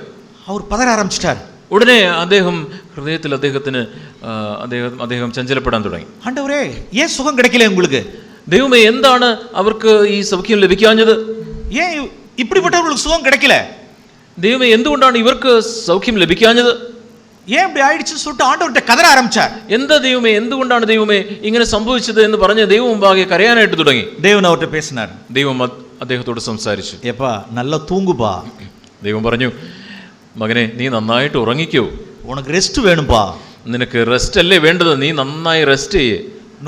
அவர் பதற ஆரம்பிச்சிட்டார். ഉടനെ ഹൃദയത്തിൽ അദ്ദേഹം ചഞ്ചലപ്പെടാൻ തുടങ്ങി. ஆண்டவரே, ஏன் சுகம் கிடைக்கல உங்களுக்கு? ദൈവമേ, എന്താണ് അവർക്ക് ഈ സൗഖ്യം ലഭിക്കാഞ്ഞത്? ஏன் இப்படிப்பட்டவர்களுக்கு சுகம் கிடைக்கல? ദൈവമേ, എന്തുകൊണ്ടാണ് ഇവർക്ക് സൗഖ്യം ലഭിക്കാഞ്ഞത്? ஏன் இப்படி ஆயிடுச்சுன்னு சொல்லிட்டு ஆண்டவர்கிட்ட கதற ஆரம்பிச்சார். എന്താ ദൈവമേ, എന്തുകൊണ്ടാണ് ദൈവമേ ഇങ്ങനെ സംഭവിച്ചത് എന്ന് പറഞ്ഞ് ദൈവം മുമ്പാകെ കരയാനായിട്ട് തുടങ്ങി. தேவன் அவர்கிட்ட பேசினார். ദൈവം അദ്ദേഹത്തോട് സംസാരിച്ചു. ஏப்பா நல்லா தூங்குப்பா. ദൈവം പറഞ്ഞു, മകനെ, നീ നന്നായിട്ട് ഉറങ്ങിക്കോ, உனக்கு ரெஸ்ட் வேணும்பா, നിനക്ക് റെസ്റ്റ് അല്ലേ വേണ്ടത്, നീ നന്നായി റെസ്റ്റ് ചെയ്യേ.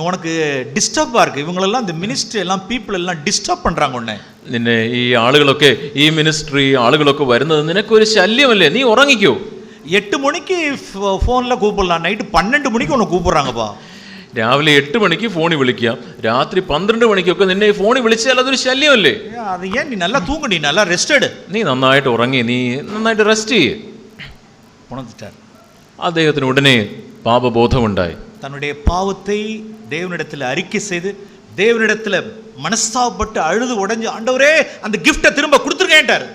உனக்கு டிஸ்டர்பா இருக்கு, இவங்களெல்லாம் இந்த மினிஸ்ட்ரி எல்லாம் பீப்புள் எல்லாம் டிஸ்டர்ப் பண்றாங்க உன்னை. നിന്നെ ഈ ആളുകളൊക്കെ, ഈ മിനിസ്ട്രി ആളുകളൊക്കെ വരുന്നത് നിനക്കൊരു ശല്യമല്ലേ, നീ ഉറങ്ങിക്കോ. 8 മണിക്ക് ഫോണിൽ കൂപ്പിടலாம், നൈറ്റ് 12 മണിക്ക് ഉന്നെ കൂപ്പിടുறாங்கப்பா. രാവിലെ 8 മണിക്ക് ഫോണിൽ വിളിക്കാം, രാത്രി 12 മണിക്കൊക്കെ നിന്നെ ഫോണിൽ വിളിച്ചാൽ അതൊരു ശല്യമല്ലേ? അത് ഏൻ നീ നല്ല തൂങ്ങ, നീ നല്ല റെസ്റ്റഡ്, നീ നന്നായിട്ട് ഉറങ്ങി, നീ നന്നായിട്ട് റെസ്റ്റ് ചെയ്യേ. അദ്ദേഹത്തിന് ഉടനെ പാപബോധമുണ്ടായി. தன்னுடைய பாவத்தை தேவனிடத்தில் அறிக்கை செய்து தேவனிடத்துல മനസ്താപപ്പെട്ട് അഴുതു ഉടഞ്ഞ് ആണ്ടവരേ அந்த ഗിഫ്റ്റ് திரும்ப കൊടുത്തിരുകേണ്ടാரு.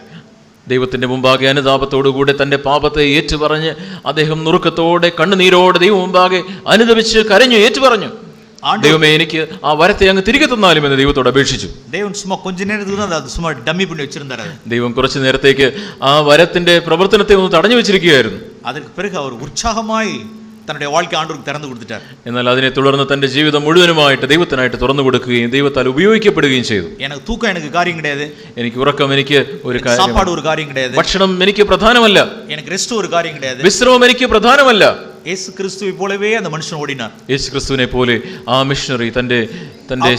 ദൈവത്തിന്റെ മുമ്പാകെ അനുതാപത്തോടുകൂടെ തന്റെ പാപത്തെ ഏറ്റുപറഞ്ഞ് അദ്ദേഹം നുറുക്കത്തോടെ കണ്ണുനീരോടെ ദൈവം മുമ്പാകെ അനുദപിച്ച് കരഞ്ഞു ഏറ്റുപറഞ്ഞു, ദൈവമേ എനിക്ക് ആ വരത്തെ അങ്ങ് തിരികെ തന്നാലും എന്ന് ദൈവത്തോട് അപേക്ഷിച്ചു. ദൈവം സുമ്മാ കൊഞ്ച നേരത്തേക്ക് അത് സുമ്മാ ഡമ്മി പണി വെച്ചിരുന്നാரு. ദൈവം കുറച്ചു നേരത്തേക്ക് ആ വരത്തിന്റെ പ്രവർത്തനത്തെ ഒന്ന് തടഞ്ഞു വെച്ചിരിക്കുകയായിരുന്നു. അതിന് പിറകു അവർ ഉത്സാഹമായി തന്റെ வாழ்க்கை ആണ്ടവർക്ക് തുറന്നു കൊടുത്തിട്ടാർ. എന്നാൽ അതിനെ തുടർന്ന് തന്റെ ജീവിതം മുഴുവനുമായിട്ട് ദൈവത്തിനായിട്ട് തുറന്നു കൊടുക്കുകയും ദൈവത്താൽ ഉപയോഗിക്കപ്പെടുകയും ചെയ്തു. എനിക്ക് തൂക്കം എനിക്ക് കാര്യം കിടயாது, എനിക്ക് ഉറക്കം എനിക്ക് ഒരു കാര്യം, സാപ്പാട് ഒരു കാര്യം കിടயாது, ഭക്ഷണം എനിക്ക് പ്രധാനമല്ല, എനിക്ക് റെസ്റ്റ് ഒരു കാര്യം കിടயாது, വിശ്രമം എനിക്ക് പ്രധാനമല്ല. യേശു ക്രിസ്തുവെ പോലവേ அந்த മനുഷ്യൻ ഓടിനാർ. യേശു ക്രിസ്തുവിനെ പോലെ ആ മിഷണറി തന്റെ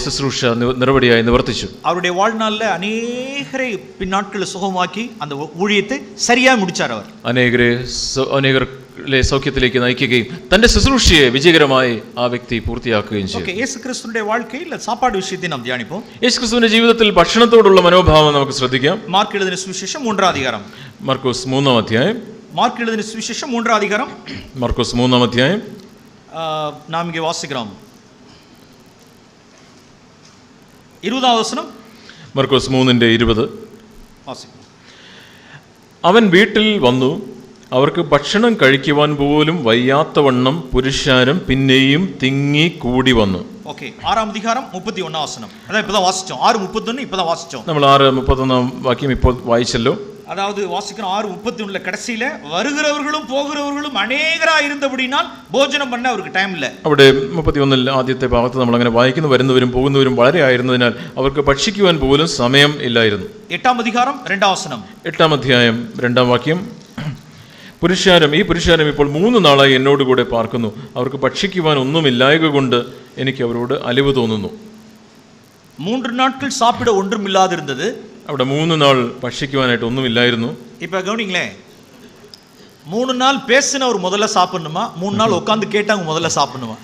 ശുശ്രൂഷ നിറവടിയായി നിവർത്തിച്ചു. അവരുടെ வாழ்நாள்ல അനേകരെ പിന്നാட்களை സുഖമാക്കി அந்த ஊழியத்தை சரியா முடிச்சார். അവർ അനേകരെ സൗഖ്യത്തിലേക്ക് നയിക്കുകയും തന്റെ ശുശ്രൂഷയെ വിജയകരമായി ആ വ്യക്തി പൂർത്തിയാക്കുകയും ചെയ്തു. യേശു ക്രിസ്തുവിന്റെ வாழ்க்கைയിൽ സാപ്പാട് വിഷയത്തെ നാം ധ്യാനിப்போம். യേശു ക്രിസ്തുവിന്റെ ജീവിതത്തിൽ ഭക്ഷണത്തോടുള്ള മനോഭാവം നമുക്ക് ശ്രദ്ധിക്കാം. മാർക്ക് എഴുതിയ സുവിശേഷം 3-ാം അധ്യായം. മർക്കോസ് 3-ാം അധ്യായം. മാർക്ക് എഴുതിയ സുവിശേഷം 3-ാം അധ്യായം. മർക്കോസ് 3-ാം അധ്യായം. നാം ഇങ്ങ വാസിக்கிறோம். 20-ാം വചനം. മർക്കോസ് 3:20 വാസിക്കും. അവൻ വീട്ടിൽ വന്നു, അവർക്ക് ഭക്ഷണം കഴിക്കുവാൻ പോലും വയ്യാത്തവണ്ണം പുരുഷാരം പിന്നെയും തിങ്ങി കൂടി വന്നു. ഓക്കെ, 6-ാം അധ്യായം 31-ാം വചനം. അതാ ഇപ്പോ വാസിച്ചോ. 6:31 ഇപ്പോ വാസിച്ചോ. നമ്മൾ 6:31 വാക്യം ഇപ്പോൾ വായിച്ചല്ലോ. அதாவது வாசிக்கிறோம் 6:31 கடைசியில வருகிறவர்களும் போகிறவர்களும் அநேகரா இருந்தபடினால் போஜனம் பண்ண அவருக்கு டைம் இல்ல. അവിടെ 31 ആദ്യത്തെ ഭാഗത്ത് നമ്മൾ അങ്ങനെ വായിക്കുന്നു, വരുന്നവരും പോകുന്നവരും വളരെ ആയിരുന്നതിനാൽ അവർക്ക് ഭക്ഷിക്കുവാൻ പോലും സമയം ഇല്ലായിരുന്നു. 8-ാം അധ്യായം 2-ാം വചനം. 8-ാം അധ്യായം 2-ാം വാക്യം. ഈ പുരുഷാരം ഇപ്പോൾ 3 നാളായി എന്നോടുകൂടെ പാർക്കുന്നു, അവർക്ക് ഭക്ഷിക്കുവാൻ ഒന്നുമില്ലായക കൊണ്ട് എനിക്ക് അവരോട് അലിവ് തോന്നുന്നു. 3 നാட்கள் சாப்பிட ஒன்றுமில்லாதிருந்தது. അവിടെ 3 നാൾ ഭക്ഷിക്കുവാനായിട്ട് ഒന്നുമില്ലായിരുന്നു. இப்ப கவனிங்களே, 3 நாள் பேசினவர் முதல்ல சாப்பிடணுமா, 3 நாள் உட்கார்ந்து கேட்டவங்க முதல்ல சாப்பிடணுமா?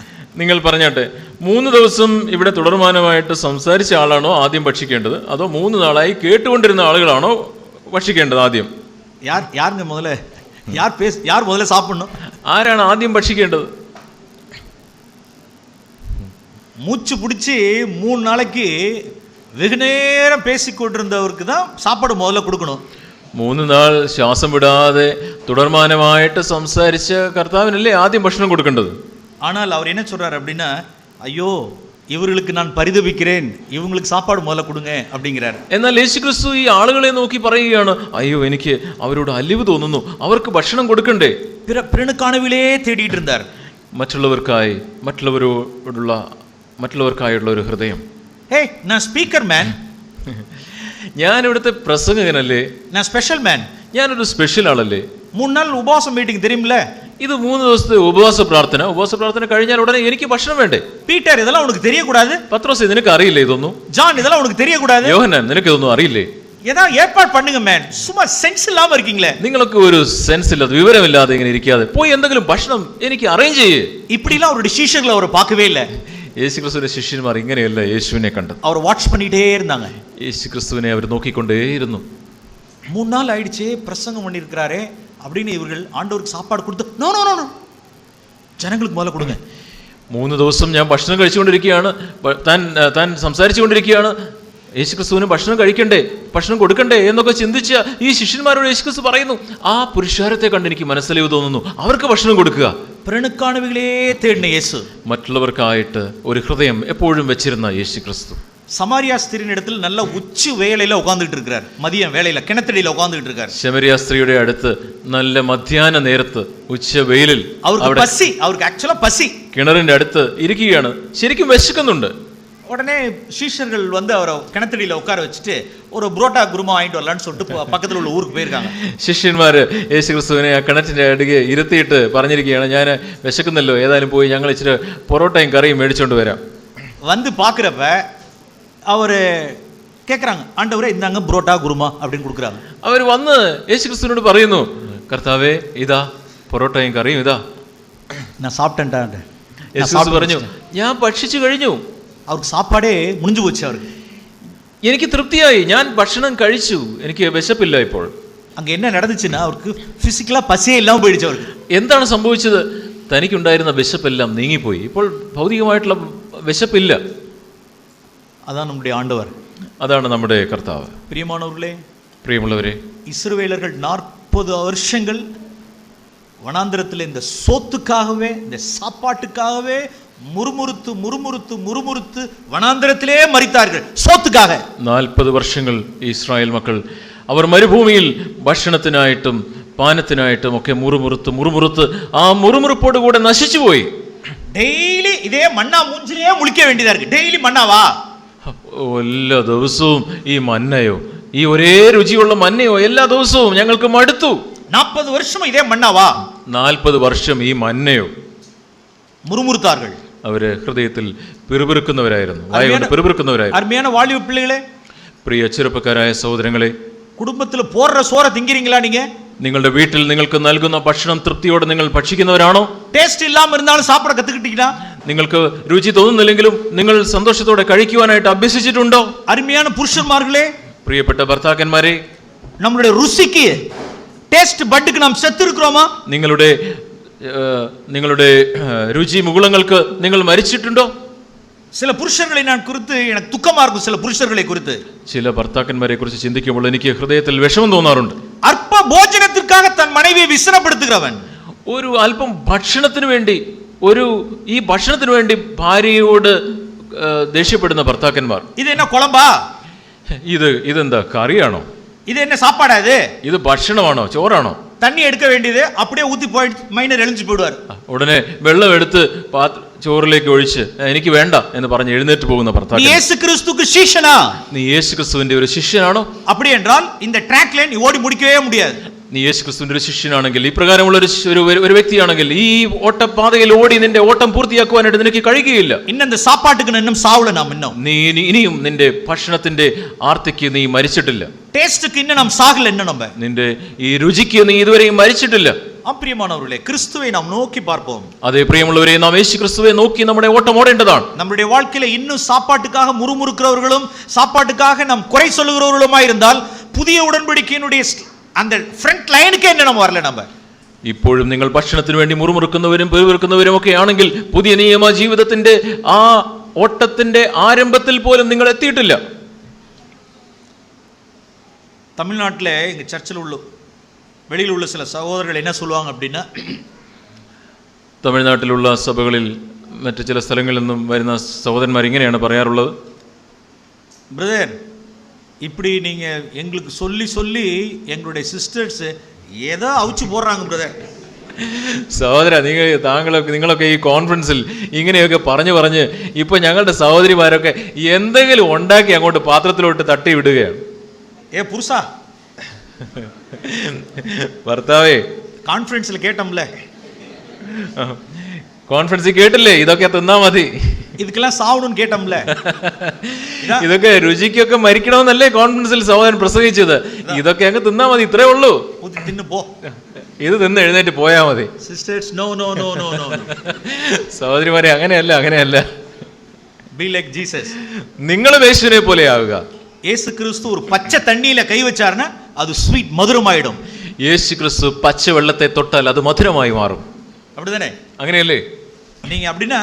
നിങ്ങൾ പറഞ്ഞാട്ടെ, 3 ദിവസം ഇവിടെ തുടർമാനമായിട്ട് സംസാരിച്ച ആളാണോ ആദ്യം ഭക്ഷിക്കേണ്ടത്, അതോ 3 നാളായി കേട്ടുകൊണ്ടിരുന്ന ആളുകളാണോ ഭക്ഷിക്കേണ്ടത് ആദ്യം? யாருங்க முதல்ல யார் முதல்ல சாப்பிடணும்? ആരാണ് ആദ്യം ഭക്ഷിക്കേണ്ടത്? மூச்சு பிடிச்சி 3 நாளைக்கு வெகு நேரம் பேசிக்கொண்டிருந்தவருக்கு தான் சாப்பாடு முதல்ல கொடுக்கணும். 3 നാൾ ശ്വാസം വിടാതെ തുടർമാനമായിട്ട് സംസാരിച്ച കർത്താവിനല്ലേ ആദ്യം ഭക്ഷണം കൊടുക്കേണ്ടത്. ஆனால் அவர் என்ன சொல்றாரு அப்படின்னா, ஐயோ இவர்களுக்கு நான் பரிதபிக்கிறேன், இவங்களுக்கு சாப்பாடு முதல்ல கொடுங்க அப்படிங்கிறார். എന്നാൽ യേശു ക്രിസ്തു ഈ ആളുകളെ നോക്കി പറയുകയാണ്, അയ്യോ എനിക്ക് അവരോട് അലിവ് തോന്നുന്നു, അവർക്ക് ഭക്ഷണം കൊടുക്കണ്ടേ. பிறனுக்கானவிலே தேடிட்டு இருந்தார். മറ്റുള്ളവർക്കായുള്ള ഒരു ഹൃദയം. ഹേയ്, ഞാൻ സ്പീക്കർ മാൻ, ഞാൻ ഇവിടുത്തെ പ്രസംഗകനല്ലേ, ഞാൻ സ്പെഷ്യൽ മാൻ, ഞാനൊരു സ്പെഷ്യൽ ആളല്ലേ. 3 നാൾ ഉപവാസ മീറ്റിംഗ് தெரியுமில்ல? ഇത് 3 ദിവസത്തെ ഉപവാസ പ്രാർത്ഥന കഴിഞ്ഞാൽ ഉടനെ എനിക്ക് ഭക്ഷണം വേണ്ടേ? പീറ്റർ, ഇതെല്ലാം ഉനക്ക് தெரியக்கூடாது? പത്രോസ്, നിനക്ക് അറിയില്ലേ ഇതൊന്നും? ജോൺ, ഇതെല്ലാം ഉനക്ക് தெரியக்கூடாது? യോഹന്നാൻ, നിനക്ക് ഇതൊന്നും അറിയില്ലേ? ஏதா ஏற்பாடு பண்ணுங்க மேன், சும்மா സെൻസ് ഇല്ലാம இருக்கீங்களே. നിങ്ങൾക്ക് ഒരു സെൻസ് ഇല്ലാതെ, വിവരമില്ലാതെ ഇങ്ങനെ ഇരിക്കാതെ പോയി എന്തെങ്കിലും ഭക്ഷണം എനിക്ക് അറേഞ്ച് ചെയ്യേ. இப்படிலாம் அவருடைய ശിഷ്യர்களை அவர் பார்க்கவே இல்லை. യേശു ക്രിസ്തുവിന്റെ ശിഷ്യന്മാർ ഇങ്ങനെയല്ല യേശുവിനെ കണ്ടത്. അവർ വാച്ച് பண்ணிட்டே இருந்தாங்க. യേശു ക്രിസ്തുവിനെ അവർ നോക്കിക്കൊണ്ടേയിരുന്നു. 3 நாள் ஆயிடுச்சே பிரசங்கம் பண்ணியிருக்கிறாரே அப்படின்னு இவர்கள் ஆண்டவருக்கு சாப்பாடு கொடுத்து, நோ நோ நோ ജനങ്ങൾക്ക് முதல்ல കൊടുங்க. 3 ദിവസം ഞാൻ ഭക്ഷണം കഴിച്ചുകൊണ്ടിരിക്കുകയാണ്, താൻ സംസാരിച്ചുകൊണ്ടിരിക്കുകയാണ്, യേശു ക്രിസ്തുവിന് ഭക്ഷണം കഴിക്കണ്ടേ, ഭക്ഷണം കൊടുക്കണ്ടേ എന്നൊക്കെ ചിന്തിച്ച ഈ ശിഷ്യന്മാരോട് യേശു ക്രിസ്തു പറയുന്നു, ആ പുരുഷാരത്തെ കണ്ട് എനിക്ക് മനസ്സിലായി തോന്നുന്നു, അവർക്ക് ഭക്ഷണം കൊടുക്കുക. பிறனுக்கானவிகளே தேடின இயேசு, മറ്റുള്ളവർക്കായിട്ട് ഒരു ഹൃദയം എപ്പോഴും വെച്ചിരുന്ന യേശു ക്രിസ്തു சமாரியா ஸ்திரீயின் இடத்தில் நல்ல உச்சி வேளையில உட்கார்ந்துட்டு இருக்கிறார். மதியம் வேளையில கிணத்தடியில உட்கார்ந்துட்டு இருக்கார். ശമരിയ സ്ത്രീയുടെ അടുത്ത് നല്ല മധ്യാഹ്ന നേരത്ത് ഉച്ച വെയിലിൽ അവർക്ക് പസി, അവർക്ക് ആക്ച്വലി പസി, കിണറിന്റെ അടുത്ത് ഇരിക്കുകയാണ്. ശരിക്കും വിശക്കുന്നുണ്ട്. உடனே சீஷர்கள் வந்து அவரை கிணத்தடியில உட்கார வச்சுட்டு ஒரு புரோட்டா குருமா வாங்கிட்டு வரலான்னு சொல்லிட்டு பக்கத்துல உள்ள ஊருக்கு போயிருக்காங்க. ശിഷ്യന്മാര് യേശു ക്രിസ്തുവിനെ ആ കിണറ്റിന്റെ അടുക്കെ ഇരുത്തിയിട്ട് പറഞ്ഞിരിക്കുകയാണ്, ഞാൻ വിശക്കുന്നല്ലോ, ഏതായാലും പോയി ഞങ്ങൾ ഇച്ചിരി പൊറോട്ടയും കറിയും മേടിച്ചോണ്ട് വരാം. வந்து பாக்குறப்ப அவரு கேட்குறாங்க, ஆண்டவரே இந்தாங்க புரோட்டா குருமா அப்படின்னு கொடுக்குறாங்க. അവർ വന്ന് യേശു ക്രിസ്തുവിനോട് പറയുന്നു, കർത്താവേ ഇതാ പൊറോട്ടയും കറിയും ഇതാ. நான் சாப்பிட்டேன்டா. യേശു ക്രിസ്തു പറഞ്ഞു, ഞാൻ ഭക്ഷിച്ചു കഴിഞ്ഞു. അവർക്ക് സാപ്പാടേ മുടിഞ്ഞു പോച്ചു. അവർക്ക് എനിക്ക് തൃപ്തിയായി, ഞാൻ ഭക്ഷണം കഴിച്ചു, എനിക്ക് വിശപ്പില്ല ഇപ്പോൾ. അങ്ങ് എന്നെ നടന്നിச்சுன்னா അവർക്ക് ഫിസിക്കലാ പസിയേ ഇല്ലാമ പോയിடுச்சு. അവർക്ക് എന്താണ് സംഭവിച്ചത്? തനിക്കുണ്ടായിരുന്ന വിശപ്പെല്ലാം നീങ്ങിപ്പോയി. ഇപ്പോൾ ഭൗതികമായിട്ടുള്ള വിശപ്പില്ല. அதான் நம்முடைய ஆண்டவர். അതാണ് നമ്മുടെ കർത്താവ്. பிரியமானவர்களே, പ്രിയമുള്ളവരെ, இஸ்ரவேலர்கள் 40 வருஷங்கள் வனாந்திரத்தில் இந்த சோத்துக்காகவே, இந்த சாப்பாட்டுக்காகவே முறுமுறுத்து முறுமுறுத்து முறுமுறுத்து வனாந்திரத்திலே மரித்தார்கள். சோத்துக்காக 40 വർഷങ്ങൾ ഇസ്രായേൽ മക്കൾ അവർ മരുഭൂമിയിൽ ഭക്ഷണത്തിനായിട്ടും പാനത്തിനായിട്ടും ഒക്കെ മുറുമുറുത്ത് ആ മുറുമുറുപ്പോട് കൂടെ നശിച്ചുപോയി. ഡെയിലി ഇതേ മണ്ണ മൂഞ്ചിലേ മുളിക്ക വേണ്ടിയതാ ഇருக்கு. ഡെയിലി മണ്ണാവാ, എല്ലാ ദിവസവും ഈ മന്നയോ, ഈ ഒരേ രുചിയുള്ള മന്നയോ എല്ലാ ദിവസവും ഞങ്ങൾക്ക് മടുത്തു. 40 வருஷம் இதே மண்ணாவா, 40 വർഷം ഈ മന്നയോ. മുറുമുറുത്താர்கள். അവര് ഹൃദയത്തിൽ പിറുപിറുക്കുന്നവരായിരുന്നു, വായുകൊണ്ട് പിറുപിറുക്കുന്നവരായിരുന്നു. അരുമயான വാലിബ പിള്ളകളെ, പ്രിയ ചെറുപ്പക്കാരായ സഹോദരങ്ങളെ, കുടുംബത്തിൽ പോടുற സോറ തിങ്കിരീங்களா? நீங்க നിങ്ങളുടെ വീട്ടിൽ നിങ്ങൾക്ക് നൽകുന്ന ഭക്ഷണം തൃപ്തിയോടെ നിങ്ങൾ ഭക്ഷിക്കുന്നവരാണോ? ടേസ്റ്റ് ഇല്ലാമ ഇരുന്നാലും സാപ്പിട കത്തുക്കിട്ടീங்களா? നിങ്ങൾക്ക് രുചി തോന്നുന്നില്ലെങ്കിലും നിങ്ങൾ സന്തോഷത്തോടെ കഴിക്കുവാനായിട്ട് അഭ്യസിച്ചിട്ടുണ്ടോ? അരുമயான പുരുഷന്മാர்களே, പ്രിയപ്പെട്ട ഭർത്താക്കന്മാരെ, നമ്മുടെ രുചിക്ക്, ടേസ്റ്റ് ബഡ്ക്ക് നാം സെത്തിരിக்கிறோமா? നിങ്ങളുടെ രുചി മുകുളങ്ങൾക്ക് നിങ്ങൾ മരിച്ചിട്ടുണ്ടോ? ചില പുരുഷർകളെ ഞാൻ കുറിച്ച് എനിക്ക് ദുഃഖമാർക്കും. ചില പുരുഷർകളെ കുറിച്ച്, ചില ഭർത്താക്കന്മാരെ കുറിച്ച് ചിന്തിക്കുമ്പോൾ എനിക്ക് ഹൃദയത്തിൽ വിഷമം തോന്നാറുണ്ട്. അല്പ ഭോജനത്തിற்காக തൻ മനവിയെ വിശ്രമപ്പെടുത്തുகிறവൻ, ഒരു അല്പം ഭക്ഷണത്തിന് വേണ്ടി, ഈ ഭക്ഷണത്തിന് വേണ്ടി ഭാര്യയോട് ദേഷ്യപ്പെടുന്ന ഭർത്താക്കന്മാർ. ഇതെന്നാ കുളമ്പാ? ഇതെന്താ കറിയാണോ? ഇതെന്നാ സാപ്പാടാ? ഇത് ഭക്ഷണമാണോ, ചോറാണോ? தண்ணி எடுக்க வேண்டியது அப்படியே ஊத்தி போயிட்டு மைனர் எழுந்து போயிடுவார். ഉടനെ വെള്ളം എടുത്ത് ചോറിലേക്ക് ഒഴിച്ച് എനിക്ക് വേണ്ട എന്ന് പറഞ്ഞ് എഴുന്നേറ്റ് പോകുന്ന ഭർത്താവ്. നീ യേശു ക്രിസ്തുവിന്റെ ശിഷ്യനാ? നീ യേശു ക്രിസ്തുവിന്റെ ഒരു ശിഷ്യനാണോ? அப்படி என்றால் இந்த ட்ராக் லைன் ஓடி முடிக்கவே முடியாது. നീ യേശു ക്രിസ്തുവിന്റെ ഒരു ശിഷ്യനാണെങ്കിൽ, ഈ പ്രകാരമുള്ള ഒരു വ്യക്തിയാണെങ്കിൽ, ഈ ഓട്ടപ്പാതയിൽ ഓടി നിന്റെ ഓട്ടം പൂർത്തിയാക്കുവാനായിട്ട് നിനക്ക് കഴിയുകയില്ല. ഇന്ന സാപ്പാട്ടുക്ക് இன்னும் சாவல நாம் இன்னும். നീ ഇനിയും നിന്റെ ഭക്ഷണത്തിന്റെ ആർത്തിക്ക് നീ മരിച്ചിട്ടില്ല. ടേസ്റ്റുക്ക് இன்னும் நாம் சாகல இன்னும் நம்ம. നിന്റെ ഈ രുചിക്ക് നീ ഇതുവരെയും മരിച്ചിട്ടില്ല. പ്രിയമാനവர்களே, ക്രിസ്തുവെ നാം നോക്കി പാർப்போம். അതേ പ്രിയമുള്ളവരെ, നാം യേശു ക്രിസ്തുവെ നോക്കി നമ്മുടെ ഓട്ടം ഓടേണ്ടതാണ്. നമ്മുടെ வாழ்க்கையில இன்னும் சாப்பாட்டுக்காக முறுமுறுக்கிறவர்களும் சாப்பாட்டுக்காக நாம் குறை சொல்லுகிறவர்களுமாய் இருந்தால் புதிய உடன்படிக்கையினுடைய அந்த ഫ്രണ്ട് ലൈനുக்கு என்ன நம்ம வரல. நம்ம ഇപ്പോഴും നിങ്ങൾ ഭക്ഷണത്തിന് വേണ്ടി മുറുമുറുക്കുന്നവരും പെരുവിറുക്കുന്നവരും ഒക്കെ ആണെങ്കിൽ പുതിയ നിയമ ജീവിതത്തിന്റെ ആ ഓട്ടത്തിന്റെ ആരംഭത്തിൽ പോലും നിങ്ങൾ എത്തിയിട്ടില്ല. തമിഴ്നാട്ടിലെ എங்க ചർച്ചിൽ ഉള്ള വെളിയിൽ ഉള്ള ചില സഹോദരങ്ങൾ என்ன சொல்வாங்க அப்படினா, തമിഴ്നാട്ടിലുള്ള സഭകളിൽ മറ്റു ചില സ്ഥലങ്ങളിൽ നിന്നും വരുന്ന സഹോദരന്മാർ ഇങ്ങനെയാണ് പറയാറുള്ളത്: ബ്രദർ, இப்படி நீங்க எங்களுக்கு சொல்லி சொல்லி எங்களுடைய சிஸ்டர்ஸ் ஏதோ அவுச்சு போடுறாங்க ബ്രദർ. സഹോദര, നിങ്ങളൊക്കെ ഈ കോൺഫറൻസിൽ ഇങ്ങനെയൊക്കെ പറഞ്ഞ് ഇപ്പൊ ഞങ്ങളുടെ സഹോദരിമാരൊക്കെ എന്തെങ്കിലും ഉണ്ടാക്കി അങ്ങോട്ട് പാത്രത്തിലോട്ട് തട്ടി വിടുകയാണ്. പുരുഷാ, ഭർത്താവേ, കോൺഫറൻസിൽ കേട്ടോംല്ലേ, കോൺഫറൻസിൽ കേട്ടില്ലേ, ഇതൊക്കെ തിന്നാ മതി, ഇതൊക്കെല്ലാം സാവണമെന്ന് കേട്ടോംല്ലേ, ഇതൊക്കെ രുചിക്കൊക്കെ മരിക്കണമെന്നല്ലേ കോൺഫറൻസിൽ സഹോദരൻ പ്രസംഗിച്ചത്. ഇതൊക്കെ അങ്ങ് തിന്നാ മതി, ഇത്രേ ഉള്ളൂ, ഇത് തിന്ന് എഴുന്നേറ്റ് പോയാ മതി. Sisters, no no no no no. സഹോദരിമാരെ, അങ്ങനെയല്ല. Be like Jesus. നിങ്ങൾ യേശുവിനെ പോലെ ആവുക. യേശു ക്രിസ്തു ഒരു പച്ച തണ്ണിയിലെ കൈവച്ചാർന്ന അത് സ്വീറ്റ് മധുരമായിടും. യേശു ക്രിസ്തു പച്ച വെള്ളത്തെ തൊട്ടാൽ അത് മധുരമായി മാറും. அப்படிதானே? അങ്ങനെയല്ലേ? நீங்க அப்படின்னா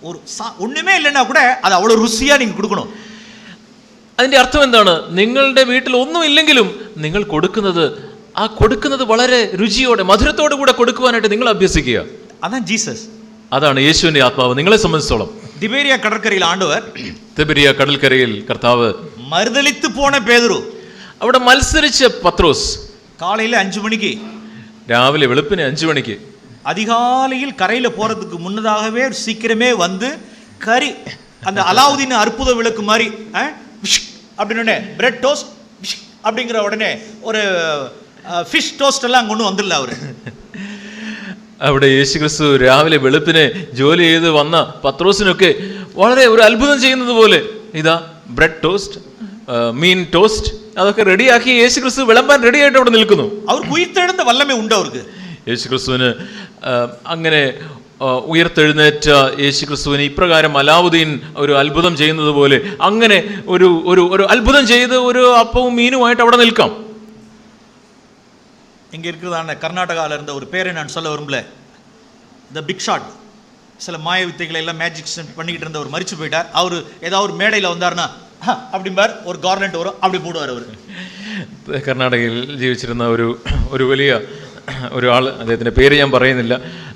ஒரு ஒண்ணுமே இல்லைன்னா கூட அது அவ்வளவு ருசியா நீங்க கொடுக்கணும். അതിന്റെ അർത്ഥം എന്താണ്? നിങ്ങളുടെ വീട്ടിൽ ഒന്നും ഇല്ലെങ്കിലും നിങ്ങൾ കൊടുക്കുന്നത് വളരെ രുചിയോടെ, മധുരത്തോടെ കൂടെ കൊടുക്കുവാനായിട്ട് നിങ്ങൾ അഭ്യസിക്കുക. അതാണ് ജീസസ്. അതാണ് യേശുവിന്റെ ആത്മാവ് നിങ്ങളെ സംബന്ധിച്ചോളം. തിബേരിയ കടൽക്കരയിൽ ആണ്ടവർ, തിബേരിയ കടൽക്കരയിൽ കർത്താവ്, മറുതലിത്ത് പോണ പേതുരു, അവിടെ മത്സരിച്ച പത്രോസ്, കാലയിലെ 5 മണിക്ക്, രാവിലെ വെളുപ്പിന് 5 മണിക്ക്, அதிகாலையில் கரையில போறதுக்கு முன்னதாகவே சீக்கிரமே வந்து கறி, அந்த அலாவுதீன் அற்புத விளக்கு மாதிரி அப்படின்னு பிரெட் டோஸ்ட் அப்படிங்கிற உடனே ஒரு ஃபிஷ் டோஸ்ட் எல்லாம் கொண்டு வந்துடல அவரு. അവിടെ യേശു ക്രിസ്തു രാവിലെ വെളുപ്പിനെ ജോലി ചെയ്ത് വന്ന പത്രോസിനൊക്കെ വളരെ ഒരു അത്ഭുതം ചെയ്യുന്നത് പോലെ ഇതാ ബ്രെഡ് ടോസ്റ്റ്, മീൻ ടോസ്റ്റ്, അതൊക്കെ റെഡിയാക്കി യേശു ക്രിസ്തു വിളമ്പാൻ റെഡി ആയിട്ട് അവിടെ നിൽക്കുന്നു. അവർക്ക് ഉയർത്തെഴുന്ന വല്ലമേ ഉണ്ട് അവർക്ക്. യേശു ക്രിസ്തുവിന് അങ്ങനെ ഉയർത്തെഴുന്നേറ്റ യേശു ക്രിസ്തുവിന് ഇപ്രകാരം അലാവുദ്ദീൻ ഒരു അത്ഭുതം ചെയ്യുന്നത് പോലെ അങ്ങനെ ഒരു അത്ഭുതം ചെയ്ത് ഒരു അപ്പവും മീനുമായിട്ട് അവിടെ നിൽക്കാം. இங்கே இருக்கிறதான கர்நாடகாவில் இருந்த ஒரு பேரை நான் சொல்ல விரும்பல. த பிக் ஷாட், சில மாய வித்தைகளை எல்லாம் மேஜிக்ஸ் பண்ணிக்கிட்டு இருந்தவர் மரிச்சு போயிட்டார். அவர் ஏதாவது ஒரு மேடையில் வந்தாருன்னா அப்படிம்பார், ஒரு கார்லண்ட் வரும், அப்படி போடுவார் அவர். കർണാടകയിൽ ജീവിച്ചിരുന്ന ഒരു വലിയ ഒരാൾ, അദ്ദേഹത്തിൻ്റെ പേര് ഞാൻ പറയുന്നില്ല,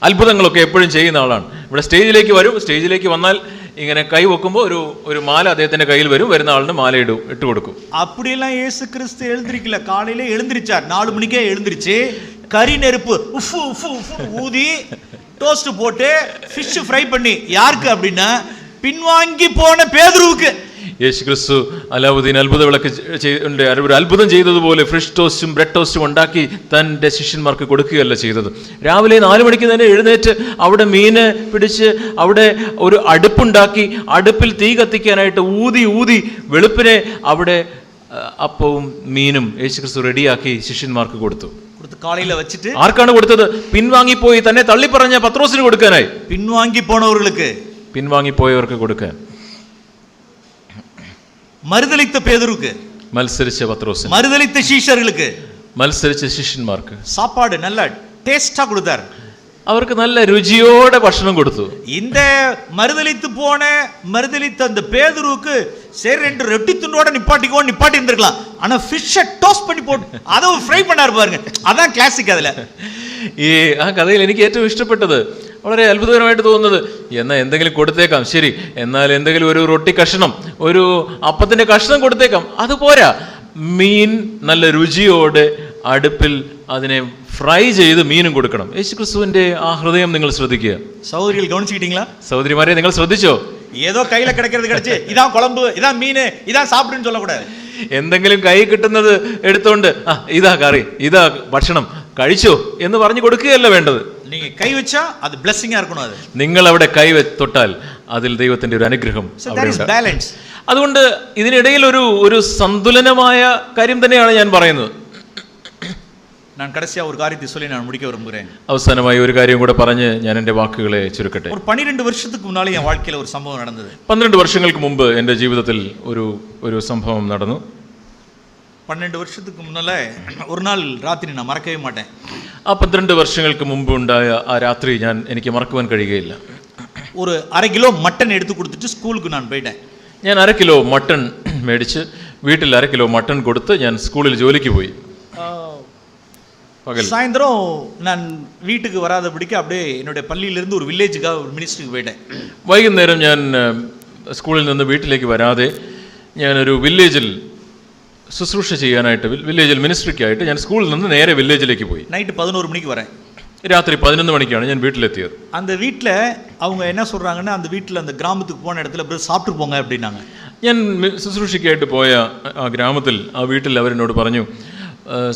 അത്ഭുതങ്ങളൊക്കെ എപ്പോഴും ചെയ്യുന്ന ആളാണ്. ഇവിടെ സ്റ്റേജിലേക്ക് വരും, സ്റ്റേജിലേക്ക് വന്നാൽ ഇങ്ങനെ കൈ വെക്കുമ്പോൾ ഒരു മാല അദ്ദേഹത്തിന്റെ കയ്യിൽ വരും, വരുന്ന ആളിന് മാല ഇട്ട് കൊടുക്കും. அப்படியெல்லாம் இயேசு கிறிஸ்து எழுந்திருக்கல. காலையில எழுந்திருச்சார், 4 மணிக்கே எழுந்திருச்சு, கறி நெருப்பு உஃபு உஃபு உஃபு ஊதி டோஸ்ட் போட்டு ஃபிஷ் ஃப்ரை பண்ணி, யாருக்கு அப்படின்னா பின்வாங்கி போன பேதுருவுக்கு. യേശു ക്രിസ്തു അലാവുദ്ദീൻ അത്ഭുത വിളക്ക് ഒരു അത്ഭുതം ചെയ്തതുപോലെ ഫ്രഷ് ടോസ്റ്റും ബ്രെഡ് ടോസ്റ്റും ഉണ്ടാക്കി തൻ്റെ ശിഷ്യന്മാർക്ക് കൊടുക്കുകയല്ല ചെയ്തത്. രാവിലെ 4 മണിക്ക് തന്നെ എഴുന്നേറ്റ് അവിടെ മീന് പിടിച്ച് അവിടെ ഒരു അടുപ്പുണ്ടാക്കി അടുപ്പിൽ തീ കത്തിക്കാനായിട്ട് ഊതി വെളുപ്പിനെ അവിടെ അപ്പവും മീനും യേശു ക്രിസ്തു റെഡിയാക്കി ശിഷ്യന്മാർക്ക് കൊടുത്തു. കാലയില വെച്ചിട്ട് ആർക്കാണ് കൊടുത്തത്? പിൻവാങ്ങിപ്പോയി തന്നെ തള്ളിപ്പറഞ്ഞ പത്രോസിന് കൊടുക്കാനായി. പിൻവാങ്ങിപ്പോയവർക്ക് കൊടുക്കാൻ. മറുതലിച്ച പേതുരുക്ക്, മത്സരിച്ച പത്രോസിന്, മറുതലിച്ച ശിഷ്യர்களுக்கு, മത്സരിച്ച ശിഷ്യന്മാർക്ക് സാപ്പാട് നല്ല ടേസ്റ്റാ കൊടുത്താർ. അവർക്ക് നല്ല രുചിയോടെ ഭക്ഷണം കൊടുത്തു. இந்த மறுதலித்த அந்த பேதுருவுக்கு சரி 2 ரொட்டி துண்டோட நிப்பாட்டி இருந்திருக்கலாம். ஆனா ஃபிஷ்ஷை டோஸ்ட் பண்ணி போட்டு அதை ஃப்ரை பண்ணாரு பாருங்க, அதான் கிளாசிக். അതിൽ ഈ ആ കഥയിൽ എനിക്ക് ഏറ്റവും ഇഷ്ടപ്പെട്ടത്, വളരെ അത്ഭുതകരമായിട്ട് തോന്നുന്നത്, എന്നാൽ എന്തെങ്കിലും കൊടുത്തേക്കാം, ശരി, എന്നാൽ എന്തെങ്കിലും ഒരു റൊട്ടി കഷ്ണം, ഒരു അപ്പത്തിന്റെ കഷ്ണം കൊടുത്തേക്കാം, അതുപോരാ, മീൻ നല്ല രുചിയോടെ അടുപ്പിൽ അതിനെ ഫ്രൈ ചെയ്ത് മീനും കൊടുക്കണം. യേശുക്രിസ്തുവിന്റെ ആ ഹൃദയം നിങ്ങൾ ശ്രദ്ധിക്കുക. സഹോദരികൾ ഗവനിച്ചിട്ടீங்களா? സഹോദരിമാരെ നിങ്ങൾ ശ്രദ്ധിച്ചോ? ഏതോ കയ്യില കിടക്കുന്നത് കിടച്ച് ഇതാ കുളമ്പ്, ഇതാ മീന്, ഇതാ സാപ്പിടുന്ന് ചൊല്ലக்கூடாது. എന്തെങ്കിലും കൈ കിട്ടുന്നത് എടുത്തോണ്ട് ഇതാ കറി, ഇതാ ഭക്ഷണം, കഴിച്ചോ എന്ന് പറഞ്ഞു കൊടുക്കുകയല്ല വേണ്ടത്. നിങ്ങൾ കൈ വെച്ചാ അത് ബ്ലെസ്സിംഗാ ഇരിക്കണം. അത് നിങ്ങൾ അവിടെ കൈ തൊട്ടാൽ അതിൽ ദൈവത്തിന്റെ ഒരു അനുഗ്രഹം. അതുകൊണ്ട് ഇതിനിടയിൽ ഒരു സന്തുലനമായ കാര്യം തന്നെയാണ് ഞാൻ പറയുന്നത്. நான் கடைசியா ஒரு காரியத்தை சொல்லி நான் முடிக்க விரும்புகிறேன். അവസാനമായി ഒരു കാര്യം കൂടെ പറഞ്ഞ് ഞാൻ എൻ്റെ വാക്കുകളെ ചുരുക്കട്ടെ. ஒரு 12 வருஷத்துக்கு முன்னால என் வாழ்க்கையில ஒரு சம்பவம் நடந்தது. 12 വർഷങ്ങൾക്ക് മുമ്പ് എൻ്റെ ജീവിതത്തിൽ ഒരു സംഭവം നടന്നു. 12 வருஷத்துக்கு முன்னால ஒரு நாள் ராத்திரி நான் மறக்கவே மாட்டேன். ആ 12 വർഷങ്ങൾക്ക് മുമ്പ് ഉണ്ടായ ആ രാത്രി എനിക്ക് മറക്കുവാൻ കഴിയുകയില്ല. ஒரு 1/2 கிலோ மட்டன் எடுத்து கொடுத்துட்டு ஸ்கூலுக்கு நான் போயிட்டேன். ഞാൻ 1/2 കിലോ മട്ടൺ മേടിച്ച് വീട്ടിൽ 1/2 കിലോ മട്ടൺ കൊടുത്ത് ഞാൻ സ്കൂളിൽ ജോലിക്ക് പോയി. சாயந்தரம் நான் வீட்டுக்கு வராதபடிக்கு அப்படியே என்னுடைய பள்ளியிலிருந்து ஒரு வில்லேஜுக்காக ஒரு மினிஸ்ட்ரிக்கு போயிட்டேன். വൈകുന്നേരം ഞാൻ സ്കൂളിൽ നിന്ന് വീട്ടിലേക്ക് വരാതെ ഞാനൊരു വില്ലേജിൽ ശുശ്രൂഷ ചെയ്യാനായിട്ട്, വില്ലേജിൽ മിനിസ്ട്രിക്കായിട്ട് ഞാൻ സ്കൂളിൽ നിന്ന് നേരെ വില്ലേജിലേക്ക് പോയി. നൈറ്റ് 11 മണിക്ക് വരാൻ. രാത്രി 11 മണിക്കാണ് ഞാൻ വീട്ടിലെത്തിയത്. அந்த வீட்டில் அவங்க என்ன சொல்கிறாங்கன்னா, அந்த வீட்டில் அந்த கிராமத்துக்கு போன இடத்துல சாப்பிட்டு போங்க அப்படின்னாங்க. ഞാൻ ശുശ്രൂഷയ്ക്കായിട്ട് പോയ ആ ഗ്രാമത്തിൽ, ആ വീട്ടിൽ അവരെന്നോട് പറഞ്ഞു,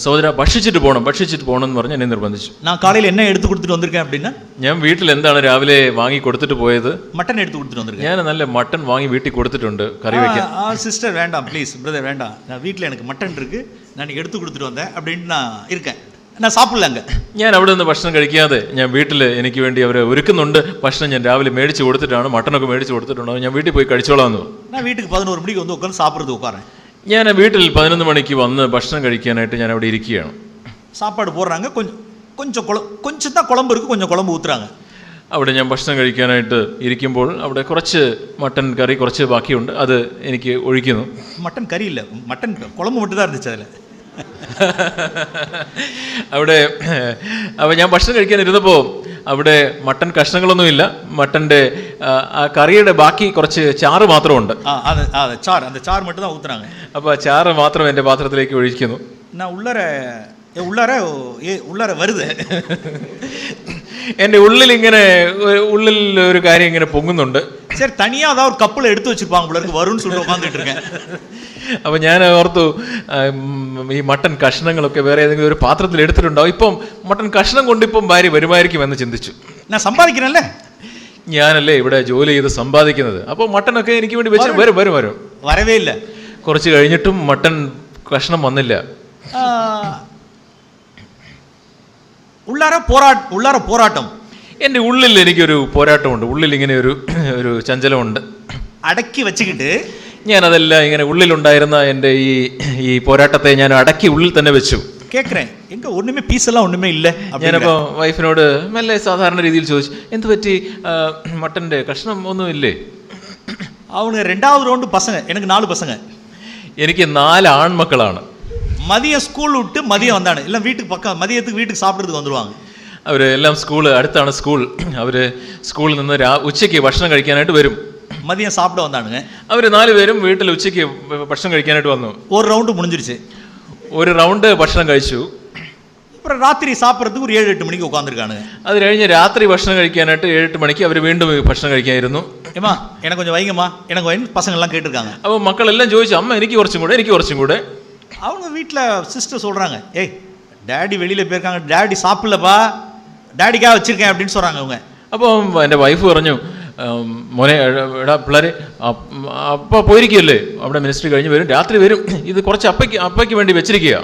സഹോദര ഭക്ഷിച്ചിട്ട് പോകണം എന്ന് പറഞ്ഞ് എന്നെ നിർബന്ധിച്ചു. ഞാൻ കാലയിൽ എന്നെ എടുത്തു കൊടുത്തിട്ട് വന്നിരിക്കാൻ அப்படின்னா, ഞാൻ വീട്ടിൽ എന്താണ് രാവിലെ വാങ്ങി കൊടുത്തിട്ട് പോയത്? മട്ടൻ എടുത്തു കൊടുത്തിട്ട് വന്നിരിക്കാൻ. ഞാൻ നല്ല മട്ടൻ വാങ്ങി വീട്ടിൽ കൊടുത്തിട്ടുണ്ട് കറി വയ്ക്കാൻ. சிஸ்டர் வேண்டாம் ப்ளீஸ், பிரதர் வேண்டாம், நான் வீட்டில் எனக்கு மட்டன் இருக்கு, நான் எடுத்து கொடுத்துட்டு வந்தேன் அப்படின்ட்டு நான் இருக்கேன். நான் சாப்பிடலங்க. ഞാൻ അവിടെ നിന്ന് ഭക്ഷണം കഴിക്കാതെ ഞാൻ വീട്ടിൽ എനിക്ക് വേണ്ടി അവർ ഒരുക്കുന്നുണ്ട് ഭക്ഷണം. ഞാൻ രാവിലെ മേടിച്ച് കൊടുത്തിട്ടാണ്, മട്ടനൊക്കെ മേടിച്ച് കൊടുത്തിട്ടുണ്ടോ, ഞാൻ വീട്ടിൽ പോയി കഴിച്ചോളാമെന്ന്. ഞാൻ വീട്ടിൽ 11 മണിക്ക് வந்து உட்கார்ந்து சாப்பிடுறது உட்காரேன். ഞാൻ വീട്ടിൽ 11 മണിക്ക് വന്ന് ഭക്ഷണം കഴിക്കാനായിട്ട് ഞാൻ അവിടെ ഇരിക്കുകയാണ്. சாப்பாடு போடுறாங்க, கொஞ்சம் தான் குழம்பு இருக்கு, கொஞ்சம் குழம்பு ஊத்துறாங்க. അവിടെ ഞാൻ ഭക്ഷണം കഴിക്കാനായിട്ട് ഇരിക്കുമ്പോൾ അവിടെ കുറച്ച് മട്ടൻ കറി കുറച്ച് ബാക്കിയുണ്ട്, അത് എനിക്ക് ഒഴിക്കുന്നു. മട്ടൻ കറി ഇല്ല, മട്ടൻ കുളമ്പ് மட்டும் இருந்துச்சு അതിൽ. അവിടെ ഞാൻ ഭക്ഷണം കഴിക്കാനിരുന്നപ്പോൾ അവിടെ മട്ടൻ കഷ്ണങ്ങളൊന്നുമില്ല, മട്ടൻ്റെ ആ കറിയുടെ ബാക്കി കുറച്ച് ചാറ് മാത്രമുണ്ട്. ചാറ് மட்டும் தான் ஊத்துறாங்க. അപ്പോൾ ആ ചാറ് മാത്രം എൻ്റെ പാത്രത്തിലേക്ക് ഒഴിക്കുന്നു. உள்ளார வருது. എൻ്റെ ഉള്ളിൽ ഒരു കാര്യം ഇങ്ങനെ പൊങ്ങുന്നുണ്ട്. சரி, தனியா அதாவது ஒரு கப்பல் எடுத்து வச்சிருப்பாங்க உங்களுக்கு வரும்னு சொல்லிட்டு உட்காந்துட்டு இருக்கேன். അപ്പോൾ ഞാൻ ഓർത്തു, ഈ മട്ടൻ കഷ്ണങ്ങളൊക്കെ വേറെ ഏതെങ്കിലും ഒരു പാത്രത്തിൽ എടുത്തിട്ടുണ്ടാവും, ഇപ്പം മട്ടൻ കഷ്ണം കൊണ്ട് ഇപ്പം ഭാര്യ വരുമായിരിക്കും എന്ന് ചിന്തിച്ചു. ഞാൻ സമ്പാദിക്കണല്ലേ, ഞാനല്ലേ ഇവിടെ ജോലി ചെയ്ത് സമ്പാദിക്കുന്നത്, അപ്പോൾ മട്ടനൊക്കെ എനിക്ക് വേണ്ടി വെച്ച് വരും വരവേ ഇല്ല. കുറച്ച് കഴിഞ്ഞിട്ടും മട്ടൻ കഷ്ണം വന്നില്ല. உள்ளார போராட்டம். എൻ്റെ ഉള്ളിൽ എനിക്കൊരു പോരാട്ടമുണ്ട്, ഉള്ളിൽ ഇങ്ങനെ ഒരു ചഞ്ചലമുണ്ട്. അടക്കി വെച്ചിട്ട് ഞാൻ അതെല്ലാം ഇങ്ങനെ ഉള്ളിലുണ്ടായിരുന്ന എൻ്റെ ഈ പോരാട്ടത്തെ ഞാൻ അടക്കി ഉള്ളിൽ തന്നെ വെച്ചു. கேட்குறேன், எங்க ஒண்ணுமே பீஸ் எல்லாம் ஒண்ணுமே இல்லை. ഞാനപ്പോൾ വൈഫിനോട് മെല്ലെ സാധാരണ രീതിയിൽ ചോദിച്ചു, എന്ത് പറ്റി, മട്ടൻ്റെ കഷ്ണം ഒന്നും ഇല്ലേ? அவனுங்க 2வது ரவுண்டு பசங்க, எனக்கு 4 பசங்க, എനിക്ക് 4 ആൺമക്കളാണ്. மதியம் ஸ்கூல் விட்டு மதியம் வந்தானு, எல்லாம் வீட்டுக்கு பக்கம் மதியத்துக்கு வீட்டுக்கு சாப்பிட்றதுக்கு வந்துடுவாங்க. അവർ എല്ലാം സ്കൂൾ അടുത്താണ് സ്കൂൾ. അവർ സ്കൂളിൽ നിന്ന് ഉച്ചയ്ക്ക് ഭക്ഷണം കഴിക്കാനായിട്ട് വരും. மதியம் சாப்பிட வந்தானுங்க. അവർ 4 പേരും വീട്ടിൽ ഉച്ചയ്ക്ക് ഭക്ഷണം കഴിക്കാനായിട്ട് വന്നു. ஒரு ரவுண்டு முடிஞ்சிருச்சு. ഒരു റൗണ്ട് ഭക്ഷണം കഴിച്ചു. அப்புறம் ராத்திரி சாப்பிட்றதுக்கு ஒரு 7-8 மணிக்கு உட்காந்துருக்கானுங்க. അത് കഴിഞ്ഞ് രാത്രി ഭക്ഷണം കഴിക്കാനായിട്ട് 7-8 മണിക്ക് അവർ വീണ്ടും ഭക്ഷണം കഴിക്കായിരുന്നു. ஏமா எனக்கு கொஞ்சம் வைங்கம்மா, எனக்கு பசங்க எல்லாம் கேட்டிருக்காங்க. അപ്പോൾ മക്കളെല്ലാം ചോദിച്ചു, അമ്മ എനിക്ക് കുറച്ചും കൂടെ. அவங்க வீட்டில் சிஸ்டர் சொல்றாங்க, ஏய் டேடி வெளியில போயிருக்காங்க, டேடி சாப்பிடலப்பா, ഡാഡിക്കാ വെച്ചിരിക്കேன் அப்படின்னு சொல்றாங்க அவங்க. അപ്പോൾ എൻ്റെ വൈഫ് പറഞ്ഞു, മോനെ എടാ പിള്ളേരെ, അപ്പ പോയിരിക്കുകയല്ലേ, അവിടെ മിനിസ്ട്രി കഴിഞ്ഞ് വരും, രാത്രി വരും, ഇത് കുറച്ച് അപ്പയ്ക്ക് വേണ്ടി വെച്ചിരിക്കുക,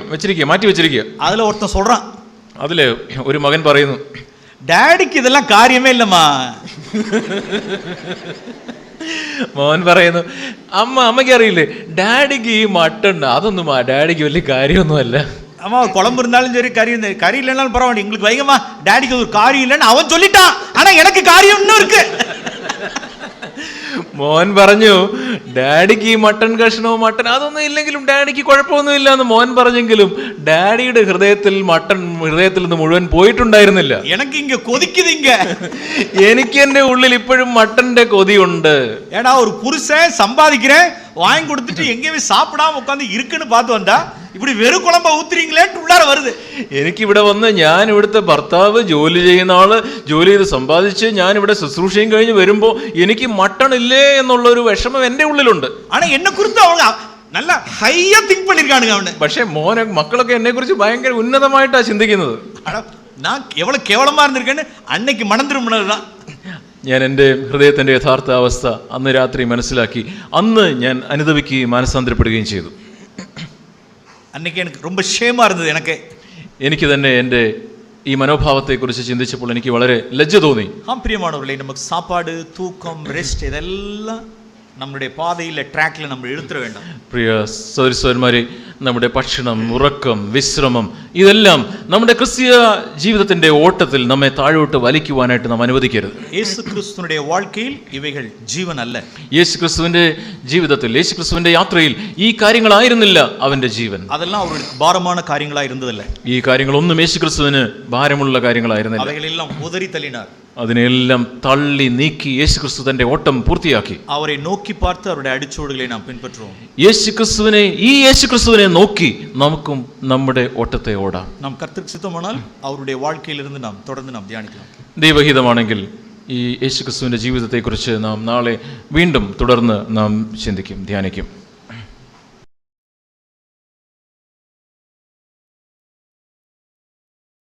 മാറ്റി വെച്ചിരിക്കുക. അതിൽ ഒരുത്തൻ சொல்றான், അതിൽ ഒരു മകൻ പറയുന്നു, ഡാഡിക്ക് ഇതെല്ലാം കാര്യമേ ഇല്ലമ്മാ. മോൻ പറയുന്നു, അമ്മയ്ക്ക് അറിയില്ലേ, ഡാഡിക്ക് ഈ മട്ടൺ അതൊന്നും ഡാഡിക്ക് വലിയ കാര്യമൊന്നുമല്ല. அம்மா குழம்பு இருந்தாலும் சரி, கறி இல்லைனாலும் பரவாயில்ல, எங்களுக்கு வைங்கம்மா, டாடிக்கு ஒரு காரியம் இல்லைன்னு அவன் சொல்லிட்டான், ஆனா எனக்கு காரியம் இன்னும் இருக்கு. മോൻ പറഞ്ഞു, ഡാഡിക്ക് ഈ മട്ടൺ കഷ്ണവും അതൊന്നും ഇല്ലെങ്കിലും ഡാഡിക്ക് കുഴപ്പമൊന്നുമില്ല എന്ന് മോൻ പറഞ്ഞെങ്കിലും ഡാഡിയുടെ ഹൃദയത്തിൽ നിന്ന് മുഴുവൻ പോയിട്ടുണ്ടായിരുന്നില്ല. എനിക്ക് ഇങ്ങ കൊതിക്കുതിങ്ക, എനിക്ക് എന്റെ ഉള്ളിൽ ഇപ്പോഴും മട്ടന്റെ കൊതിയുണ്ട്. ஏடா ஒரு புருஷன் சம்பாதிக்கிறேன், வாங்கி கொடுத்துட்டு எங்கேயுமே சாப்பிடாம உட்காந்து இருக்குன்னு பார்த்து வந்தா இப்படி வெறும் குழம்ப ஊத்துறீங்களேன்னு உள்ளார வருது. എനിക്കിവിടെ വന്ന്, ഞാൻ ഇവിടുത്തെ ഭർത്താവ്, ജോലി ചെയ്യുന്ന ആള്, ജോലി ചെയ്ത് സമ്പാദിച്ച് ഞാൻ ഇവിടെ ശുശ്രൂഷയും കഴിഞ്ഞ് വരുമ്പോ എനിക്ക് മട്ടൺ ഇല്ലേ എന്നുള്ളൊരു വിഷമം എന്റെ ഉള്ളിലുണ്ട്. ആണോ എന്നെ കുറിച്ച് അവൾ നല്ല ഹൈയാ തിങ്ക് பண்ணிருக்கானுங்க അവനെ. പക്ഷെ മക്കളൊക്കെ എന്നെ കുറിച്ച് ഭയങ്കര ഉന്നതമായിട്ടാ ചിന്തിക്കുന്നത്. ഞാൻ എവളെ കേവലമാ ഇരുന്നിരിക്കேன்னு അന്നേക്ക് മണം திரும்பினதுதான். ഞാൻ എൻ്റെ ഹൃദയത്തിൻ്റെ യഥാർത്ഥ അവസ്ഥ അന്ന് രാത്രി മനസ്സിലാക്കി. അന്ന് ഞാൻ അനുദപിക്കുകയും മാനസാന്തരപ്പെടുകയും ചെയ്തു. അന്നേക്ക് എനിക്ക് ரொம்ப ഷേമാ ഇരുന്നത്. എനിക്ക് തന്നെ എൻ്റെ ഈ മനോഭാവത്തെക്കുറിച്ച് ചിന്തിച്ചപ്പോൾ എനിക്ക് വളരെ ലജ്ജ തോന്നി. പ്രിയമാனவர்களே, നമുക്ക് സാപ്പാട്, തൂക്കം, റെസ്റ്റ് ഇതെല്ലാം നമ്മുടെ പാതയിലെ ട്രാക്കിൽ നമ്മൾ എടുത്തിട വേണ്ട. പ്രിയ സഹോദരന്മാരെ, നമ്മുടെ ഭക്ഷണം, ഉറക്കം, വിശ്രമം ഇതെല്ലാം നമ്മുടെ ക്രിസ്തീയ ജീവിതത്തിന്റെ ഓട്ടത്തിൽ നമ്മെ താഴോട്ട് വലിക്കുവാനായിട്ട് നാം അനുവദിക്കരുത്. യേശുക്രിസ്തുവിന്റെ வாழ்க்கைയിൽ ഇവകൾ ജീവനല്ല. യേശുക്രിസ്തുവിന്റെ ജീവിതത്തിൽ, യേശുക്രിസ്തുവിന്റെ യാത്രയിൽ ഈ കാര്യങ്ങളായിരുന്നില്ല അവന്റെ ജീവൻ. അതെല്ലാം അവരുടെ ഭാരமான കാര്യങ്ങളായിരുന്നതല്ല. ഈ കാര്യങ്ങളൊന്നും യേശുക്രിസ്തുവിന് ഭാരമുള്ള കാര്യങ്ങളായിരുന്നില്ല. അവകളെല്ലാം ഉദറി തള്ളിനാർ. അതിനെല്ലാം തള്ളി നീക്കി യേശുക്രിസ്തു തന്റെ ഓട്ടം പൂർത്തിയാക്കി. അവരെ നോക്കി പാർത്ത് അവരുടെ അടിച്ചുവടുകളെ നാം പിൻപറ്റുவோம். യേശുക്രിസ്തുവിനെ നോക്കി നമുക്കും നമ്മുടെ ഓട്ടത്തെ ഓടാം. നാം കർത്തൃക്ക് സിദ്ധമാണെങ്കിൽ അവരുടെ வாழ்க்கையிலிருந்து നാം തുടർന്ന് നാം ധ്യാനിക്കണം. ദൈവഹിതമാണെങ്കിൽ ഈ യേശുക്രിസ്തുവിന്റെ ജീവിതത്തെക്കുറിച്ച് നാം നാളെ വീണ്ടും തുടർന്ന് നാം ചിന്തിക്കും, ധ്യാനിക്കും.